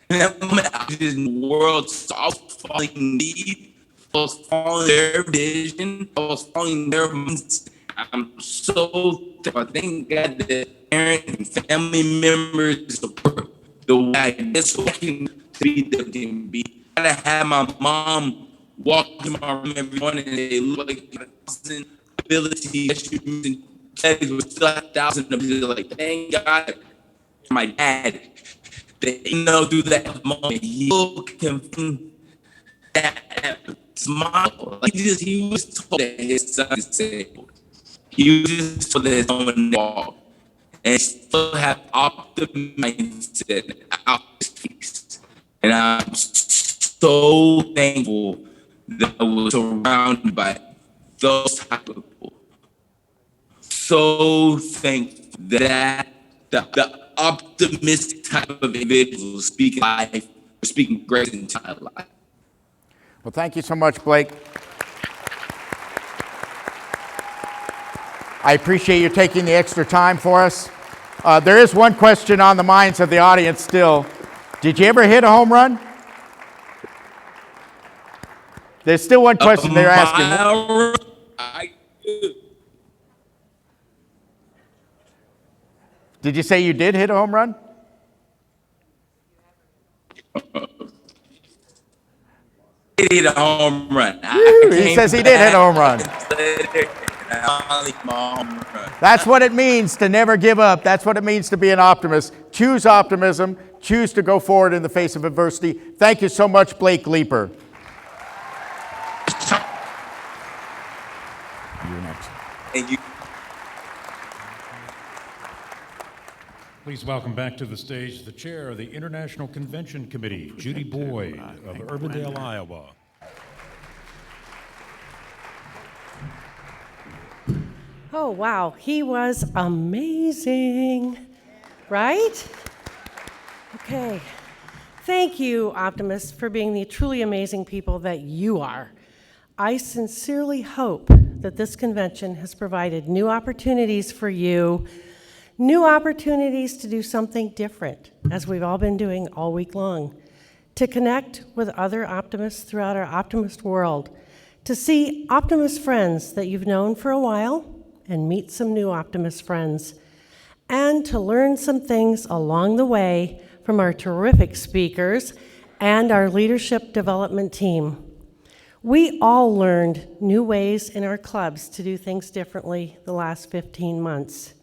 And that moment, I was just in the world, so I was falling in need, I was following their vision, I was following their mindset. I'm so thankful. Thank God that parents and family members support the way I did so I can be the can be. I gotta have my mom walk in my room every morning and they look like 1,000 ability issues and studies with still 1,000 abilities. Like, thank God for my dad. That, through that moment, he can that smile. Like, he was told that his son is disabled. He was just told that his son would walk. And still have optimism mindset out his face. And I'm so thankful that I was surrounded by those type of people. So thankful that the optimistic type of individuals speaking life, speaking grace into my life. Well, thank you so much, Blake. I appreciate you taking the extra time for us. There is one question on the minds of the audience still. Did you ever hit a home run? There's still one question they're asking. Did you say you did hit a home run? did hit a home run. He says he did hit a home run. That's what it means to never give up. That's what it means to be an optimist. Choose optimism. Choose to go forward in the face of adversity. Thank you so much, Blake Leeper. You're next. Thank you. Please welcome back to the stage the chair of the International Convention Committee, Judy Boyd of Urbandale, Iowa. Oh, wow. He was amazing, right? Okay. Thank you, Optimists, for being the truly amazing people that you are. I sincerely hope that this convention has provided new opportunities for you, new opportunities to do something different, as we've all been doing all week long, to connect with other optimists throughout our optimist world, to see optimist friends that you've known for a while and meet some new optimist friends, and to learn some things along the way from our terrific speakers and our leadership development team. We all learned new ways in our clubs to do things differently the last 15 months.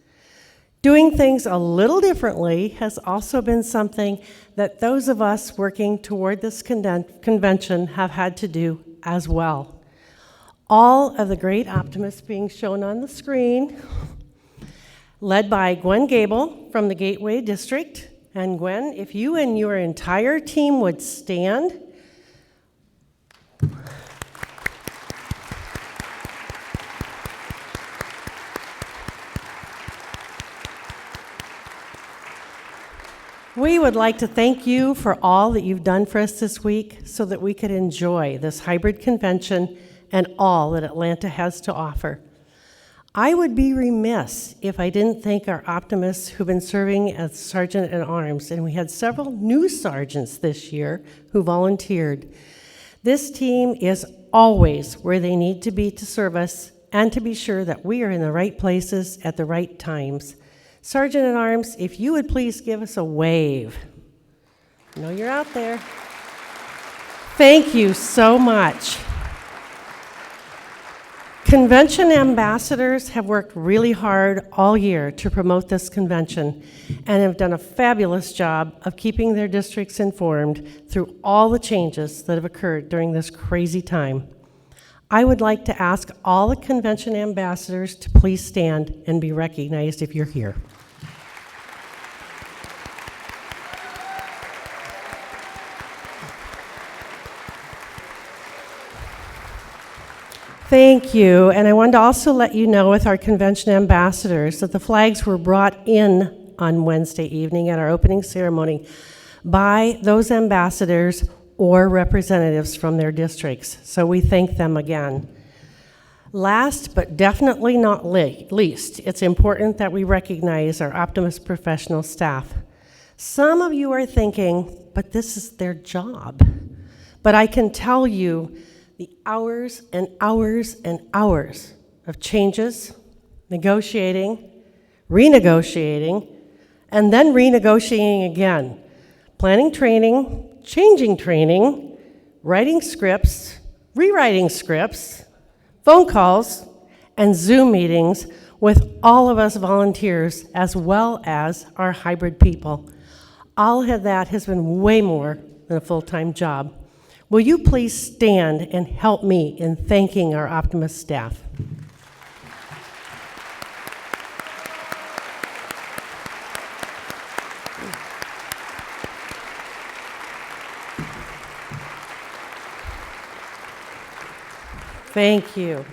Doing things a little differently has also been something that those of us working toward this convention have had to do as well. All of the great optimists being shown on the screen, led by Gwen Gable from the Gateway District. And Gwen, if you and your entire team would stand. We would like to thank you for all that you've done for us this week so that we could enjoy this hybrid convention and all that Atlanta has to offer. I would be remiss if I didn't thank our optimists who've been serving as Sergeant at Arms, and we had several new sergeants this year who volunteered. This team is always where they need to be to serve us and to be sure that we are in the right places at the right times. Sergeant at Arms, if you would please give us a wave. I know you're out there. Thank you so much. Convention ambassadors have worked really hard all year to promote this convention and have done a fabulous job of keeping their districts informed through all the changes that have occurred during this crazy time. I would like to ask all the convention ambassadors to please stand and be recognized if you're here. Thank you, and I wanted to also let you know with our convention ambassadors that the flags were brought in on Wednesday evening at our opening ceremony by those ambassadors or representatives from their districts, so we thank them again. Last but definitely not least, it's important that we recognize our Optimist professional staff. Some of you are thinking, but this is their job. But I can tell you the hours and hours and hours of changes, negotiating, renegotiating, and then renegotiating again, planning training, changing training, writing scripts, rewriting scripts, phone calls, and Zoom meetings with all of us volunteers as well as our hybrid people. All of that has been way more than a full-time job. Will you please stand and help me in thanking our Optimist staff? Thank you.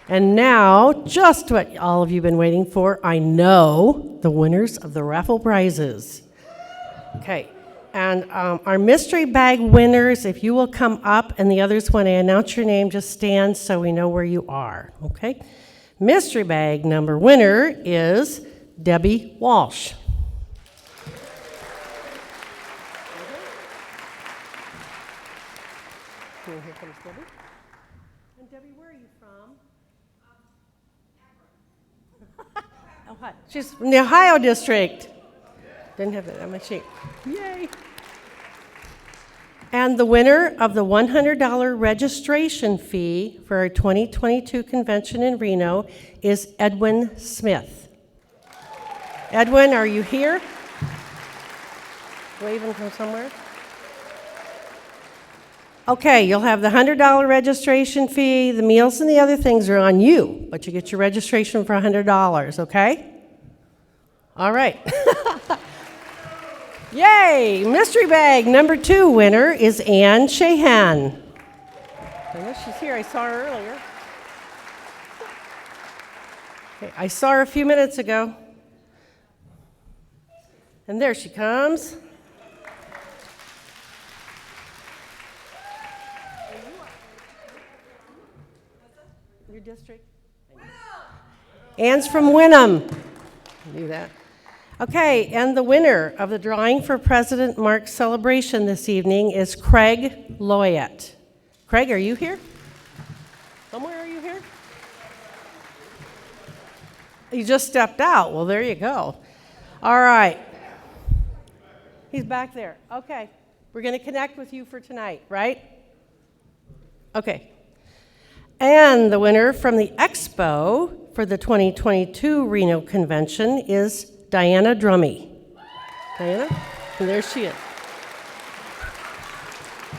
And now, just what all of you have been waiting for, I know the winners of the raffle prizes. Okay. And our mystery bag winners, if you will come up, and the others, when I announce your name, just stand so we know where you are, okay? Mystery bag number winner is Debbie Walsh. Here comes Debbie. And Debbie, where are you from? Ohio. She's from the Ohio district. Didn't have that on my sheet. Yay. And the winner of the $100 registration fee for our 2022 convention in Reno is Edwin Smith. Edwin, are you here? Waving from somewhere? Okay, you'll have the $100 registration fee. The meals and the other things are on you, but you get your registration for $100, okay? All right. Yay! Mystery bag number 2 winner is Ann Shahan. I know she's here. I saw her earlier. Okay, I saw her a few minutes ago. And there she comes. Your district? Ann's from Wynnum. I knew that. Okay, and the winner of the drawing for President Mark's celebration this evening is Craig Loyett. Craig, are you here? Somewhere are you here? You just stepped out. Well, there you go. All right. He's back there. Okay. We're going to connect with you for tonight, right? Okay. And the winner from the expo for the 2022 Reno Convention is Diana Drummy. Diana? And there she is.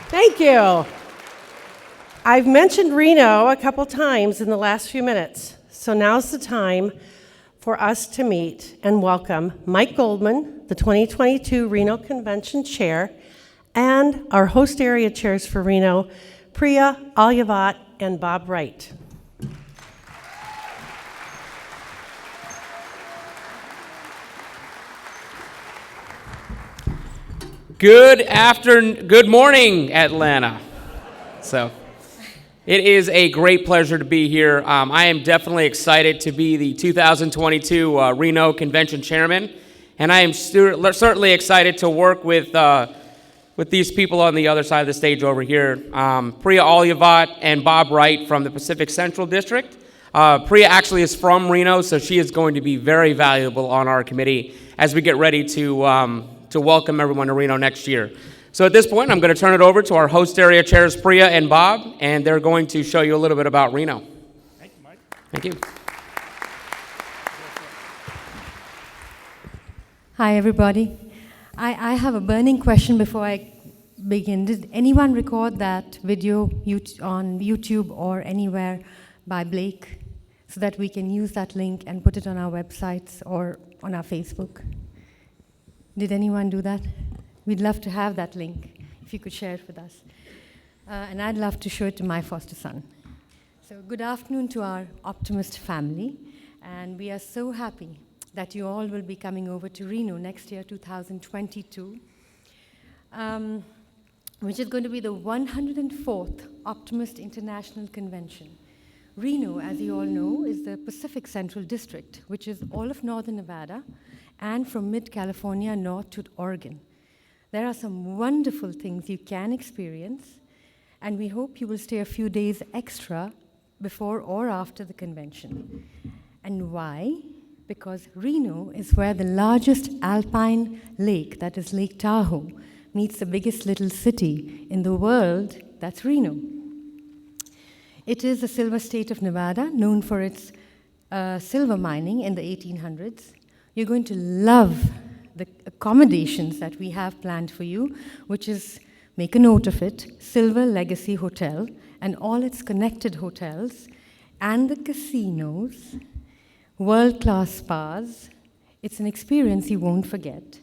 Thank you. I've mentioned Reno a couple times in the last few minutes, so now's the time for us to meet and welcome Mike Goldman, the 2022 Reno Convention Chair, and our host area chairs for Reno, Priya Alyavat and Bob Wright. Good morning, Atlanta. So, it is a great pleasure to be here. I am definitely excited to be the 2022 Reno Convention Chairman, and I am certainly excited to work with these people on the other side of the stage over here, Priya Alyavat and Bob Wright from the Pacific Central District. Priya actually is from Reno, so she is going to be very valuable on our committee as we get ready to welcome everyone to Reno next year. So at this point, I'm going to turn it over to our host area chairs, Priya and Bob, and they're going to show you a little bit about Reno. Thank you, Mike. Thank you. Hi, everybody. I have a burning question before I begin. Did anyone record that video on YouTube or anywhere by Blake so that we can use that link and put it on our websites or on our Facebook? Did anyone do that? We'd love to have that link, if you could share it with us. And I'd love to show it to my foster son. So good afternoon to our Optimist family, and we are so happy that you all will be coming over to Reno next year, 2022, which is going to be the 104th Optimist International Convention. Reno, as you all know, is the Pacific Central District, which is all of northern Nevada and from mid-California north to Oregon. There are some wonderful things you can experience, and we hope you will stay a few days extra before or after the convention. And why? Because Reno is where the largest alpine lake, that is Lake Tahoe, meets the biggest little city in the world, that's Reno. It is the silver state of Nevada, known for its silver mining in the 1800s. You're going to love the accommodations that we have planned for you, which is, make a note of it, Silver Legacy Hotel and all its connected hotels, and the casinos, world-class spas. It's an experience you won't forget.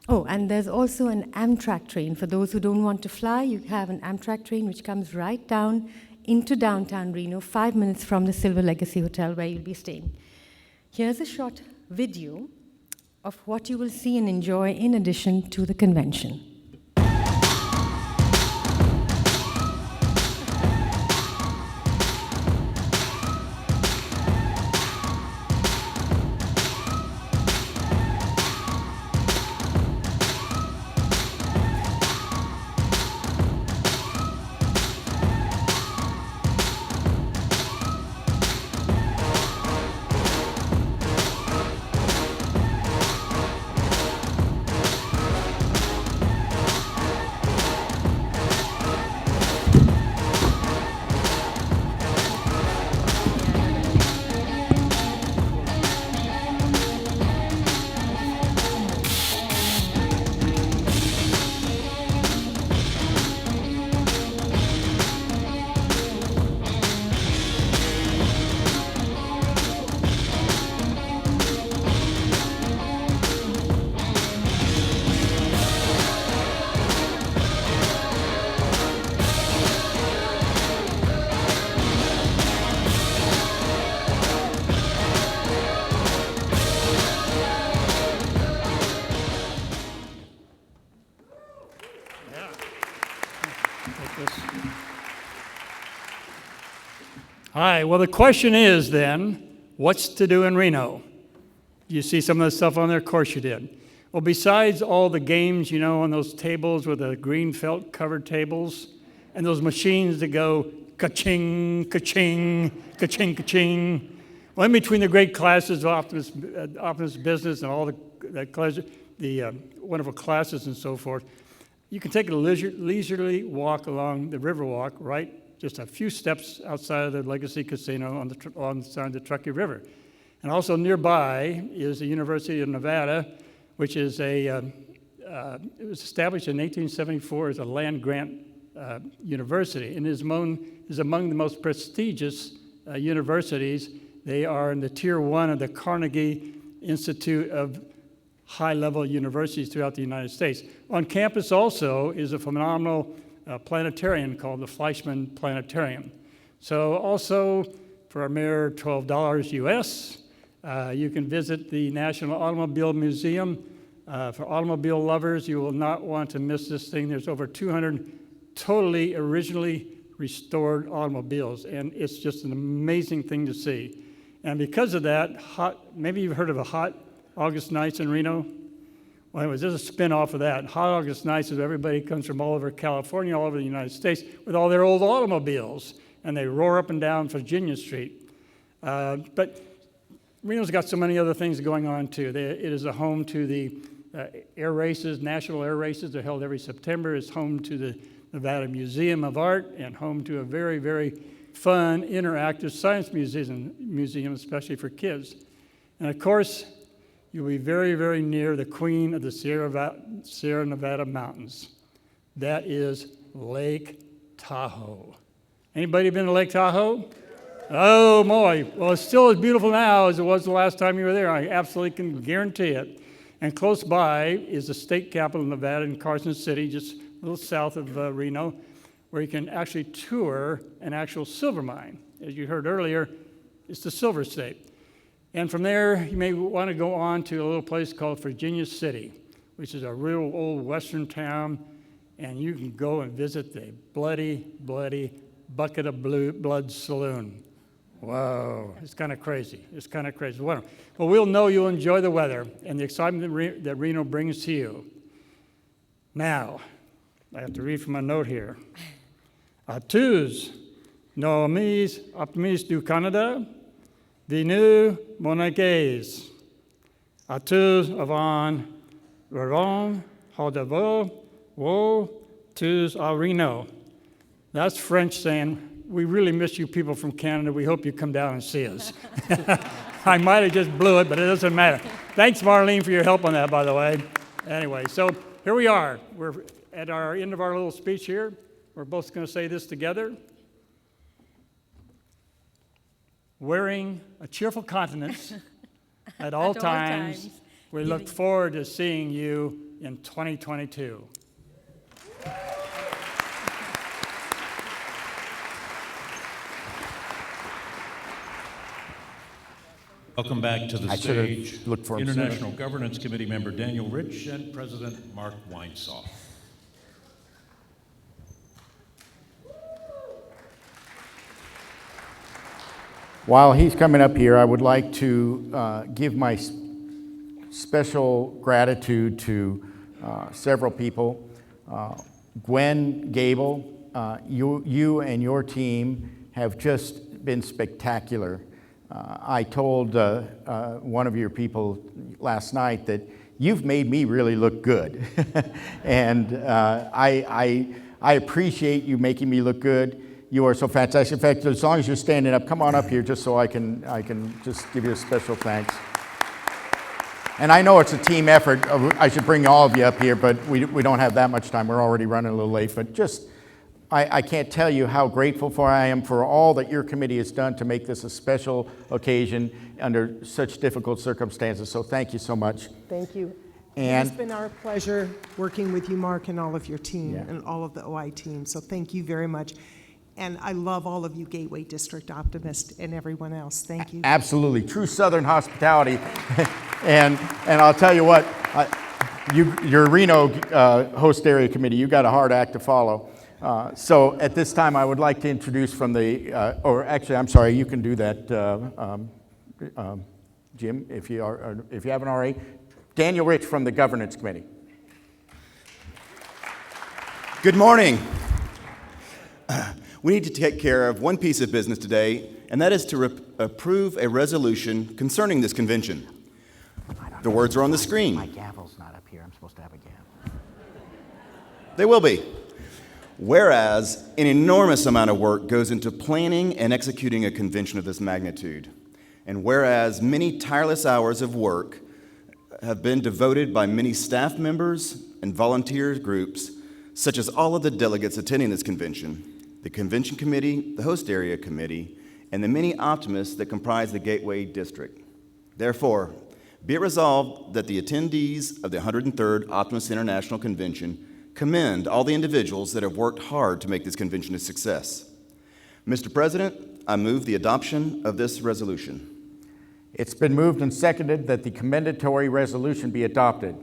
Oh, and there's also an Amtrak train. For those who don't want to fly, you have an Amtrak train which comes right down into downtown Reno, 5 minutes from the Silver Legacy Hotel where you'll be staying. Here's a short video of what you will see and enjoy in addition to the convention. All right, well, the question is then, what's to do in Reno? You see some of the stuff on there? Of course you did. Well, besides all the games, you know, on those tables with the green felt covered tables, and those machines that go ka-ching, ka-ching, ka-ching, ka-ching. Well, in between the great classes of Optimist Business and all the wonderful classes and so forth, you can take a leisurely walk along the Riverwalk, right? Just a few steps outside of the Legacy Casino on the side of the Truckee River. And also nearby is the University of Nevada, which is it was established in 1874 as a land-grant university, and is among the most prestigious universities. They are in the Tier 1 of the Carnegie Institute of high-level universities throughout the United States. On campus also is a phenomenal planetarium called the Fleischmann Planetarium. So also, for a mere $12 US, you can visit the National Automobile Museum. For automobile lovers, you will not want to miss this thing. There's over 200 totally originally restored automobiles, and it's just an amazing thing to see. And because of that, maybe you've heard of a Hot August Nights in Reno? Well, anyways, there's a spin-off of that. Hot August Nights is everybody comes from all over California, all over the United States, with all their old automobiles, and they roar up and down Virginia Street. But Reno's got so many other things going on, too. It is a home to the air races, national air races. They're held every September. It's home to the Nevada Museum of Art and home to a very, very fun, interactive science museum, especially for kids. And, of course, you'll be very, very near the queen of the Sierra Nevada mountains. That is Lake Tahoe. Anybody been to Lake Tahoe? Oh, boy. Well, it's still as beautiful now as it was the last time you were there. I absolutely can guarantee it. And close by is the state capital of Nevada in Carson City, just a little south of Reno, where you can actually tour an actual silver mine. As you heard earlier, it's the Silver State. And from there, you may want to go on to a little place called Virginia City, which is a real old western town, and you can go and visit the bloody, bloody Bucket of Blood Saloon. Whoa, it's kind of crazy. It's kind of crazy. Well, we'll know you'll enjoy the weather and the excitement that Reno brings to you. Now, I have to read from my note here. À tous nos amis optimistes du Canada, venez monégasques. À tous avant, Ravon, Haldavo, wo, tous à Reno. That's French saying, we really miss you people from Canada. We hope you come down and see us. I might have just blew it, but it doesn't matter. Thanks, Marlene, for your help on that, by the way. Anyway, so here we are. We're at our end of our little speech here. We're both going to say this together. Wearing a cheerful countenance at all times, we look forward to seeing you in 2022. Welcome back to the stage, looked for him International Governance Committee member Daniel Rich and President Mark Weinsoff. While he's coming up here, I would like to give my special gratitude to several people. Gwen Gable, you and your team have just been spectacular. I told one of your people last night that you've made me really look good. And I appreciate you making me look good. You are so fantastic. In fact, as long as you're standing up, come on up here just so I can just give you a special thanks. And I know it's a team effort. I should bring all of you up here, but we don't have that much time. We're already running a little late. But just, I can't tell you how grateful I am for all that your committee has done to make this a special occasion under such difficult circumstances. So thank you so much. Thank you. And it's been our pleasure working with you, Mark, and all of your team and all of the OI team. So thank you very much. And I love all of you Gateway District Optimists and everyone else. Thank you. Absolutely. True Southern hospitality. and I'll tell you what, your Reno host area committee, you got a hard act to follow. So at this time, I would like to introduce from the, or actually, I'm sorry, you can do that, Jim, if you haven't already. Daniel Rich from the Governance Committee. Good morning. We need to take care of one piece of business today, and that is to approve a resolution concerning this convention. The words are on the screen. My gavel's not up here. I'm supposed to have a gavel. They will be. Whereas an enormous amount of work goes into planning and executing a convention of this magnitude, and whereas many tireless hours of work have been devoted by many staff members and volunteer groups, such as all of the delegates attending this convention, the convention committee, the host area committee, and the many optimists that comprise the Gateway District. Therefore, be it resolved that the attendees of the 103rd Optimist International Convention commend all the individuals that have worked hard to make this convention a success. Mr. President, I move the adoption of this resolution. It's been moved and seconded that the commendatory resolution be adopted.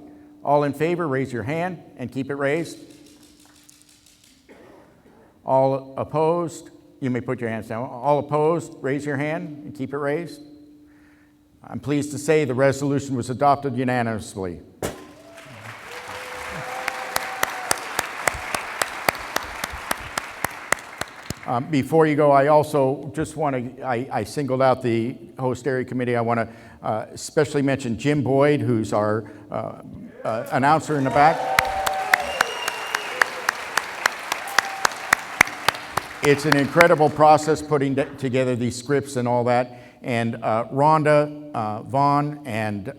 All in favor, raise your hand and keep it raised. All opposed, you may put your hands down. All opposed, raise your hand and keep it raised. I'm pleased to say the resolution was adopted unanimously. Before you go, I also just want to, I singled out the host area committee. I want to especially mention Jim Boyd, who's our announcer in the back. It's an incredible process putting together these scripts and all that. And Rhonda Vaughn and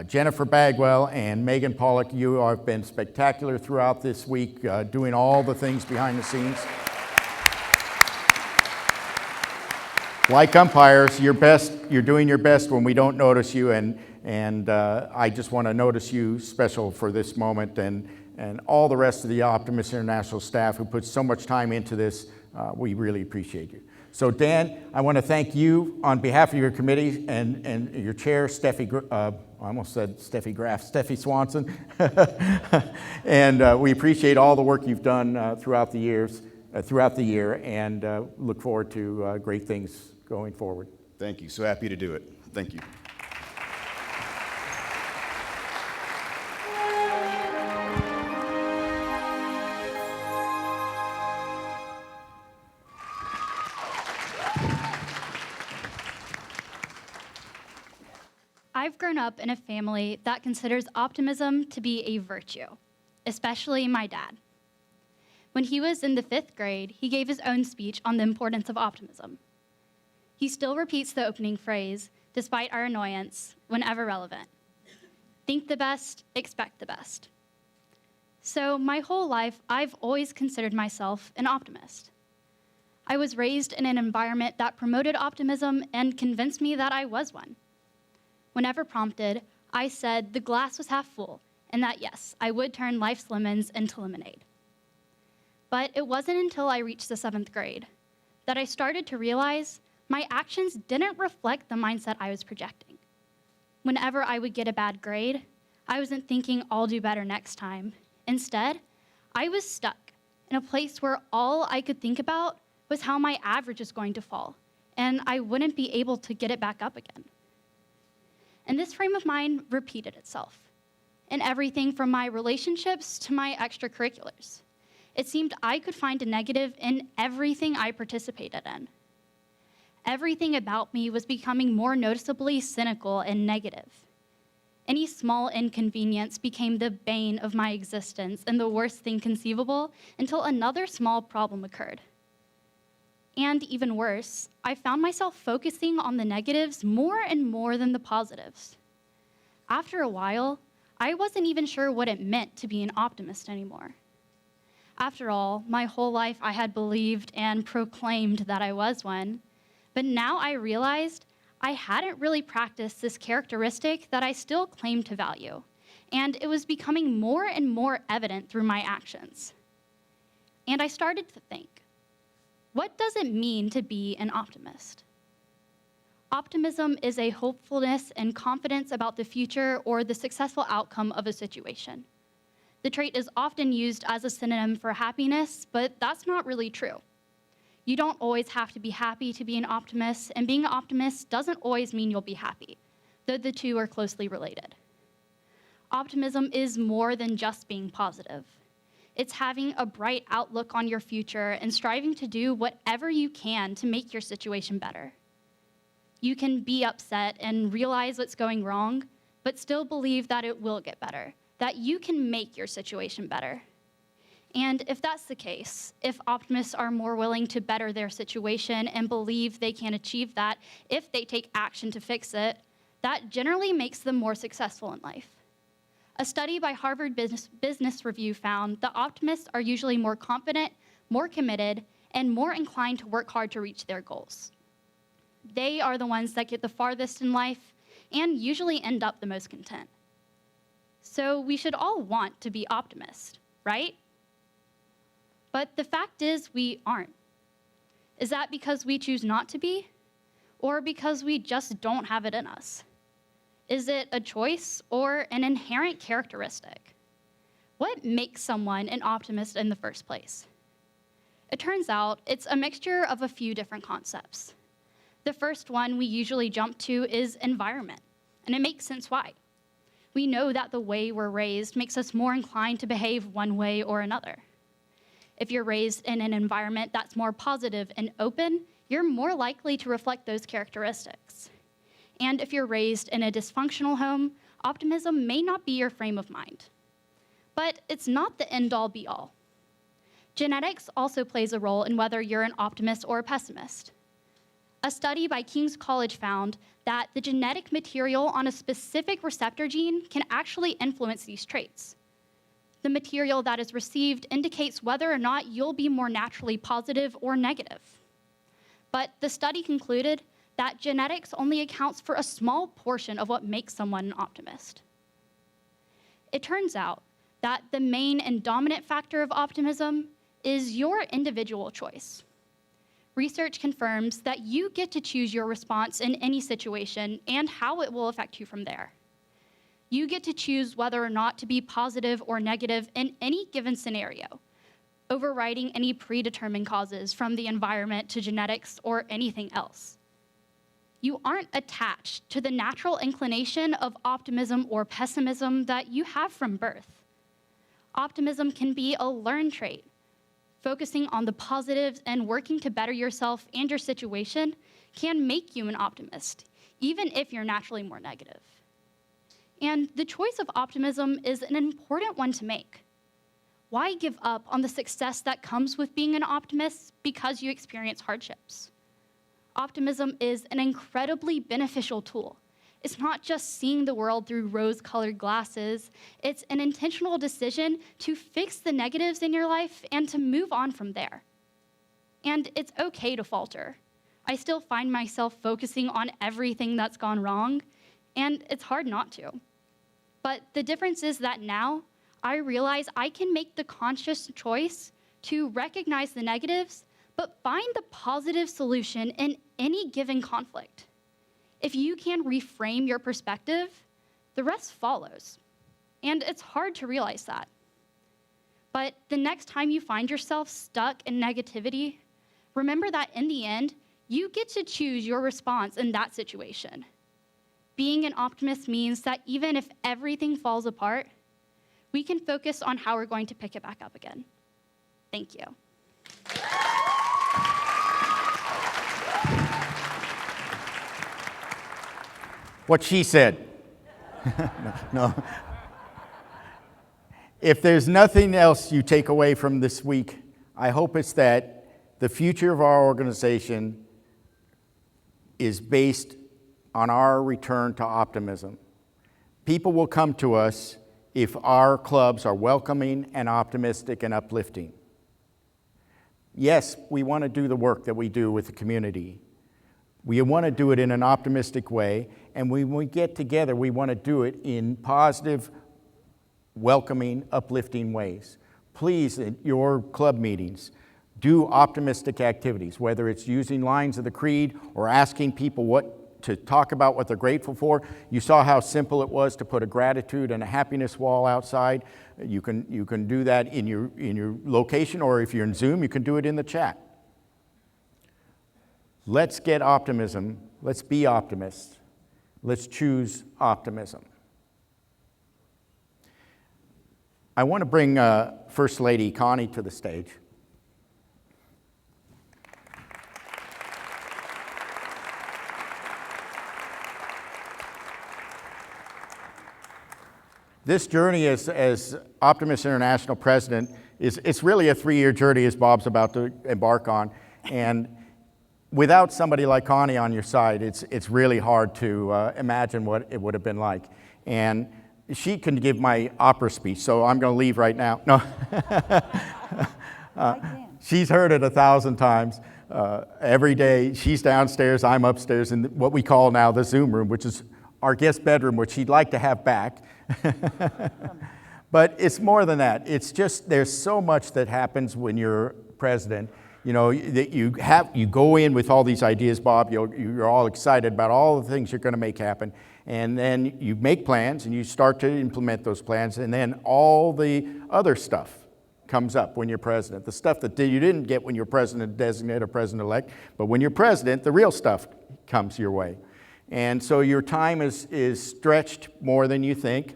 Jennifer Bagwell and Megan Pollock, you have been spectacular throughout this week, doing all the things behind the scenes. Like umpires, you're doing your best when we don't notice you, and I just want to notice you special for this moment, and all the rest of the Optimist International staff who put so much time into this. We really appreciate you. So Dan, I want to thank you on behalf of your committee and your chair, I almost said Steffi Graff, Steffi Swanson. And we appreciate all the work you've done throughout the year, and look forward to great things going forward. Thank you. So happy to do it. Thank you. I've grown up in a family that considers optimism to be a virtue, especially my dad. When he was in the 5th grade, he gave his own speech on the importance of optimism. He still repeats the opening phrase, despite our annoyance, whenever relevant. Think the best, expect the best. So my whole life, I've always considered myself an optimist. I was raised in an environment that promoted optimism and convinced me that I was one. Whenever prompted, I said the glass was half full, and that yes, I would turn life's lemons into lemonade. But it wasn't until I reached the 7th grade that I started to realize my actions didn't reflect the mindset I was projecting. Whenever I would get a bad grade, I wasn't thinking I'll do better next time. Instead, I was stuck in a place where all I could think about was how my average is going to fall, and I wouldn't be able to get it back up again. And this frame of mind repeated itself in everything from my relationships to my extracurriculars. It seemed I could find a negative in everything I participated in. Everything about me was becoming more noticeably cynical and negative. Any small inconvenience became the bane of my existence and the worst thing conceivable until another small problem occurred. And even worse, I found myself focusing on the negatives more and more than the positives. After a while, I wasn't even sure what it meant to be an optimist anymore. After all, my whole life I had believed and proclaimed that I was one, but now I realized I hadn't really practiced this characteristic that I still claimed to value, and it was becoming more and more evident through my actions. And I started to think, what does it mean to be an optimist? Optimism is a hopefulness and confidence about the future or the successful outcome of a situation. The trait is often used as a synonym for happiness, but that's not really true. You don't always have to be happy to be an optimist, and being an optimist doesn't always mean you'll be happy, though the two are closely related. Optimism is more than just being positive. It's having a bright outlook on your future and striving to do whatever you can to make your situation better. You can be upset and realize what's going wrong, but still believe that it will get better, that you can make your situation better. And if that's the case, if optimists are more willing to better their situation and believe they can achieve that if they take action to fix it, that generally makes them more successful in life. A study by Harvard Business Review found that optimists are usually more confident, more committed, and more inclined to work hard to reach their goals. They are the ones that get the farthest in life and usually end up the most content. So we should all want to be optimists, right? But the fact is we aren't. Is that because we choose not to be? Or because we just don't have it in us? Is it a choice or an inherent characteristic? What makes someone an optimist in the first place? It turns out it's a mixture of a few different concepts. The first one we usually jump to is environment, and it makes sense why. We know that the way we're raised makes us more inclined to behave one way or another. If you're raised in an environment that's more positive and open, you're more likely to reflect those characteristics. And if you're raised in a dysfunctional home, optimism may not be your frame of mind. But it's not the end-all be-all. Genetics also plays a role in whether you're an optimist or a pessimist. A study by King's College found that the genetic material on a specific receptor gene can actually influence these traits. The material that is received indicates whether or not you'll be more naturally positive or negative. But the study concluded that genetics only accounts for a small portion of what makes someone an optimist. It turns out that the main and dominant factor of optimism is your individual choice. Research confirms that you get to choose your response in any situation and how it will affect you from there. You get to choose whether or not to be positive or negative in any given scenario, overriding any predetermined causes from the environment to genetics or anything else. You aren't attached to the natural inclination of optimism or pessimism that you have from birth. Optimism can be a learned trait. Focusing on the positives and working to better yourself and your situation can make you an optimist, even if you're naturally more negative. And the choice of optimism is an important one to make. Why give up on the success that comes with being an optimist because you experience hardships? Optimism is an incredibly beneficial tool. It's not just seeing the world through rose-colored glasses. It's an intentional decision to fix the negatives in your life and to move on from there. And it's okay to falter. I still find myself focusing on everything that's gone wrong, and it's hard not to. But the difference is that now I realize I can make the conscious choice to recognize the negatives, but find the positive solution in any given conflict. If you can reframe your perspective, the rest follows. And it's hard to realize that. But the next time you find yourself stuck in negativity, remember that in the end, you get to choose your response in that situation. Being an optimist means that even if everything falls apart, we can focus on how we're going to pick it back up again. Thank you. What she said. No. If there's nothing else you take away from this week, I hope it's that the future of our organization is based on our return to optimism. People will come to us if our clubs are welcoming and optimistic and uplifting. Yes, we want to do the work that we do with the community. We want to do it in an optimistic way, and when we get together, we want to do it in positive, welcoming, uplifting ways. Please, at your club meetings, do optimistic activities, whether it's using lines of the creed or asking people what to talk about what they're grateful for. You saw how simple it was to put a gratitude and a happiness wall outside. You can do that in your location, or if you're in Zoom, you can do it in the chat. Let's get optimism. Let's be optimists. Let's choose optimism. I want to bring First Lady Connie to the stage. This journey as Optimist International President it's really a 3-year journey as Bob's about to embark on. And without somebody like Connie on your side, it's really hard to imagine what it would have been like. And she can give my opera speech, so I'm going to leave right now. No. She's heard it 1,000 times. Every day, she's downstairs, I'm upstairs in what we call now the Zoom room, which is our guest bedroom, which she'd like to have back. But it's more than that. It's just there's so much that happens when you're president. You know, that you go in with all these ideas, Bob. You're all excited about all the things you're going to make happen, and then you make plans and you start to implement those plans, and then all the other stuff comes up when you're president. The stuff that you didn't get when you're president-designate or president-elect, but when you're president, the real stuff comes your way. And so your time is stretched more than you think.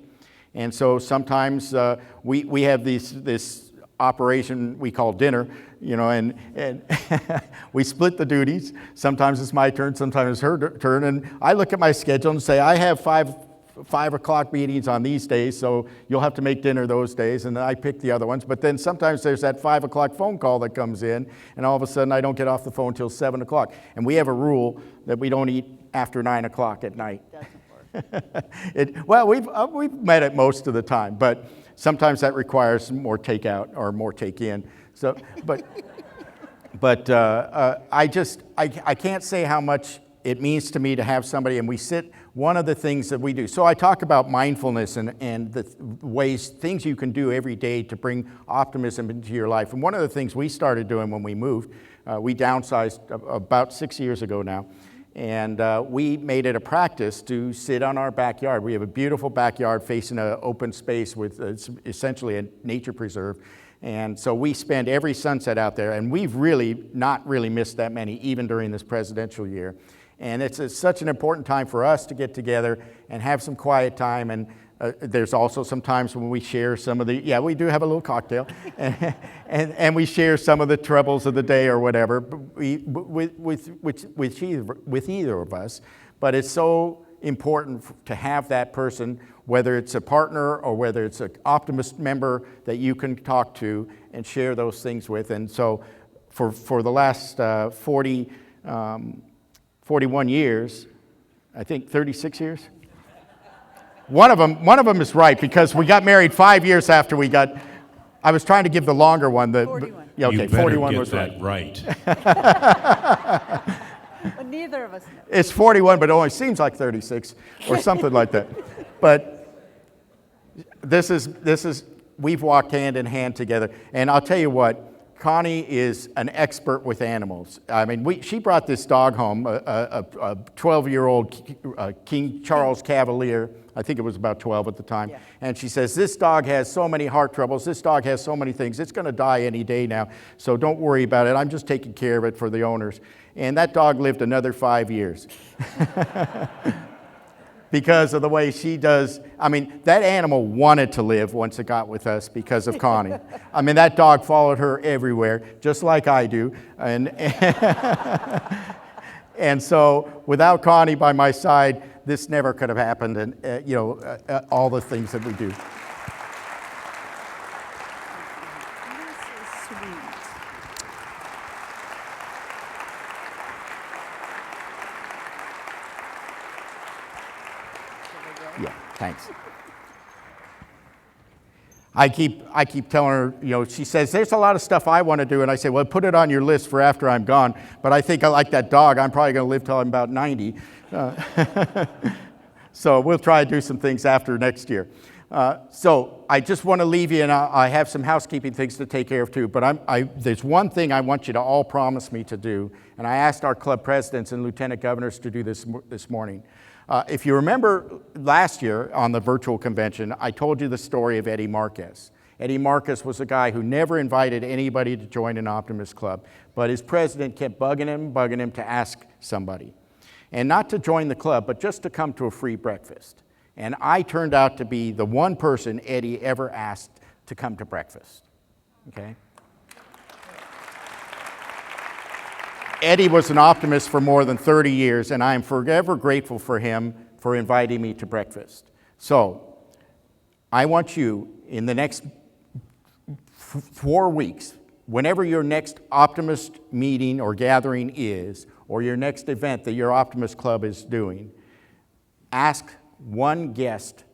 And so sometimes we have this operation we call dinner, you know, and we split the duties. Sometimes it's my turn, sometimes it's her turn. And I look at my schedule and say, I have five o'clock meetings on these days, so you'll have to make dinner those days, and I pick the other ones. But then sometimes there's that 5 o'clock phone call that comes in, and all of a sudden I don't get off the phone until 7 o'clock. And we have a rule that we don't eat after 9 o'clock at night. That's important. Well, we've met it most of the time, but sometimes that requires more takeout or more take-in. So, but I can't say how much it means to me to have somebody, and we sit. One of the things that we do, so I talk about mindfulness and the things you can do every day to bring optimism into your life. And one of the things we started doing when we moved, we downsized about 6 years ago now, and we made it a practice to sit on our backyard. We have a beautiful backyard facing an open space with essentially a nature preserve. And so we spend every sunset out there, and we've really not really missed that many, even during this presidential year. And it's such an important time for us to get together and have some quiet time. And there's also some times when we share some of we do have a little cocktail, and we share some of the troubles of the day or whatever with either of us. But it's so important to have that person, whether it's a partner or whether it's an Optimist member that you can talk to and share those things with. And so for the last 41 years, I think 36 years. One of them is right, because we got married 5 years after we got. I was trying to give the longer one. 41. Yeah, okay, you better 41 get was that right. But neither of us know. It's 41, but it only seems like 36 or something like that. But this is we've walked hand in hand together, and I'll tell you what. Connie is an expert with animals. I mean, she brought this dog home, a 12-year-old King Charles Cavalier. I think it was about 12 at the time. Yeah. And she says, this dog has so many heart troubles. This dog has so many things. It's going to die any day now, so don't worry about it. I'm just taking care of it for the owners. And that dog lived another 5 years. Because of the way she does. I mean, that animal wanted to live once it got with us because of Connie. I mean, that dog followed her everywhere, just like I do. And so without Connie by my side, this never could have happened, and all the things that we do. Yeah, thanks. I keep telling her, she says, there's a lot of stuff I want to do. And I say, well, put it on your list for after I'm gone. But I think I like that dog. I'm probably going to live till I'm about 90. So we'll try to do some things after next year. So I just want to leave you, and I have some housekeeping things to take care of too, but there's one thing I want you to all promise me to do, and I asked our club presidents and lieutenant governors to do this morning. If you remember last year on the virtual convention, I told you the story of Eddie Marquez. Eddie Marquez was a guy who never invited anybody to join an Optimist club, but his president kept bugging him to ask somebody. And not to join the club, but just to come to a free breakfast. And I turned out to be the one person Eddie ever asked to come to breakfast. Okay? Eddie was an Optimist for more than 30 years, and I am forever grateful for him for inviting me to breakfast. So, I want you, in the next 4 weeks, whenever your next Optimist meeting or gathering is, or your next event that your Optimist Club is doing, ask one person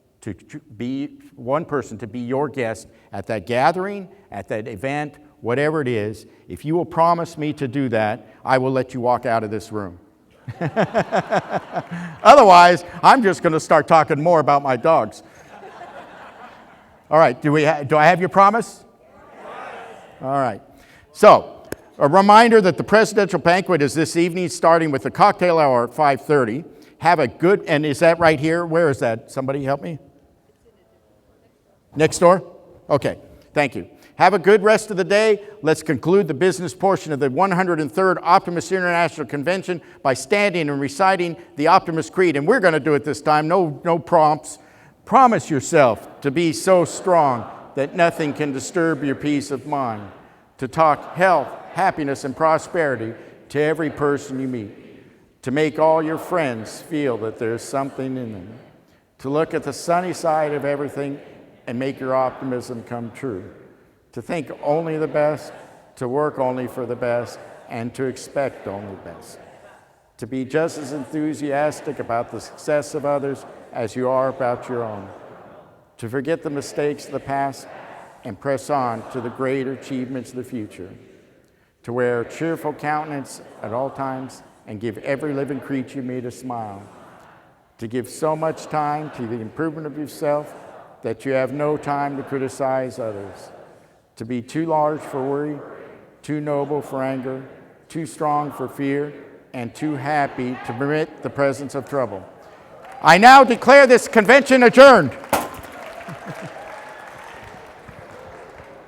to be your guest at that gathering, at that event, whatever it is. If you will promise me to do that, I will let you walk out of this room. Otherwise, I'm just going to start talking more about my dogs. All right, do I have your promise? All right. So, a reminder that the presidential banquet is this evening, starting with the cocktail hour at 5:30. Have a good, and is that right here? Where is that? Somebody help me? Next door? Okay, thank you. Have a good rest of the day. Let's conclude the business portion of the 103rd Optimist International Convention by standing and reciting the Optimist Creed. And we're going to do it this time, no prompts. Promise yourself to be so strong that nothing can disturb your peace of mind, to talk health, happiness, and prosperity to every person you meet, to make all your friends feel that there's something in them, to look at the sunny side of everything and make your optimism come true, to think only the best, to work only for the best, and to expect only the best, to be just as enthusiastic about the success of others as you are about your own, to forget the mistakes of the past and press on to the greater achievements of the future, to wear a cheerful countenance at all times and give every living creature you meet a smile, to give so much time to the improvement of yourself that you have no time to criticize others, to be too large for worry, too noble for anger, too strong for fear, and too happy to permit the presence of trouble. I now declare this convention adjourned.